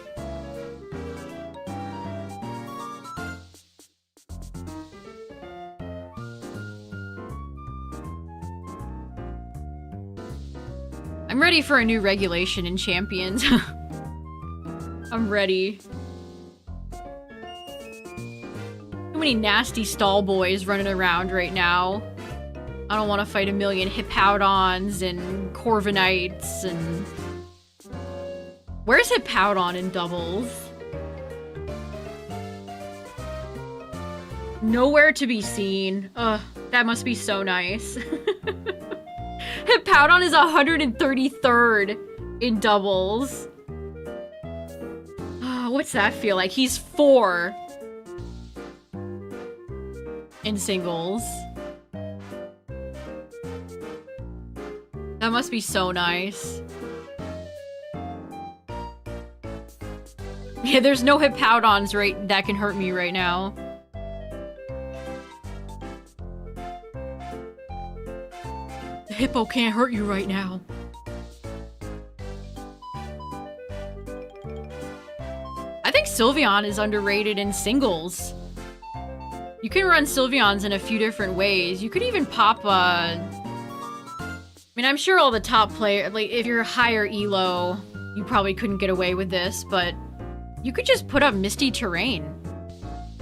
Speaker 1: I'm ready for a new regulation in Champions. I'm ready. Too many nasty stall boys running around right now. I don't want to fight a million Hippowdons and Corviknights and... Where's Hippowdon in doubles? Nowhere to be seen. Ugh, that must be so nice. Hippowdon is 133rd in doubles. What's that feel like? He's 4 in singles. That must be so nice. Yeah, there's no Hippowdons that can hurt me right now. The hippo can't hurt you right now. I think Sylveon is underrated in singles. You can run Sylveons in a few different ways. You could even pop I mean, I'm sure all the top players, like, if you're higher elo, you probably couldn't get away with this, but you could just put up Misty Terrain,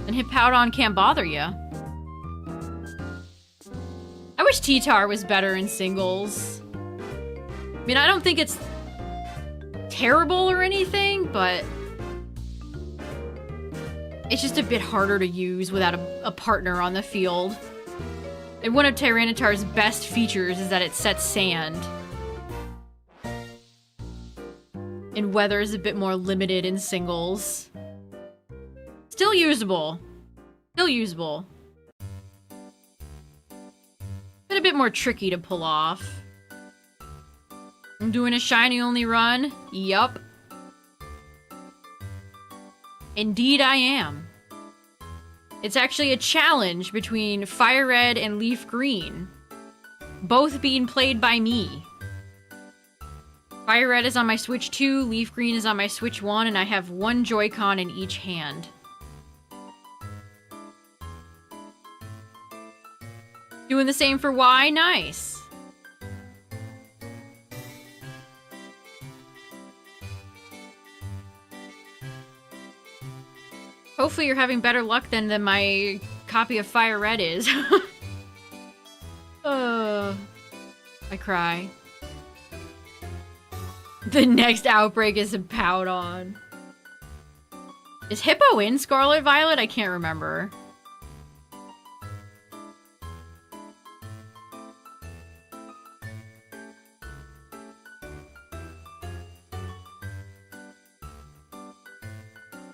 Speaker 1: and Hippowdon can't bother you. I wish T-Tar was better in singles. I mean, I don't think it's terrible or anything, but it's just a bit harder to use without a partner on the field. And one of Tyranitar's best features is that it sets sand. And weather is a bit more limited in singles. Still usable. Still usable. But a bit more tricky to pull off. I'm doing a shiny only run. Yup. Indeed I am. It's actually a challenge between FireRed and LeafGreen, both being played by me. FireRed is on my Switch 2, LeafGreen is on my Switch 1, and I have one Joy-Con in each hand. Doing the same for Y? Nice. Hopefully you're having better luck than my copy of FireRed is. I cry. The next outbreak is a Hippowdon. Is Hippo in Scarlet Violet? I can't remember.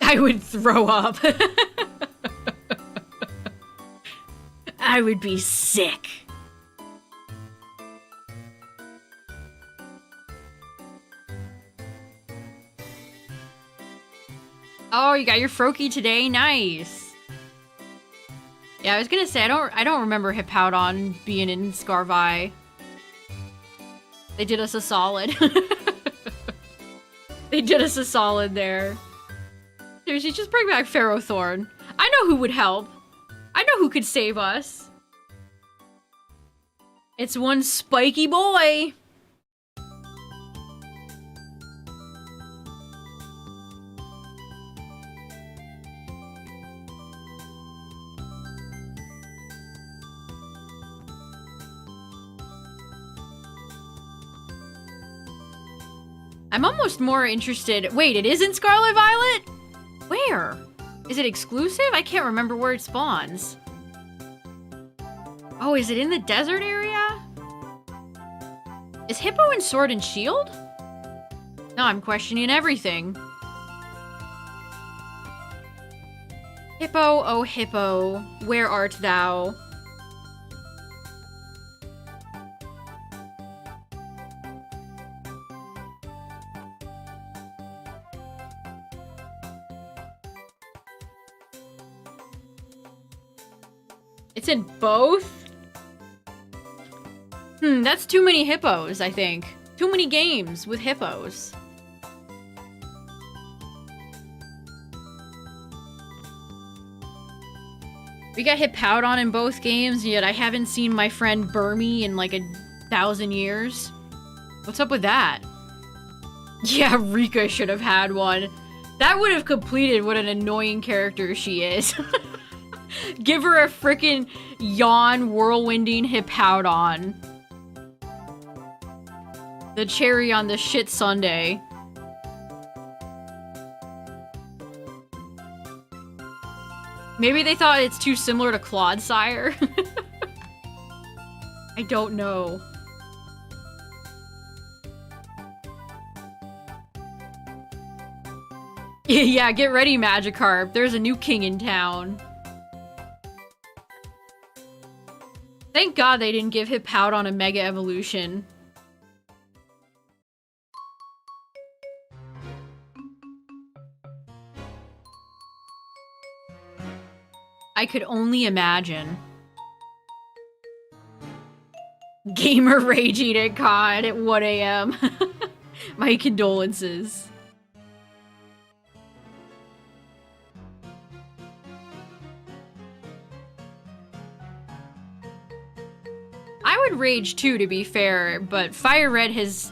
Speaker 1: I would throw up. I would be sick. Oh, you got your Froakie today? Nice. Yeah, I was gonna say I don't remember Hippowdon being in Scarvi. They did us a solid. They did us a solid there. Seriously, just bring back Ferrothorn. I know who would help. I know who could save us. It's one spiky boy. I'm almost more interested. Wait, it is in Scarlet Violet? Where? Is it exclusive? I can't remember where it spawns. Oh, is it in the desert area? Is Hippo in Sword and Shield? No, I'm questioning everything. Hippo, oh Hippo, where art thou? It's in both? That's too many hippos, I think. Too many games with hippos. We got Hippowdon in both games, yet I haven't seen my friend Burmy in like 1,000 years. What's up with that? Yeah, Rika should have had one. That would have completed what an annoying character she is. Give her a frickin' yawn whirlwinding Hippowdon. The cherry on the shit sundae. Maybe they thought it's too similar to Clodsire. I don't know. Yeah, get ready, Magikarp. There's a new king in town. Thank God they didn't give Hippowdon a Mega Evolution. I could only imagine. Gamer raging at COD at 1 AM. My condolences. I would rage too, to be fair, but FireRed has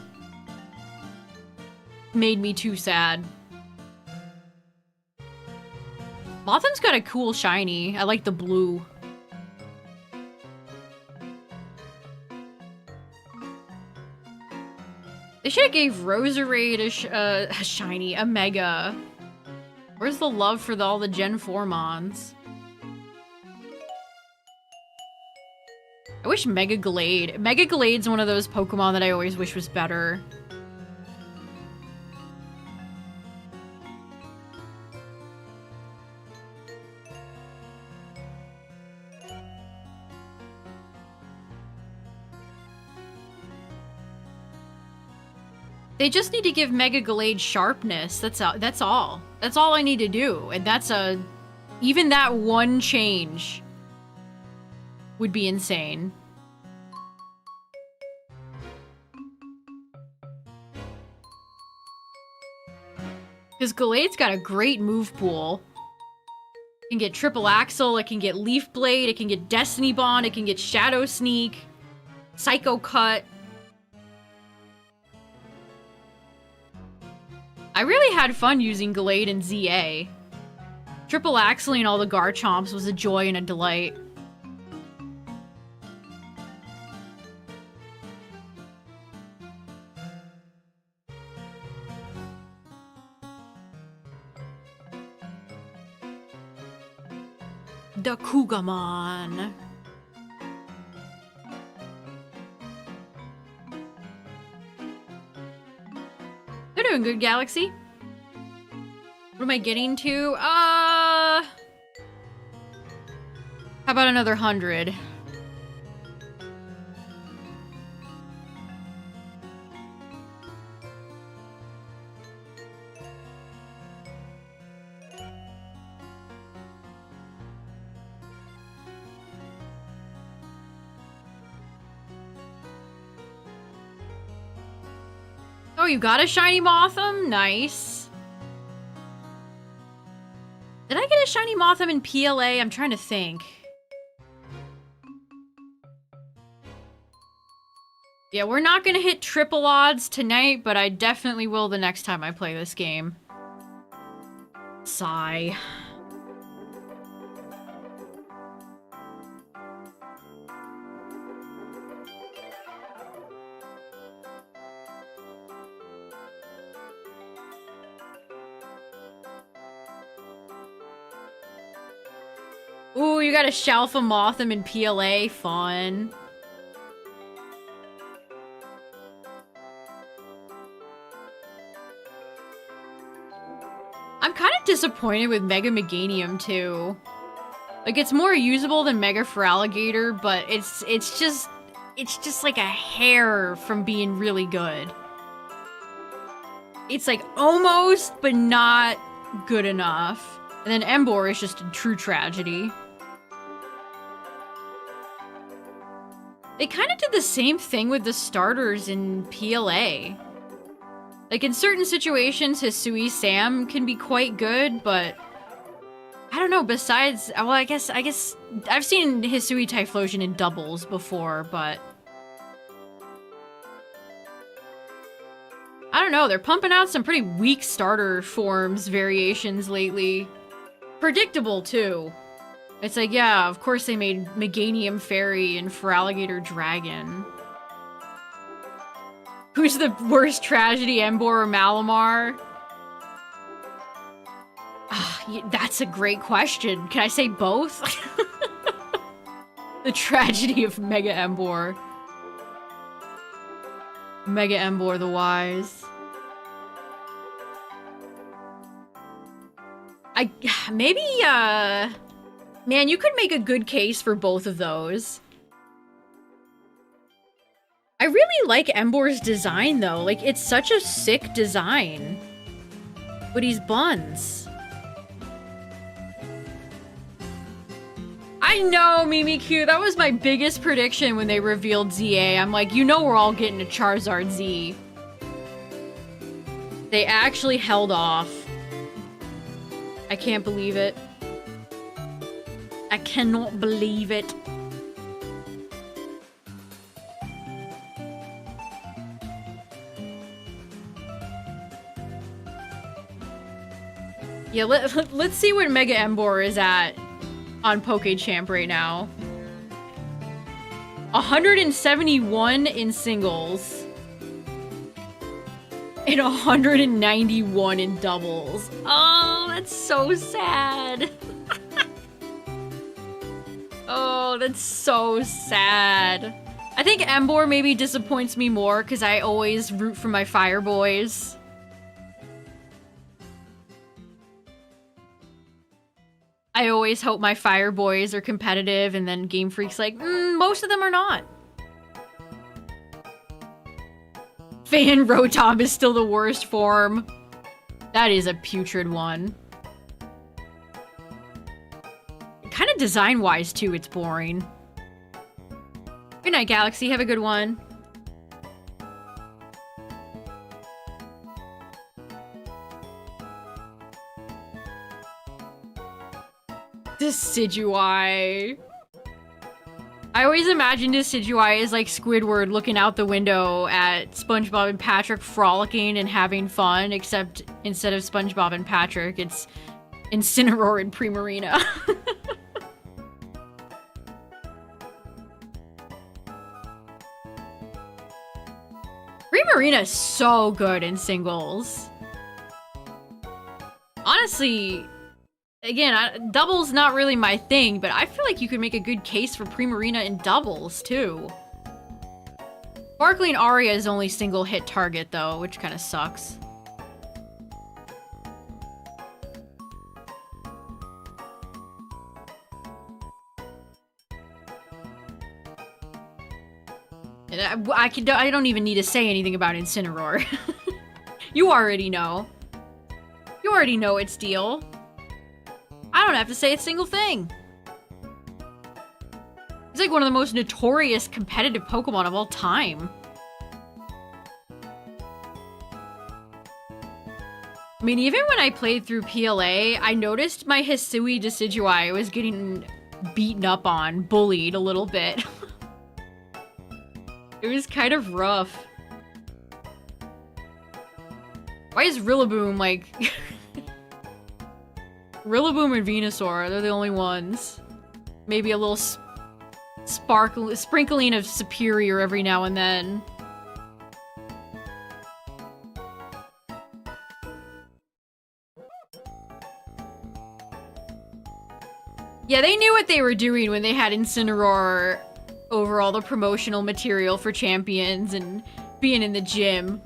Speaker 1: made me too sad. Motham's got a cool shiny. I like the blue. They should have gave Roserade a shiny, a Mega. Where's the love for all the Gen 4 Mons? I wish Mega Glade. Mega Glade's one of those Pokemon that I always wish was better. They just need to give Mega Glade sharpness. That's all. That's all. That's all I need to do. And that's even that one change would be insane. Because Glade's got a great move pool. It can get Triple Axle, it can get Leaf Blade, it can get Destiny Bond, it can get Shadow Sneak, Psycho Cut. I really had fun using Glade and ZA. Triple Axling all the Garchomps was a joy and a delight. The Kugamon. They're doing good, Galaxy. What am I getting to? How about another 100? Oh, you got a shiny Mothim? Nice. Did I get a shiny Mothim in PLA? I'm trying to think. Yeah, we're not gonna hit triple odds tonight, but I definitely will the next time I play this game. Sigh. Ooh, you got a Shalfa Mothim in PLA. Fun. I'm kind of disappointed with Mega Meganium, too. Like, it's more usable than Mega Feraligatr, but it's just like a hair from being really good. It's like almost, but not good enough. And then Emboar is just a true tragedy. They kind of did the same thing with the starters in PLA. Like, in certain situations, Hisui Sam can be quite good, but I don't know, besides, well, I guess I've seen Hisui Typhlosion in doubles before, but I don't know, they're pumping out some pretty weak starter forms variations lately. Predictable, too. It's like, yeah, of course they made Meganium Fairy and Feraligatr Dragon. Who's the worst tragedy, Emboar or Malamar? That's a great question. Can I say both? The tragedy of Mega Emboar. Mega Emboar the Wise. Maybe, man, you could make a good case for both of those. I really like Emboar's design, though. Like, it's such a sick design. But he's buns. I know, Mimikyu. That was my biggest prediction when they revealed ZA. I'm like, you know we're all getting a Charizard Z. They actually held off. I can't believe it. I cannot believe it. Yeah, let's see what Mega Emboar is at on PokeChamp right now. 171 in singles. And 191 in doubles. Oh, that's so sad. Oh, that's so sad. I think Emboar maybe disappoints me more because I always root for my Fire Boys. I always hope my Fire Boys are competitive, and then Game Freak's like, most of them are not. Fan Rotom is still the worst form. That is a putrid one. Kind of design-wise, too, it's boring. Good night, Galaxy. Have a good one. Decidueye. I always imagined Decidueye as like Squidward looking out the window at SpongeBob and Patrick frolicking and having fun, except instead of SpongeBob and Patrick, it's Incineroar and Primarina. Primarina is so good in singles. Honestly, again, doubles not really my thing, but I feel like you could make a good case for Primarina in doubles, too. Sparkling Aria is only single hit target, though, which kind of sucks. I don't even need to say anything about Incineroar. You already know. You already know its deal. I don't have to say a single thing. He's like one of the most notorious competitive Pokemon of all time. I mean, even when I played through PLA, I noticed my Hisui Decidueye was getting beaten up on, bullied a little bit. It was kind of rough. Why is Rillaboom like... Rillaboom and Venusaur, they're the only ones. Maybe a little sprinkling of Superior every now and then. Yeah, they knew what they were doing when they had Incineroar over all the promotional material for champions and being in the gym.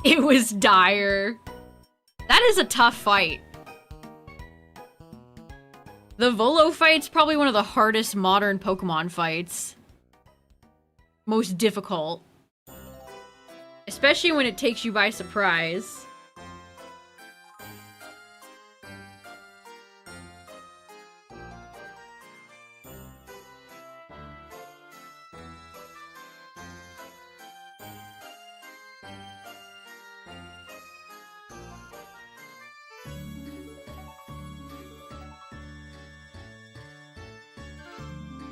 Speaker 1: It was dire. That is a tough fight. The Volo fight's probably one of the hardest modern Pokemon fights. Most difficult. Especially when it takes you by surprise.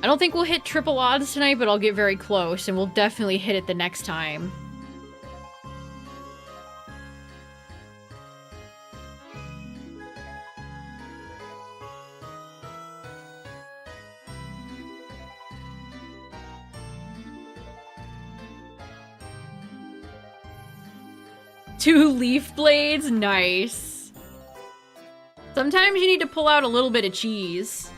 Speaker 1: I don't think we'll hit triple odds tonight, but I'll get very close, and we'll definitely hit it the next time. Two leaf blades? Nice. Sometimes you need to pull out a little bit of cheese.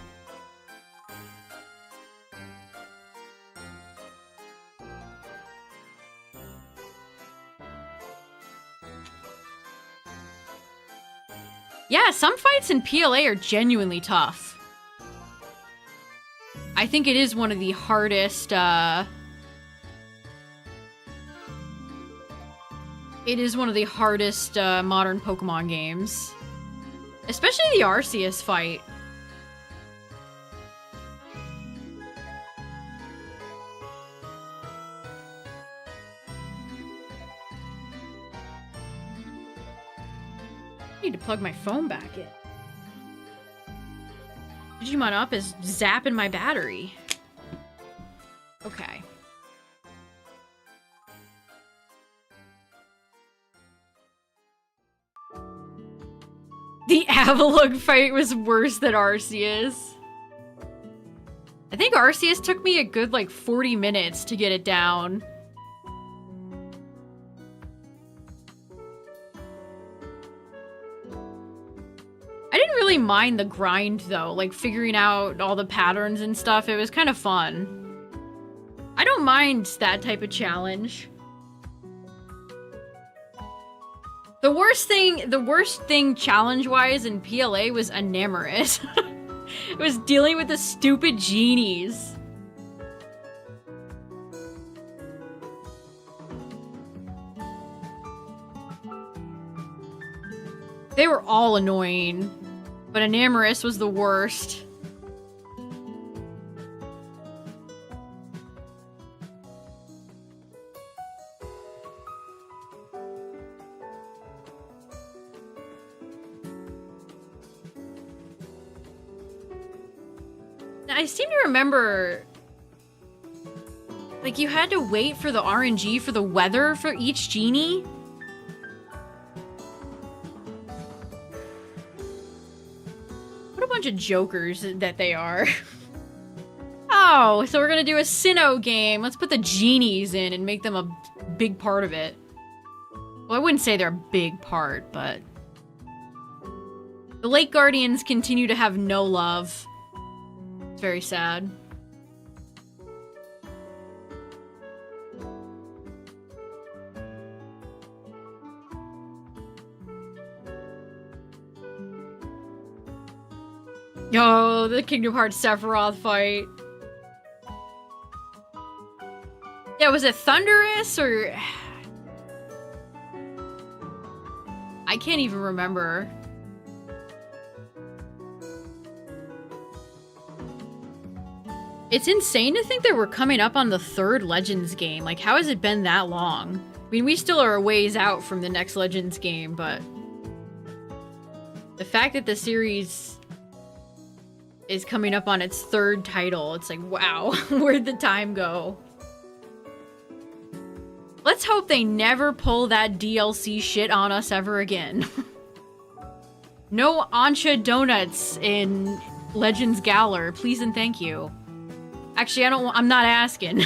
Speaker 1: Yeah, some fights in PLA are genuinely tough. I think it is one of the hardest, modern Pokemon games. Especially the Arceus fight. I need to plug my phone back in. Digimon Up is zapping my battery. Okay. The Avalug fight was worse than Arceus. I think Arceus took me a good, like, 40 minutes to get it down. I didn't really mind the grind, though, like, figuring out all the patterns and stuff. It was kind of fun. I don't mind that type of challenge. The worst thing challenge-wise in PLA was Enamorous. It was dealing with the stupid genies. They were all annoying, but Enamorous was the worst. I seem to remember, like, you had to wait for the RNG for the weather for each genie. What a bunch of jokers that they are. Oh, so we're gonna do a Sinnoh game. Let's put the genies in and make them a big part of it. Well, I wouldn't say they're a big part, but... The Lake Guardians continue to have no love. It's very sad. Yo, the Kingdom Hearts Sephiroth fight. Yeah, was it Thunderous or... I can't even remember. It's insane to think that we're coming up on the 3rd Legends game. Like, how has it been that long? I mean, we still are a ways out from the next Legends game, but... the fact that the series is coming up on its 3rd title, it's like, wow, where'd the time go? Let's hope they never pull that DLC shit on us ever again. No Ancha donuts in Legends Galar, please and thank you. Actually, I'm not asking.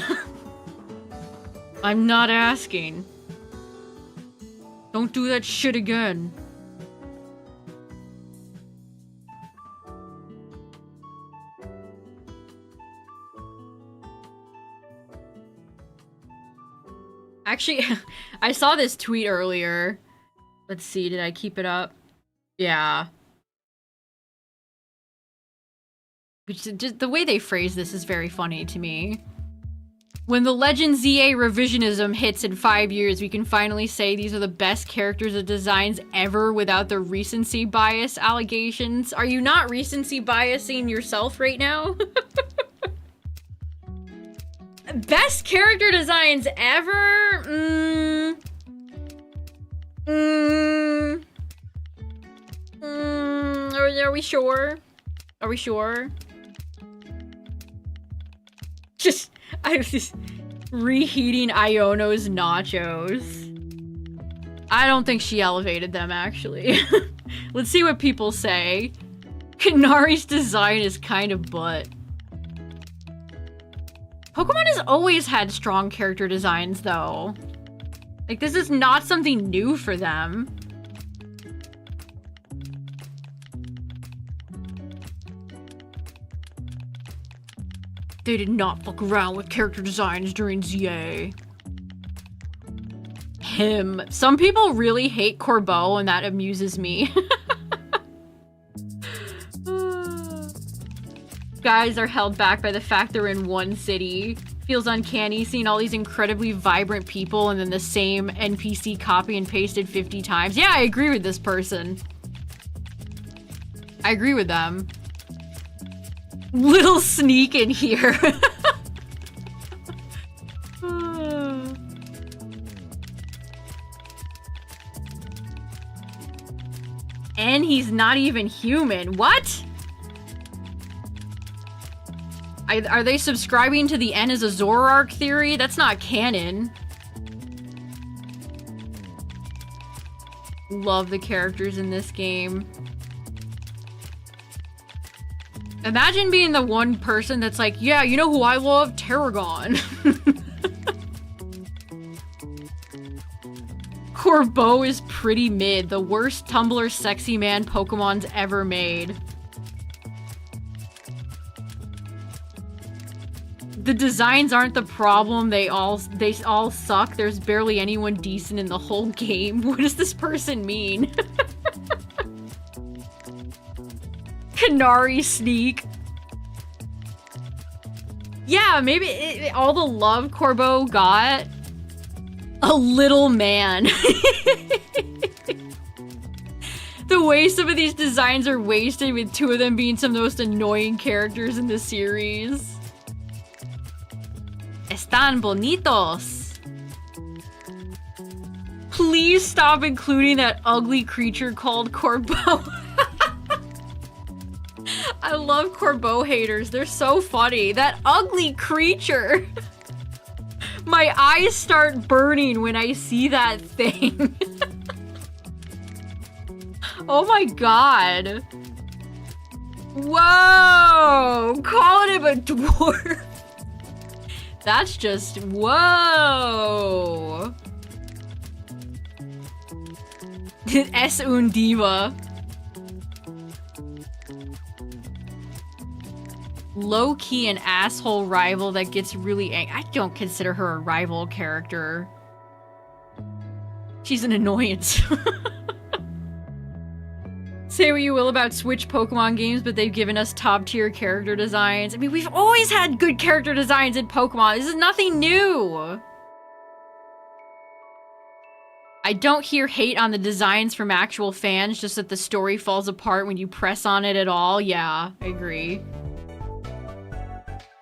Speaker 1: I'm not asking. Don't do that shit again. Actually, I saw this tweet earlier. Let's see, did I keep it up? Yeah. Just the way they phrase this is very funny to me. When the Legends ZA revisionism hits in 5 years, we can finally say these are the best characters and designs ever without the recency bias allegations. Are you not recency biasing yourself right now? Best character designs ever? Are we sure? Are we sure? I was just reheating Iono's nachos. I don't think she elevated them, actually. Let's see what people say. Kanari's design is kind of butt. Pokemon has always had strong character designs, though. Like, this is not something new for them. They did not fuck around with character designs during ZA. Him. Some people really hate Corbeau, and that amuses me. Guys are held back by the fact they're in one city. Feels uncanny seeing all these incredibly vibrant people and then the same NPC copy and pasted 50 times. Yeah, I agree with this person. I agree with them. Little sneak in here. And he's not even human. What? Are they subscribing to the N as a Zoroark theory? That's not canon. Love the characters in this game. Imagine being the one person that's like, yeah, you know who I love? Tarragon. Corbeau is pretty mid. The worst Tumblr sexy man Pokemon's ever made. The designs aren't the problem. They all suck. There's barely anyone decent in the whole game. What does this person mean? Canary Sneak. Yeah, maybe all the love Corbeau got. A little man. The way some of these designs are wasted, with two of them being some of the most annoying characters in the series. Están bonitos. Please stop including that ugly creature called Corbeau. I love Corbeau haters. They're so funny. That ugly creature. My eyes start burning when I see that thing. Oh my god. Whoa! Calling him a dwarf. That's just... whoa! Es un diva. Low-key an asshole rival that gets really angry. I don't consider her a rival character. She's an annoyance. Say what you will about Switch Pokemon games, but they've given us top-tier character designs. I mean, we've always had good character designs in Pokemon. This is nothing new. I don't hear hate on the designs from actual fans, just that the story falls apart when you press on it at all. Yeah, I agree.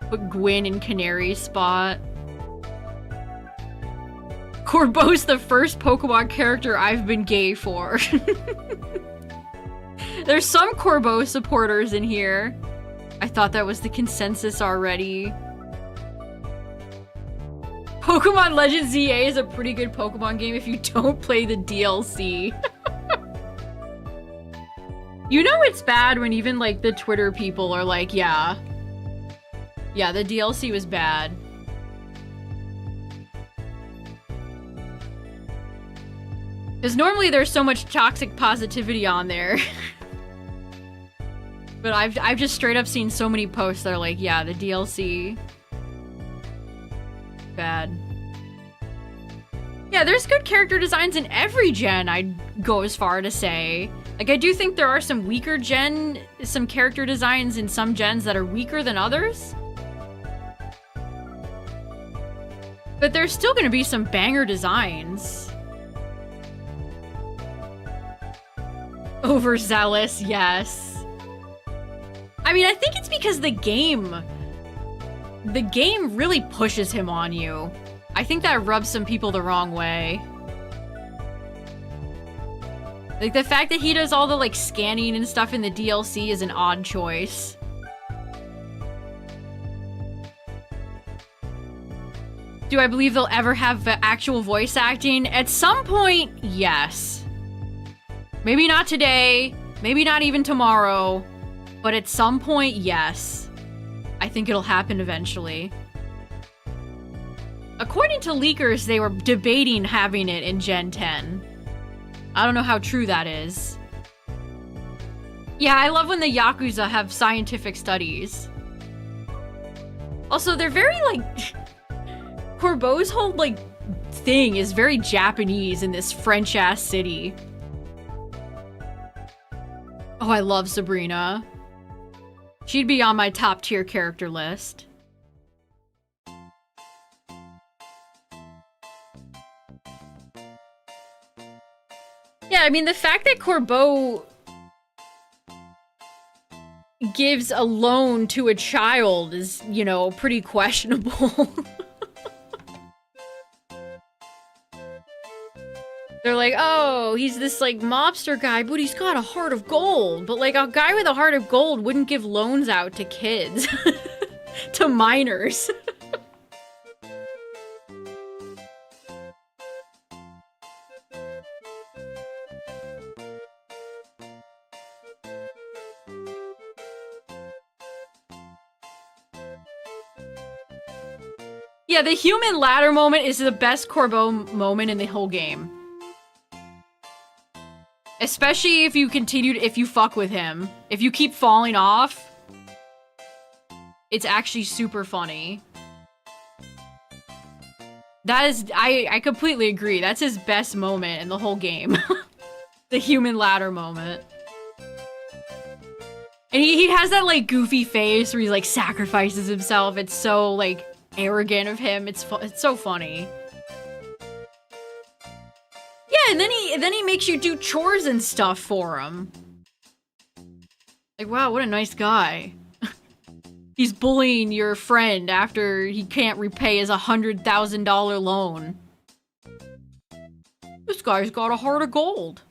Speaker 1: Put Gwyn in Canary's spot. Corbeau's the first Pokemon character I've been gay for. There's some Corbeau supporters in here. I thought that was the consensus already. Pokemon Legends ZA is a pretty good Pokemon game if you don't play the DLC. You know it's bad when even like the Twitter people are like, yeah, the DLC was bad. Because normally there's so much toxic positivity on there. But I've just straight up seen so many posts that are like, yeah, the DLC... bad. Yeah, there's good character designs in every gen, I'd go as far to say. Like, I do think there are some some character designs in some gens that are weaker than others. But there's still gonna be some banger designs. Overzealous, yes. I mean, I think it's because the game really pushes him on you. I think that rubs some people the wrong way. Like, the fact that he does all the, like, scanning and stuff in the DLC is an odd choice. Do I believe they'll ever have actual voice acting? At some point, yes. Maybe not today, maybe not even tomorrow, but at some point, yes. I think it'll happen eventually. According to leakers, they were debating having it in Gen 10. I don't know how true that is. Yeah, I love when the Yakuza have scientific studies. Also, they're very, like... Corbeau's whole, like, thing is very Japanese in this French-ass city. Oh, I love Sabrina. She'd be on my top-tier character list. Yeah, I mean, the fact that Corbeau gives a loan to a child is, you know, pretty questionable. They're like, oh, he's this, like, mobster guy, but he's got a heart of gold. But, like, a guy with a heart of gold wouldn't give loans out to kids. To minors. Yeah, the human ladder moment is the best Corbeau moment in the whole game. Especially if you if you fuck with him. If you keep falling off, it's actually super funny. That is, I completely agree. That's his best moment in the whole game. The human ladder moment. And he has that, like, goofy face where he, like, sacrifices himself. It's so, like, arrogant of him. It's so funny. Yeah, and then he makes you do chores and stuff for him. Like, wow, what a nice guy. He's bullying your friend after he can't repay his $100,000 loan. This guy's got a heart of gold.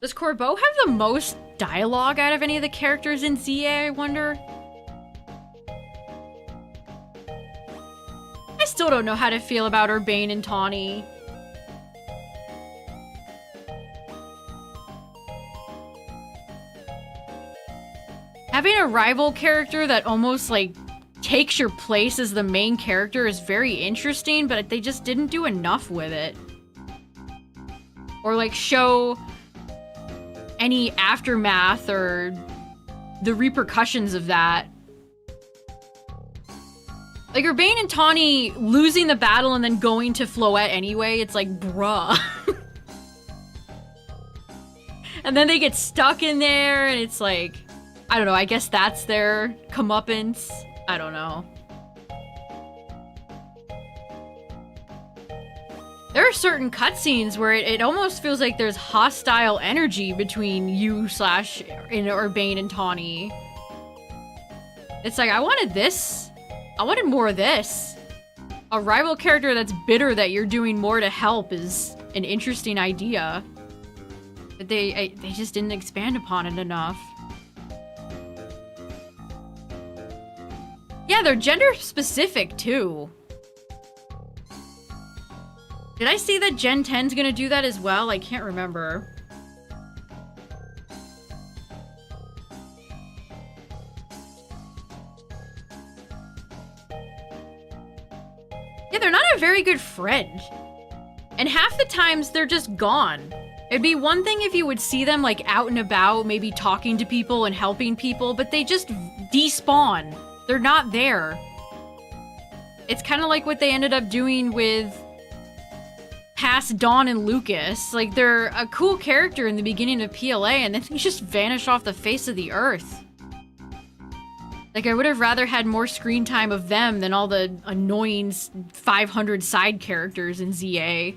Speaker 1: Does Corbeau have the most dialogue out of any of the characters in ZA, I wonder? I still don't know how to feel about Urbane and Tawny. Having a rival character that almost, like, takes your place as the main character is very interesting, but they just didn't do enough with it. Or, like, show any aftermath or the repercussions of that. Like, Urbane and Tawny losing the battle and then going to Floette anyway, it's like, bruh. And then they get stuck in there, and it's like, I don't know, I guess that's their comeuppance. I don't know. There are certain cutscenes where it almost feels like there's hostile energy between you / Urbane and Tawny. It's like, I wanted this. I wanted more of this. A rival character that's bitter that you're doing more to help is an interesting idea. But they just didn't expand upon it enough. Yeah, they're gender specific too. Did I see that Gen 10's gonna do that as well? I can't remember. Yeah, they're not a very good friend. And half the times, they're just gone. It'd be one thing if you would see them, like, out and about, maybe talking to people and helping people, but they just despawn. They're not there. It's kind of like what they ended up doing with past Dawn and Lucas. Like, they're a cool character in the beginning of PLA, and then they just vanish off the face of the earth. Like, I would have rather had more screen time of them than all the annoying 500 side characters in ZA.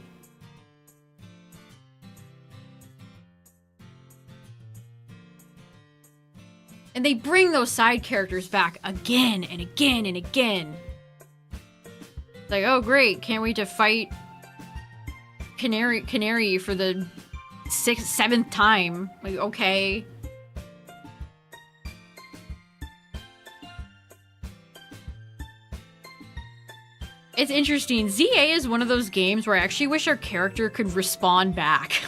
Speaker 1: And they bring those side characters back again and again and again. Like, oh great, can't wait to fight Canary for the 7th time. Like, okay. It's interesting. ZA is one of those games where I actually wish our character could respawn back.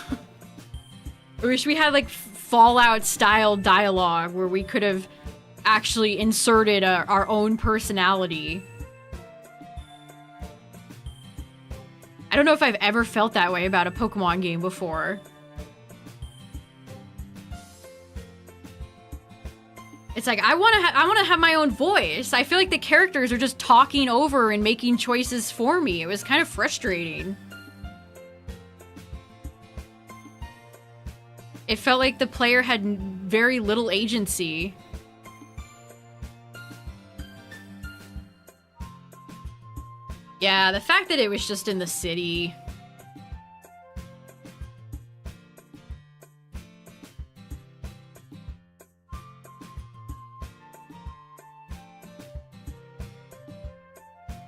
Speaker 1: I wish we had, like, Fallout-style dialogue where we could have actually inserted our own personality. I don't know if I've ever felt that way about a Pokemon game before. It's like, I want to have my own voice. I feel like the characters are just talking over and making choices for me. It was kind of frustrating. It felt like the player had very little agency. Yeah, the fact that it was just in the city.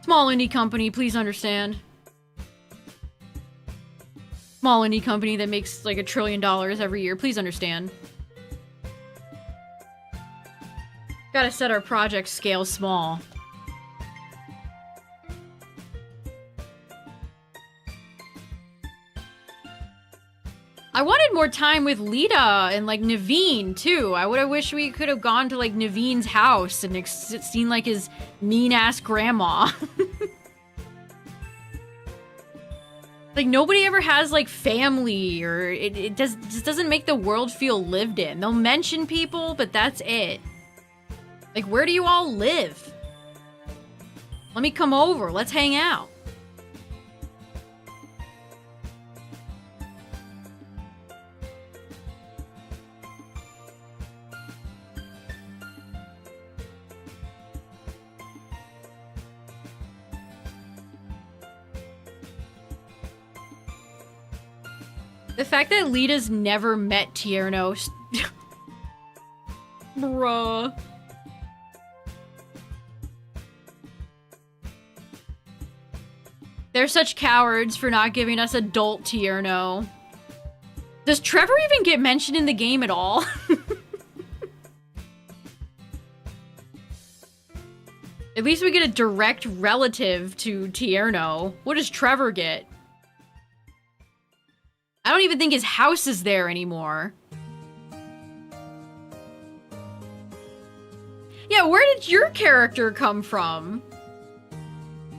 Speaker 1: Small indie company, please understand. Small indie company that makes like $1 trillion every year, please understand. Gotta set our project scale small. I wanted more time with Lita and, like, Naveen, too. I would have wished we could have gone to, like, Naveen's house and seen, like, his mean-ass grandma. Like, nobody ever has, like, family, or it just doesn't make the world feel lived in. They'll mention people, but that's it. Like, where do you all live? Let me come over. Let's hang out. The fact that Lita's never met Tierno. Bruh. They're such cowards for not giving us adult Tierno. Does Trevor even get mentioned in the game at all? At least we get a direct relative to Tierno. What does Trevor get? I don't even think his house is there anymore. Yeah, where did your character come from?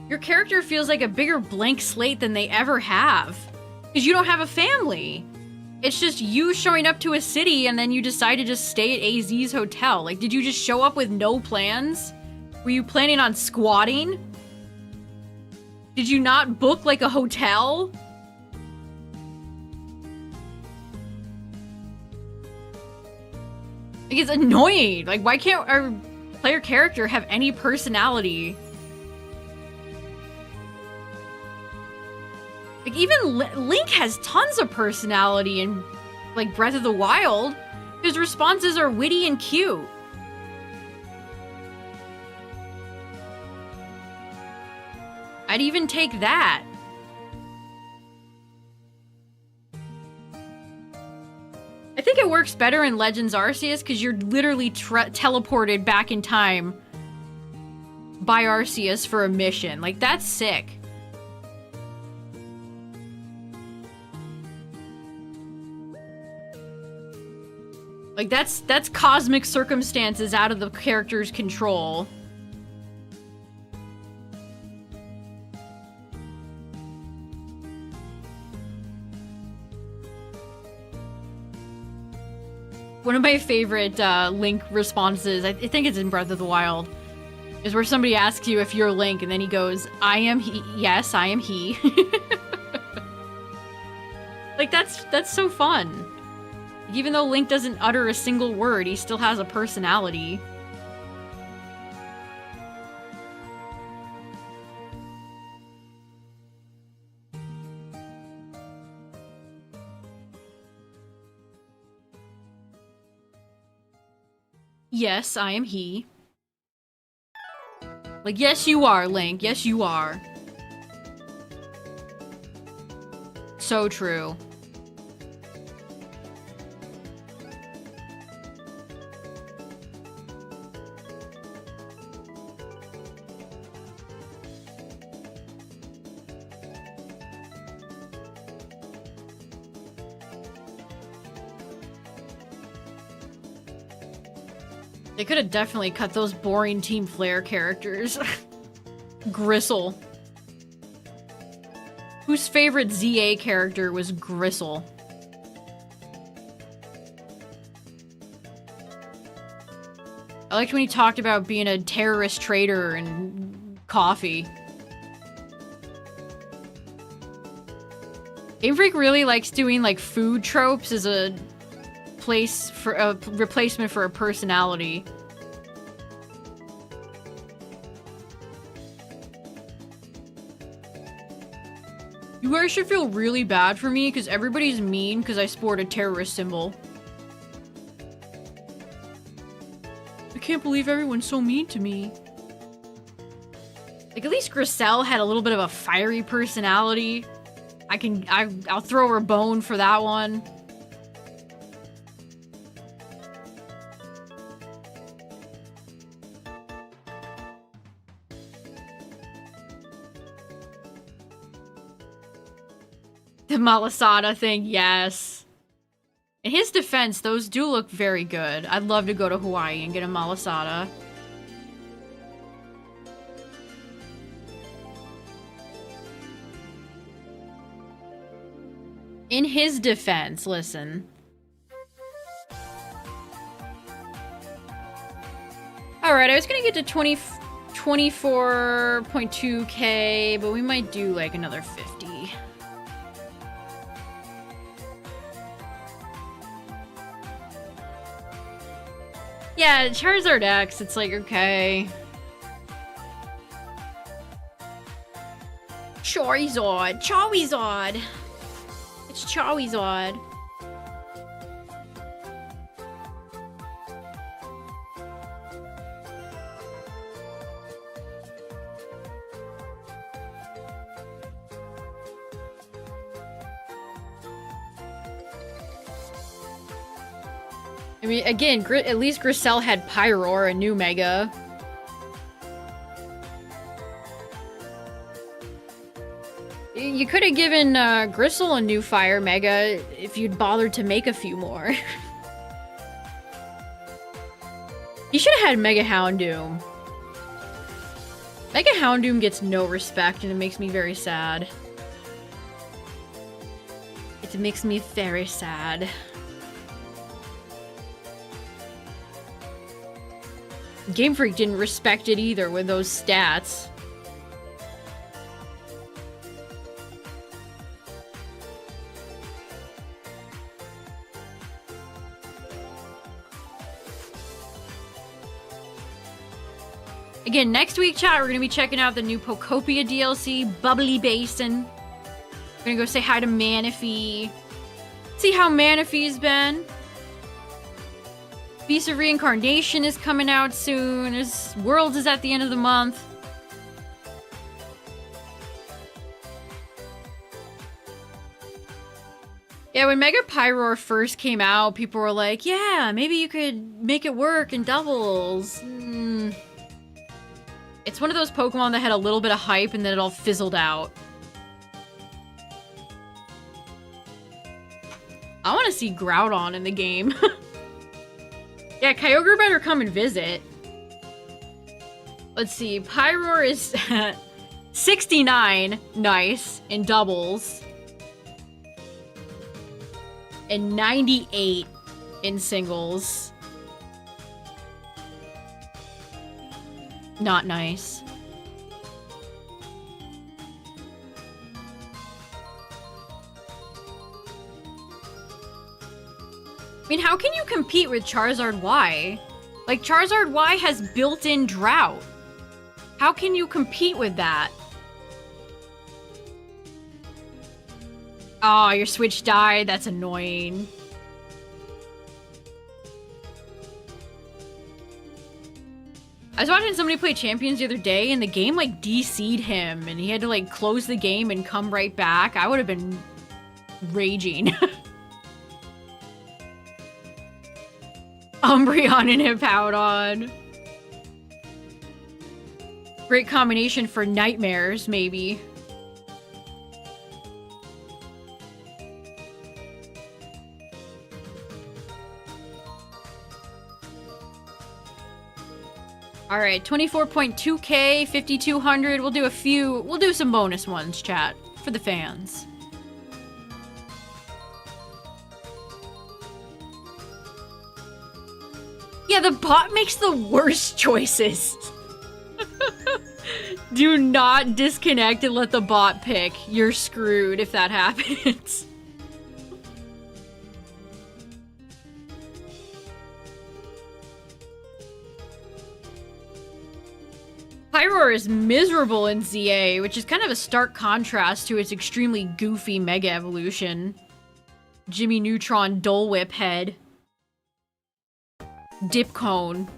Speaker 1: Your character feels like a bigger blank slate than they ever have. Because you don't have a family. It's just you showing up to a city and then you decide to just stay at AZ's hotel. Like, did you just show up with no plans? Were you planning on squatting? Did you not book, like, a hotel? Like, it's annoying. Like, why can't our player character have any personality? Like, even Link has tons of personality in, like, Breath of the Wild. His responses are witty and cute. I'd even take that. I think it works better in Legends Arceus because you're literally teleported back in time by Arceus for a mission. Like, that's sick. Like, that's cosmic circumstances out of the character's control. One of my favorite Link responses, I think it's in Breath of the Wild, is where somebody asks you if you're Link, and then he goes, I am he. Yes, I am he. Like, that's so fun. Even though Link doesn't utter a single word, he still has a personality. Yes, I am he. Like, yes, you are, Link. Yes, you are. So true. They could have definitely cut those boring Team Flare characters. Gristle. Whose favorite ZA character was Gristle? I liked when he talked about being a terrorist traitor and coffee. Game Freak really likes doing, like, food tropes as a place for a replacement for a personality. You guys should feel really bad for me because everybody's mean because I sport a terrorist symbol. I can't believe everyone's so mean to me. Like, at least Griselle had a little bit of a fiery personality. I'll throw her a bone for that one. The Malasada thing, yes. In his defense, those do look very good. I'd love to go to Hawaii and get a Malasada. In his defense, listen. Alright, I was gonna get to 24.2k, but we might do like another 50. Yeah, Charizard X, it's like, okay. Charizard. Charizard. It's Charizard. I mean, again, at least Grissel had Pyroar, a new Mega. You could have given Gristle a new Fire Mega if you'd bothered to make a few more. You should have had Mega Houndoom. Mega Houndoom gets no respect, and it makes me very sad. It makes me very sad. Game Freak didn't respect it either with those stats. Again, next week, chat, we're going to be checking out the new Pokopia DLC, Bubbly Basin. We're going to go say hi to Manaphy. See how Manaphy's been. Beast of Reincarnation is coming out soon. Worlds is at the end of the month. Yeah, when Mega Pyroar first came out, people were like, yeah, maybe you could make it work in doubles. It's one of those Pokemon that had a little bit of hype and then it all fizzled out. I want to see Groudon in the game. Yeah, Kyogre better come and visit. Let's see. Pyroar is 69. Nice. In doubles. And 98 in singles. Not nice. I mean, how can you compete with Charizard Y? Like, Charizard Y has built-in drought. How can you compete with that? Oh, your Switch died. That's annoying. I was watching somebody play Champions the other day, and the game, like, DC'd him, and he had to, like, close the game and come right back. I would have been raging. Umbreon and Hippowdon. Great combination for nightmares, maybe. Alright, 24.2k, 5,200. We'll do some bonus ones, chat, for the fans. Yeah, the bot makes the worst choices. Do not disconnect and let the bot pick. You're screwed if that happens. Pyroar is miserable in ZA, which is kind of a stark contrast to its extremely goofy Mega Evolution. Jimmy Neutron Dole Whip head. Dip Cone.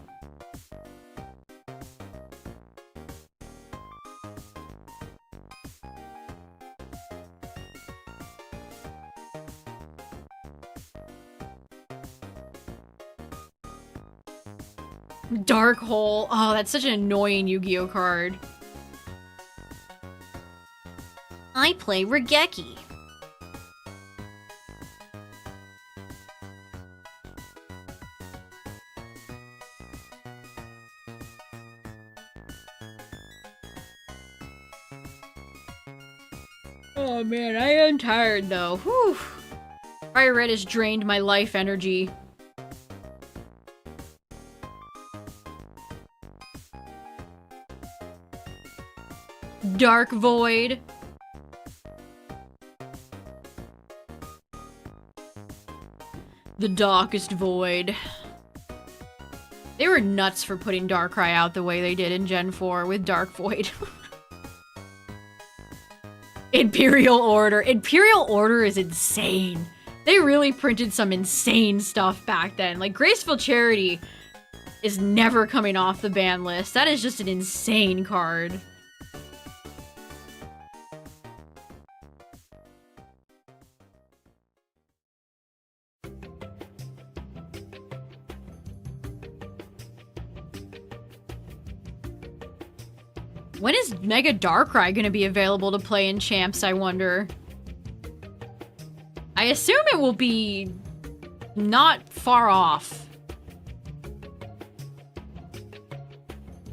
Speaker 1: Dark Hole. Oh, that's such an annoying Yu-Gi-Oh card. I play Regeki. Oh man, I am tired though. Whew. FireRed has drained my life energy. Dark Void. The Darkest Void. They were nuts for putting Darkrai out the way they did in Gen 4 with Dark Void. Imperial Order. Imperial Order is insane. They really printed some insane stuff back then. Like, Graceful Charity is never coming off the ban list. That is just an insane card. When is Mega Darkrai gonna be available to play in Champs, I wonder? I assume it will be not far off.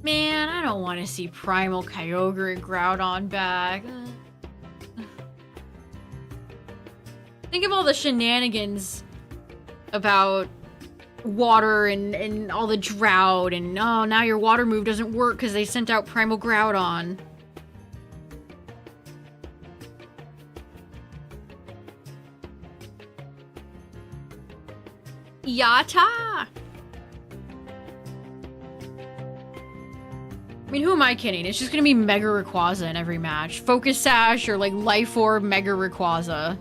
Speaker 1: Man, I don't want to see Primal Kyogre Groudon back. Think of all the shenanigans about water and all the drought and oh, now your water move doesn't work because they sent out Primal Groudon. Yata! I mean, who am I kidding? It's just gonna be Mega Rayquaza in every match. Focus Sash or like Life Orb Mega Rayquaza.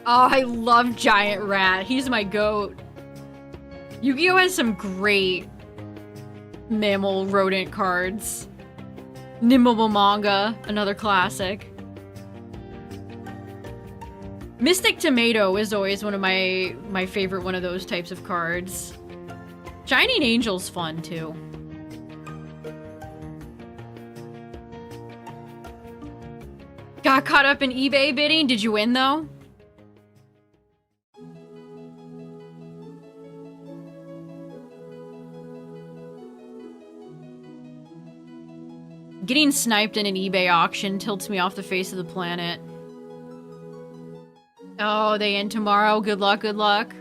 Speaker 1: Oh, I love Giant Rat. He's my goat. Yu-Gi-Oh! Has some great mammal rodent cards. Nimble Manga, another classic. Mystic Tomato is always one of my favorite one of those types of cards. Shining Angel's fun too. Got caught up in eBay bidding. Did you win though? Getting sniped in an eBay auction tilts me off the face of the planet. Oh, they end tomorrow. Good luck, good luck.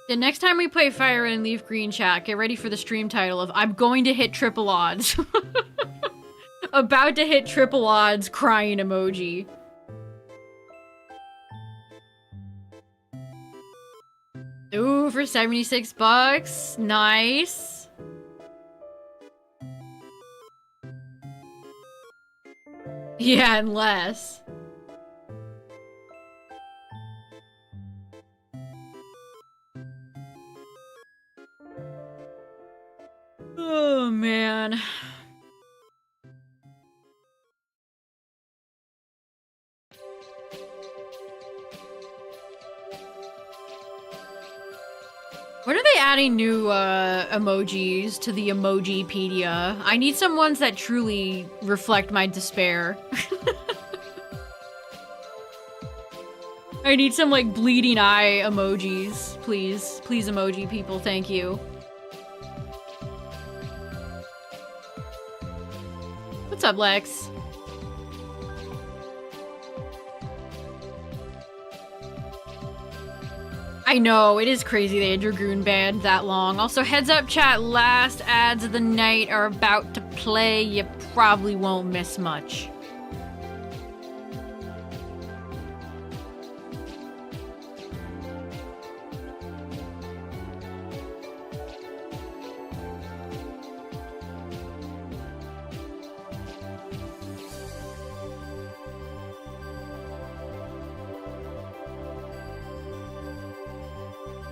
Speaker 1: The next time we play FireRed and LeafGreen chat, get ready for the stream title of I'm going to hit triple odds. About to hit triple odds, crying emoji. Ooh, for 76 bucks. Nice. Yeah, and less. Oh, man. When are they adding new emojis to the Emojipedia? I need some ones that truly reflect my despair. I need some like bleeding eye emojis, please. Please emoji people, thank you. What's up, Lex? I know, it is crazy they had Dragoon banned that long. Also, heads up chat, last ads of the night are about to play. You probably won't miss much.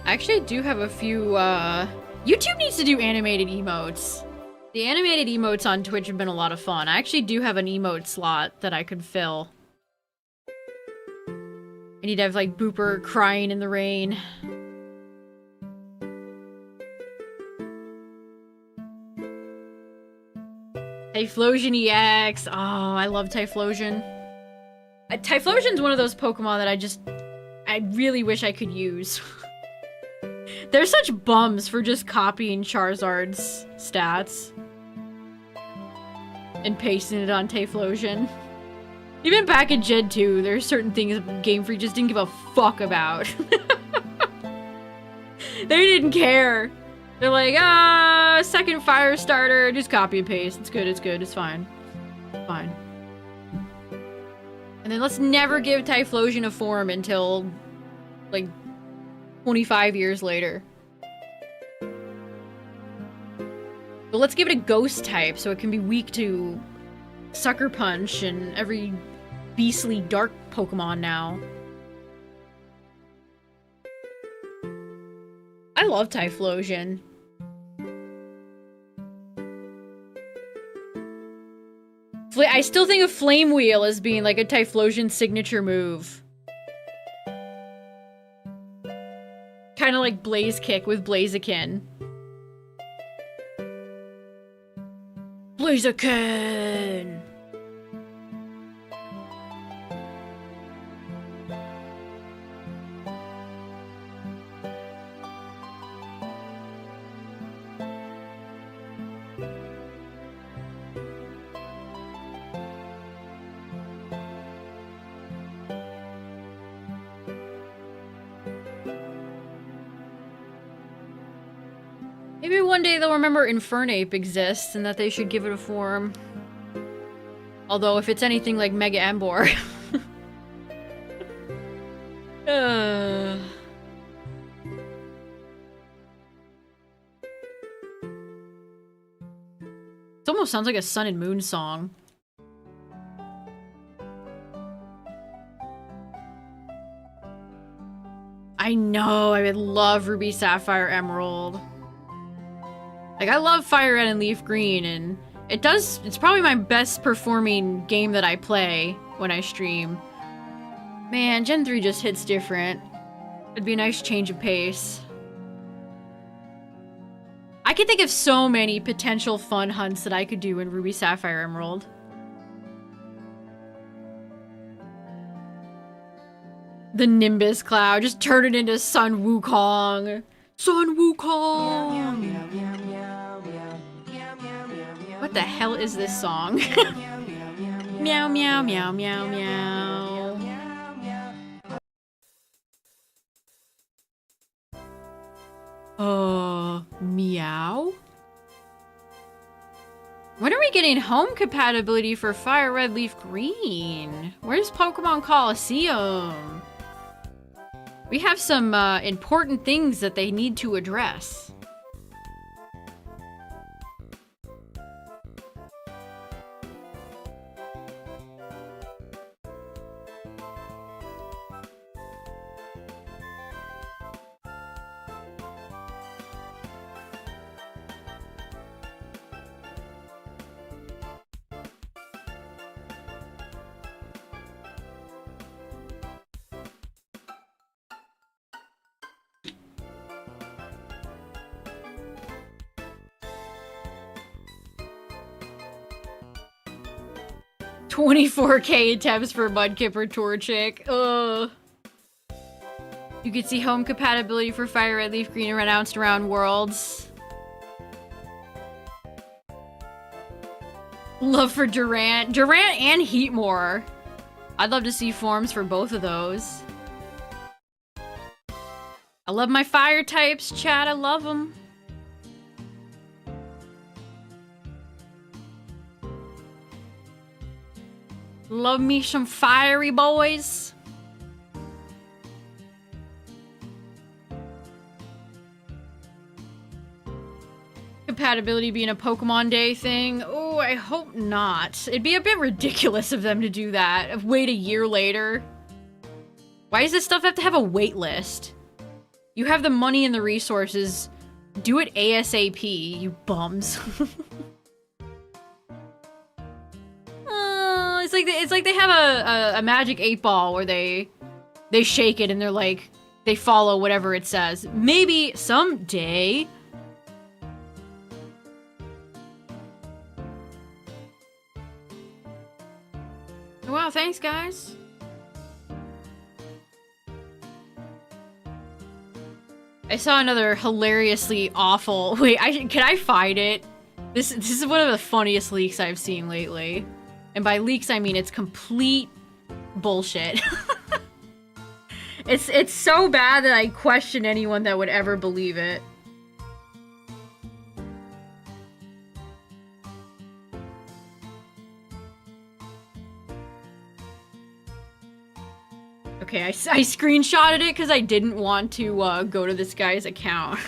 Speaker 1: I actually do have a few, YouTube needs to do animated emotes. The animated emotes on Twitch have been a lot of fun. I actually do have an emote slot that I could fill. I need to have, like, Booper crying in the rain. Typhlosion EX. Oh, I love Typhlosion. Typhlosion's one of those Pokemon that I really wish I could use. They're such bums for just copying Charizard's stats and pasting it on Typhlosion. Even back in Gen 2, there's certain things Game Freak just didn't give a fuck about. They didn't care. They're like, second fire starter, just copy and paste. It's good, it's fine. Fine. And then let's never give Typhlosion a form until, like, 25 years later. But let's give it a ghost type so it can be weak to Sucker Punch and every beastly dark Pokemon now. I love Typhlosion. I still think of Flame Wheel as being like a Typhlosion signature move. Kind of like Blaze Kick with Blaziken. Blaziken! Maybe one day they'll remember Infernape exists and that they should give it a form. Although if it's anything like Mega Emboar. It almost sounds like a Sun and Moon song. I know, I would love Ruby, Sapphire, Emerald. Like, I love FireRed and LeafGreen, and it's probably my best performing game that I play when I stream. Man, Gen 3 just hits different. It'd be a nice change of pace. I can think of so many potential fun hunts that I could do in Ruby, Sapphire, Emerald. The Nimbus Cloud, just turn it into Sun Wukong. Sun Wukong! What the hell is this song? Meow, meow, meow, meow, meow. Meow? When are we getting home compatibility for FireRed LeafGreen? Where's Pokemon Coliseum? We have some important things that they need to address. $24K attempts for Mudkip or Torchic. Ugh. You can see home compatibility for FireRed LeafGreen announced around Worlds. Love for Durant. Durant and Heatmore. I'd love to see forms for both of those. I love my fire types, chat. I love them. Love me some fiery boys. Compatibility being a Pokemon Day thing? Oh, I hope not. It'd be a bit ridiculous of them to do that. Wait a year later. Why does this stuff have to have a wait list? You have the money and the resources. Do it ASAP, you bums. it's like they have a magic 8-ball where they shake it and they're like, they follow whatever it says. Maybe someday. Wow, thanks guys. I saw another hilariously awful. Wait, can I find it? This is one of the funniest leaks I've seen lately. And by leaks, I mean it's complete bullshit. It's so bad that I question anyone that would ever believe it. Okay, I screenshotted it because I didn't want to go to this guy's account.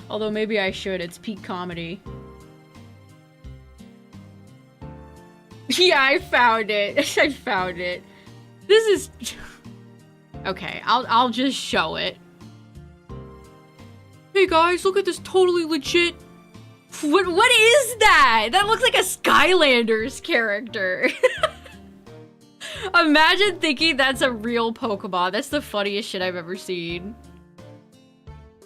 Speaker 1: Although maybe I should, it's peak comedy. Yeah, I found it. I found it. This is... Okay, I'll just show it. Hey guys, look at this totally legit... What is that? That looks like a Skylanders character. Imagine thinking that's a real Pokemon. That's the funniest shit I've ever seen.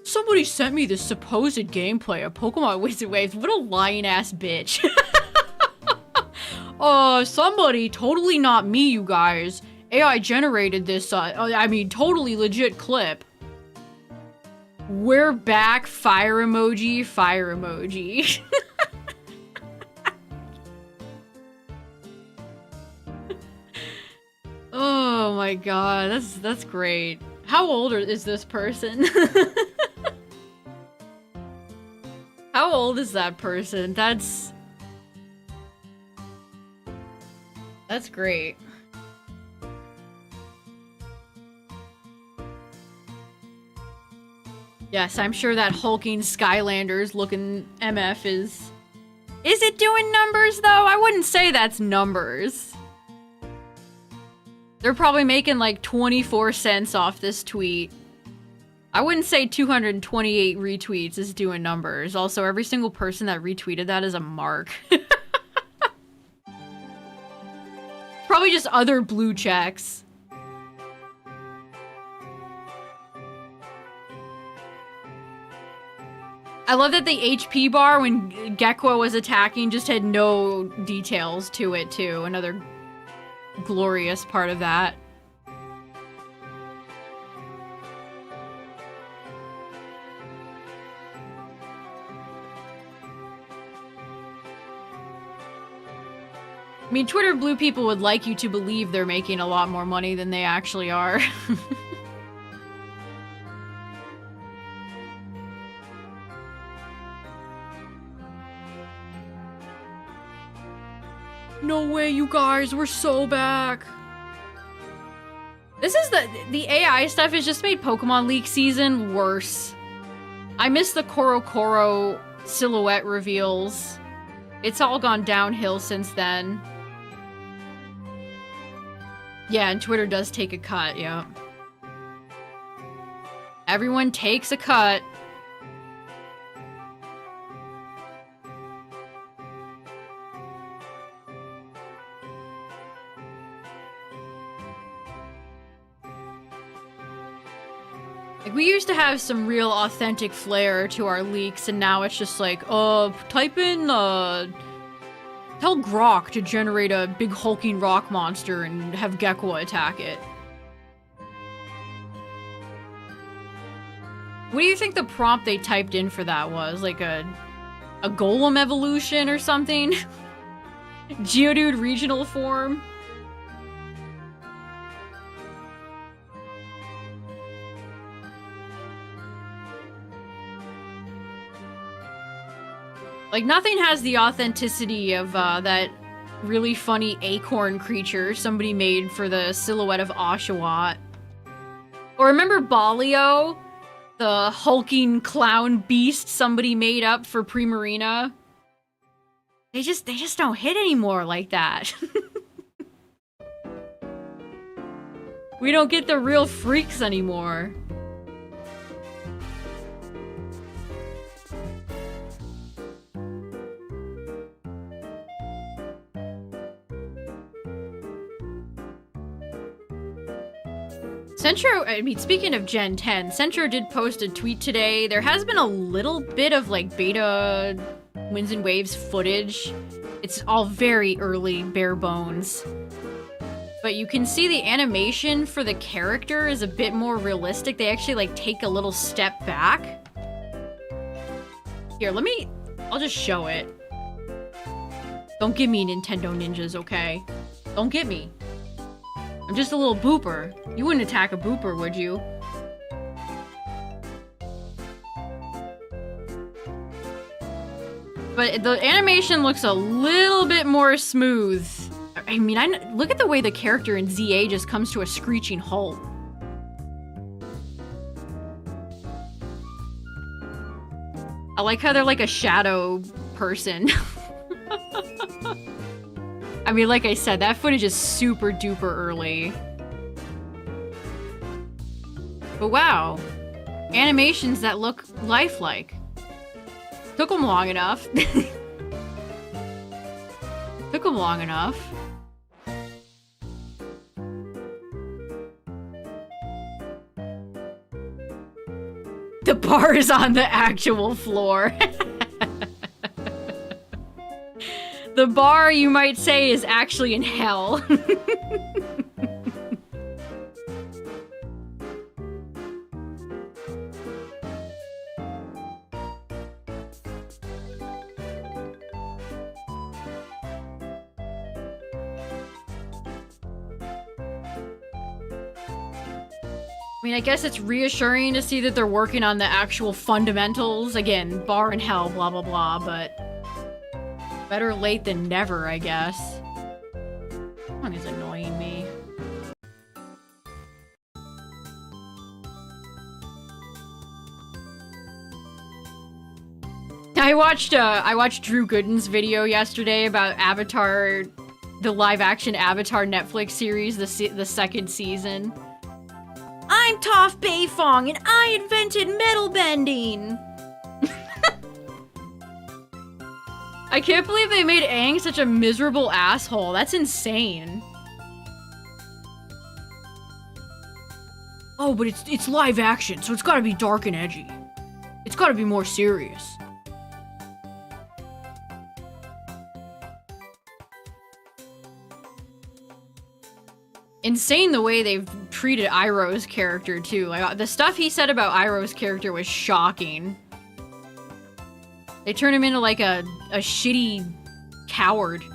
Speaker 1: Somebody sent me this supposed gameplay of Pokemon Wizard Waves. What a lying-ass bitch. Somebody, totally not me, you guys. AI generated this, I mean, totally legit clip. We're back, fire emoji, fire emoji. Oh my god, that's great. How old is this person? How old is that person? That's great. Yes, I'm sure that hulking Skylanders looking MF is it doing numbers though? I wouldn't say that's numbers. They're probably making like 24 cents off this tweet. I wouldn't say 228 retweets is doing numbers. Also, every single person that retweeted that is a mark. Probably just other blue checks. I love that the HP bar when Gekko was attacking just had no details to it too. Another glorious part of that. I mean, Twitter blue people would like you to believe they're making a lot more money than they actually are. No way, you guys, we're so back. This is the AI stuff has just made Pokemon League season worse. I miss the Koro silhouette reveals. It's all gone downhill since then. Yeah, and Twitter does take a cut, yeah. Everyone takes a cut. Like, we used to have some real authentic flair to our leaks, and now it's just like, type in, tell Grok to generate a big hulking rock monster and have Gekko attack it. What do you think the prompt they typed in for that was? Like a golem evolution or something? Geodude regional form? Like, nothing has the authenticity of that really funny acorn creature somebody made for the silhouette of Oshawott. Or remember Balio? The hulking clown beast somebody made up for Primarina? They just don't hit anymore like that. We don't get the real freaks anymore. Centro, I mean, speaking of Gen 10, Centro did post a tweet today. There has been a little bit of, like, beta Winds and Waves footage. It's all very early, bare bones. But you can see the animation for the character is a bit more realistic. They actually, like, take a little step back. Here, I'll just show it. Don't give me Nintendo ninjas, okay? Don't get me. I'm just a little booper. You wouldn't attack a booper, would you? But the animation looks a little bit more smooth. I mean, look at the way the character in ZA just comes to a screeching halt. I like how they're like a shadow person. I mean, like I said, that footage is super duper early. But wow, animations that look lifelike. Took them long enough. Took them long enough. The bar is on the actual floor. The bar, you might say, is actually in hell. I mean, I guess it's reassuring to see that they're working on the actual fundamentals. Again, bar in hell, blah, blah, blah, but better late than never, I guess. That song is annoying me. I watched Drew Gooden's video yesterday about Avatar, the live-action Avatar Netflix series, the second season. I'm Toph Beifong, and I invented metal bending! I can't believe they made Aang such a miserable asshole. That's insane. Oh, but it's live action, so it's gotta be dark and edgy. It's gotta be more serious. Insane the way they've treated Iroh's character, too. Like, the stuff he said about Iroh's character was shocking. They turned him into, like, a shitty coward.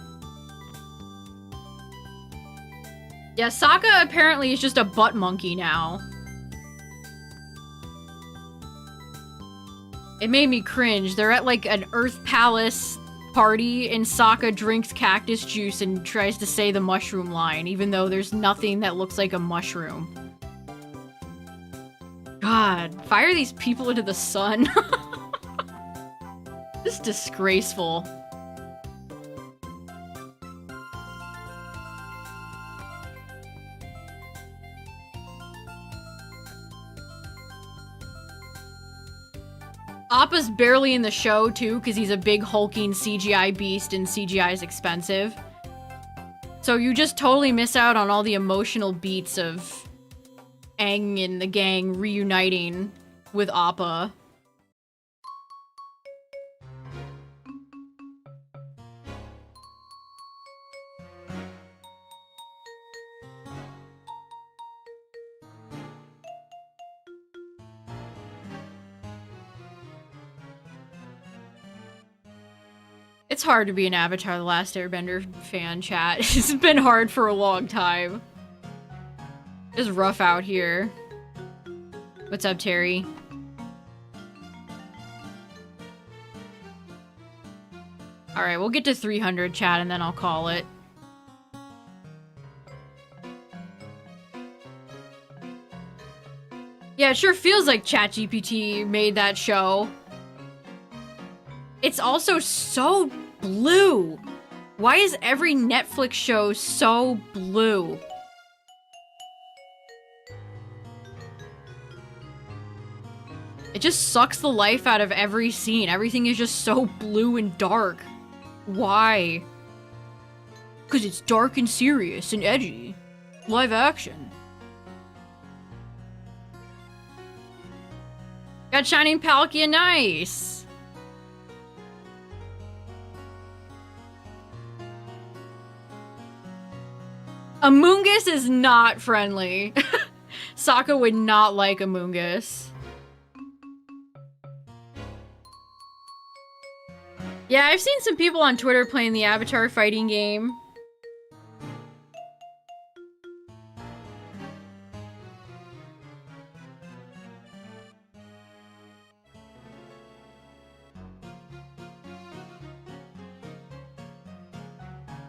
Speaker 1: Yeah, Sokka apparently is just a butt monkey now. It made me cringe. They're at, like, an Earth Palace party, and Sokka drinks cactus juice and tries to say the mushroom line, even though there's nothing that looks like a mushroom. God, fire these people into the sun. This is disgraceful. Appa's barely in the show, too, because he's a big hulking CGI beast and CGI is expensive. So you just totally miss out on all the emotional beats of Aang and the gang reuniting with Appa. It's hard to be an Avatar The Last Airbender fan, chat. It's been hard for a long time. It's rough out here. What's up, Terry? Alright, we'll get to 300, chat, and then I'll call it. Yeah, it sure feels like ChatGPT made that show. It's also so blue. Why is every Netflix show so blue? It just sucks the life out of every scene. Everything is just so blue and dark. Why? Because it's dark and serious and edgy. Live action. Got Shining Palkia, nice. Amoonguss is not friendly. Sokka would not like Amoonguss. Yeah, I've seen some people on Twitter playing the Avatar fighting game.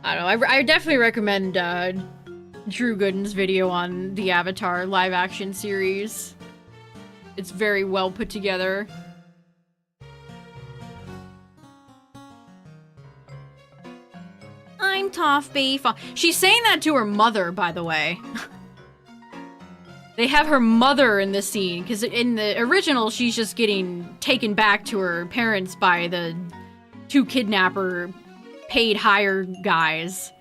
Speaker 1: I don't know, I definitely recommend Drew Gooden's video on the Avatar live-action series. It's very well put together. I'm Toph Beef. She's saying that to her mother, by the way. They have her mother in this scene, because in the original, she's just getting taken back to her parents by the two kidnapper paid hire guys.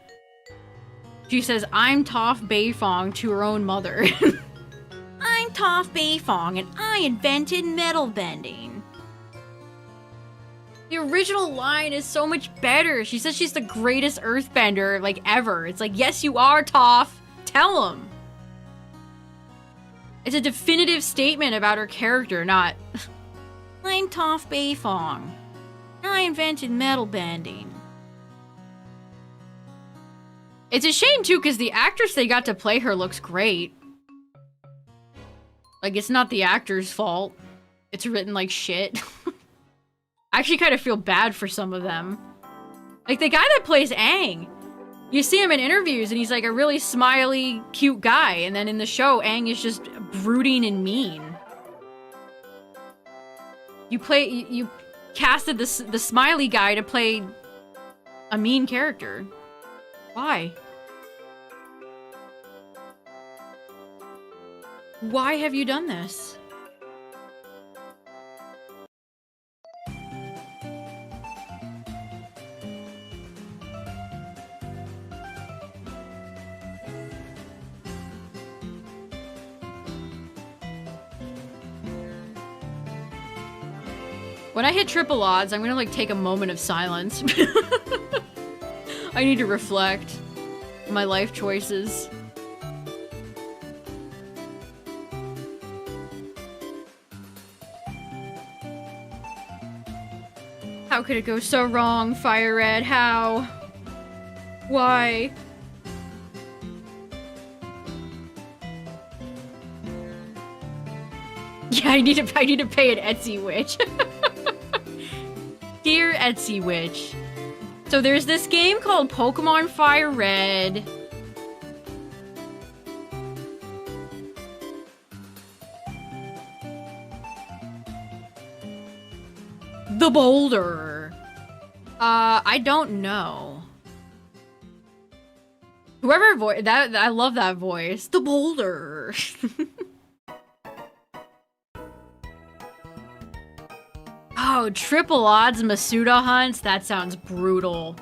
Speaker 1: She says, I'm Toph Beifong to her own mother. I'm Toph Beifong, and I invented metal bending. The original line is so much better. She says she's the greatest earthbender, like, ever. It's like, yes, you are, Toph. Tell him. It's a definitive statement about her character, not... I'm Toph Beifong. I invented metal bending. It's a shame, too, because the actress they got to play her looks great. Like, it's not the actor's fault. It's written like shit. I actually kind of feel bad for some of them. Like, the guy that plays Aang. You see him in interviews, and he's like a really smiley, cute guy. And then in the show, Aang is just brooding and mean. You casted the smiley guy to play a mean character. Why? Why have you done this? When I hit triple odds, I'm gonna like take a moment of silence. I need to reflect on my life choices. How could it go so wrong, FireRed? How? Why? Yeah, I need to pay an Etsy witch. Dear Etsy witch. So there's this game called Pokemon FireRed. The Boulder. I don't know. Whoever that I love that voice. The Boulder. Oh, triple odds Masuda hunts? That sounds brutal.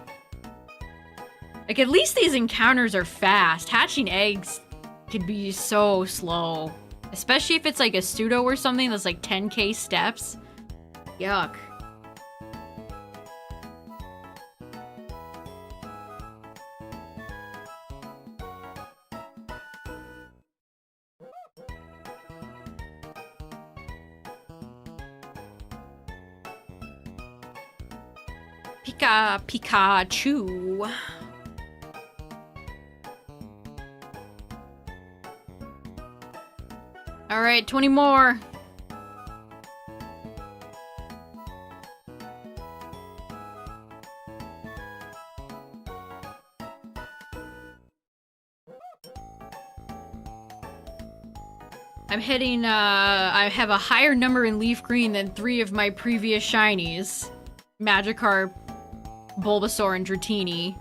Speaker 1: Like, at least these encounters are fast. Hatching eggs can be so slow. Especially if it's like a pseudo or something that's like 10k steps. Yuck. Pikachu. All right, 20 more. I'm hitting, I have a higher number in LeafGreen than 3 of my previous shinies. Magikarp, Bulbasaur, and Dratini.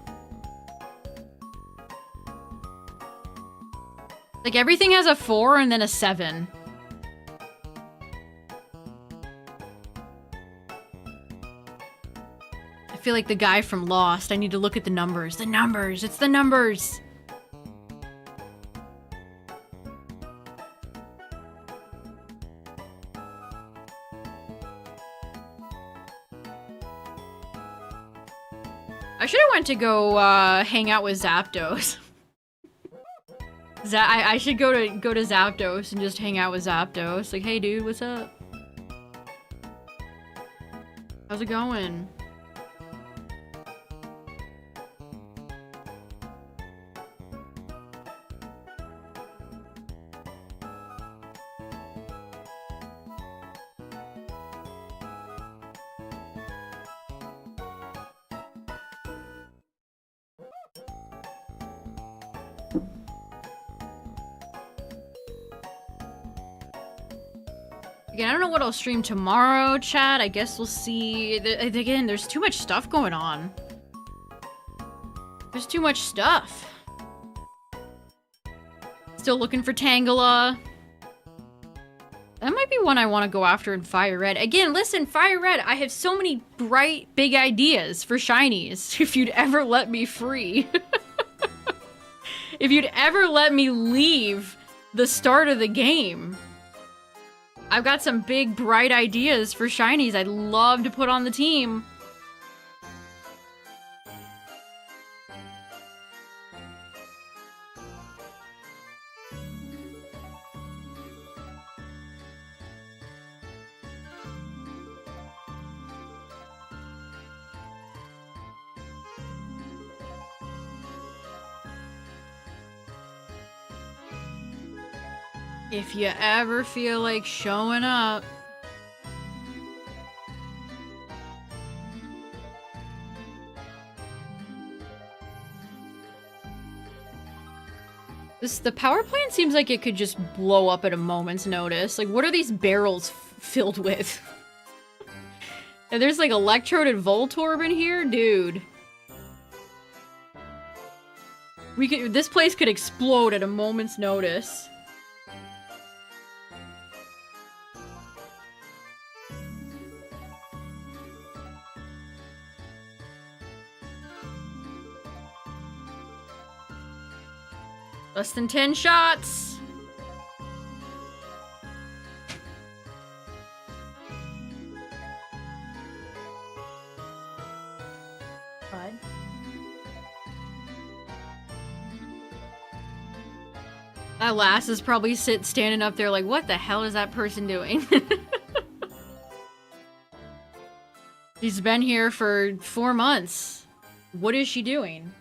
Speaker 1: Like, everything has a 4 and then a 7. I feel like the guy from Lost. I need to look at the numbers. The numbers! It's the numbers! I should have went to go hang out with Zapdos. I should go to Zapdos and just hang out with Zapdos. Like, hey dude, what's up? How's it going? Again, I don't know what I'll stream tomorrow, chat. I guess we'll see. Again, there's too much stuff going on. There's too much stuff. Still looking for Tangela. That might be one I want to go after in FireRed. Again, listen, FireRed, I have so many bright, big ideas for shinies. If you'd ever let me free. If you'd ever let me leave the start of the game. I've got some big, bright ideas for shinies I'd love to put on the team. If you ever feel like showing up. The power plant seems like it could just blow up at a moment's notice. Like, what are these barrels filled with? And there's like Electrode and Voltorb in here? Dude. This place could explode at a moment's notice. Less than 10 shots. What? That lass is probably standing up there like, what the hell is that person doing? She's been here for 4 months. What is she doing?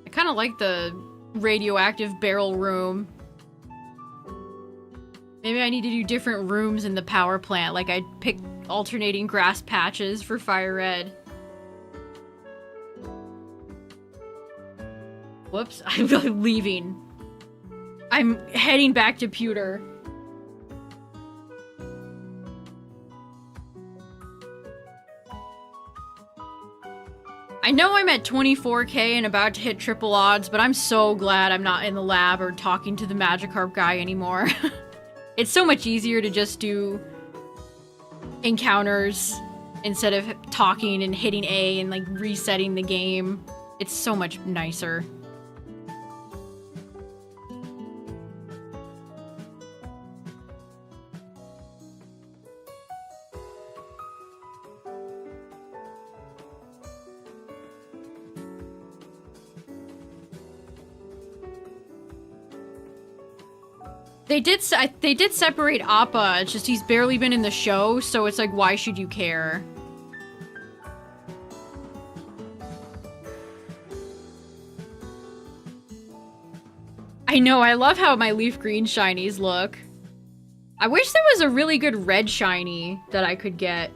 Speaker 1: I kind of like the radioactive barrel room. Maybe I need to do different rooms in the power plant. Like I pick alternating grass patches for FireRed. Whoops, I'm leaving. I'm heading back to Pewter. I know I'm at 24k and about to hit triple odds, but I'm so glad I'm not in the lab or talking to the Magikarp guy anymore. It's so much easier to just do encounters instead of talking and hitting A and like resetting the game. It's so much nicer. They did separate Appa, it's just he's barely been in the show, so it's like, why should you care? I know, I love how my LeafGreen shinies look. I wish there was a really good red shiny that I could get.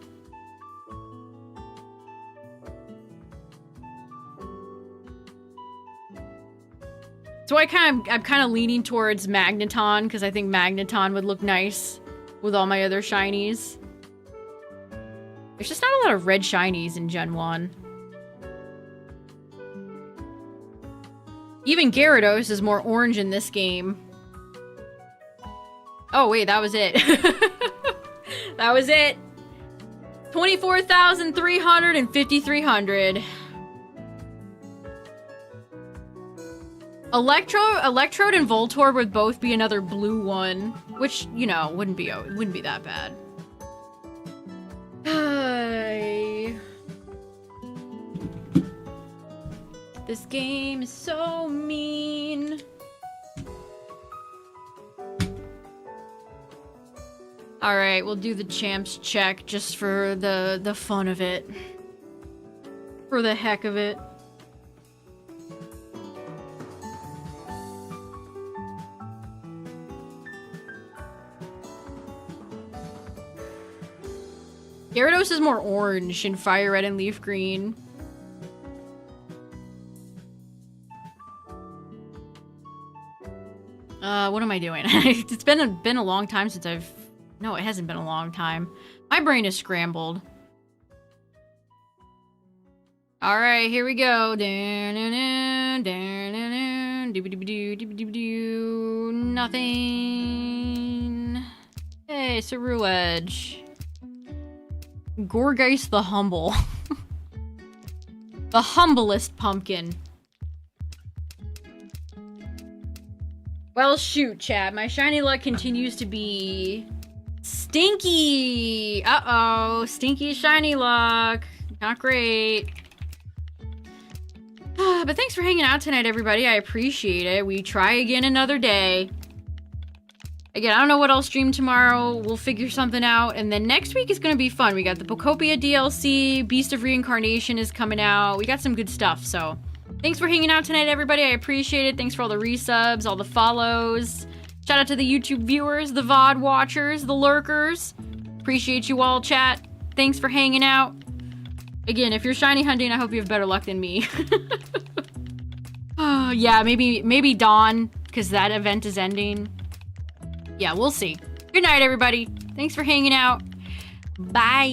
Speaker 1: So I'm kind of leaning towards Magneton because I think Magneton would look nice with all my other shinies. There's just not a lot of red shinies in Gen 1. Even Gyarados is more orange in this game. Oh wait, that was it. That was it. 24,300 and 5,300. Electrode and Voltorb would both be another blue one, which, you know, wouldn't be that bad. This game is so mean. Alright, we'll do the champs check just for the fun of it. For the heck of it. Gyarados is more orange in FireRed and LeafGreen. What am I doing? It's been a long time since I've... No, it hasn't been a long time. My brain is scrambled. Alright, here we go. Nothing. Hey, Ceruledge. Gorgeist the Humble. The humblest pumpkin. Well, shoot, chat. My shiny luck continues to be... Stinky! Uh-oh. Stinky shiny luck. Not great. But thanks for hanging out tonight, everybody. I appreciate it. We try again another day. Again, I don't know what I'll stream tomorrow. We'll figure something out. And then next week is going to be fun. We got the Pokopia DLC. Beast of Reincarnation is coming out. We got some good stuff, so... Thanks for hanging out tonight, everybody. I appreciate it. Thanks for all the resubs, all the follows. Shout out to the YouTube viewers, the VOD watchers, the lurkers. Appreciate you all, chat. Thanks for hanging out. Again, if you're shiny hunting, I hope you have better luck than me. Oh, yeah, maybe Dawn, because that event is ending. Yeah, we'll see. Good night, everybody. Thanks for hanging out. Bye.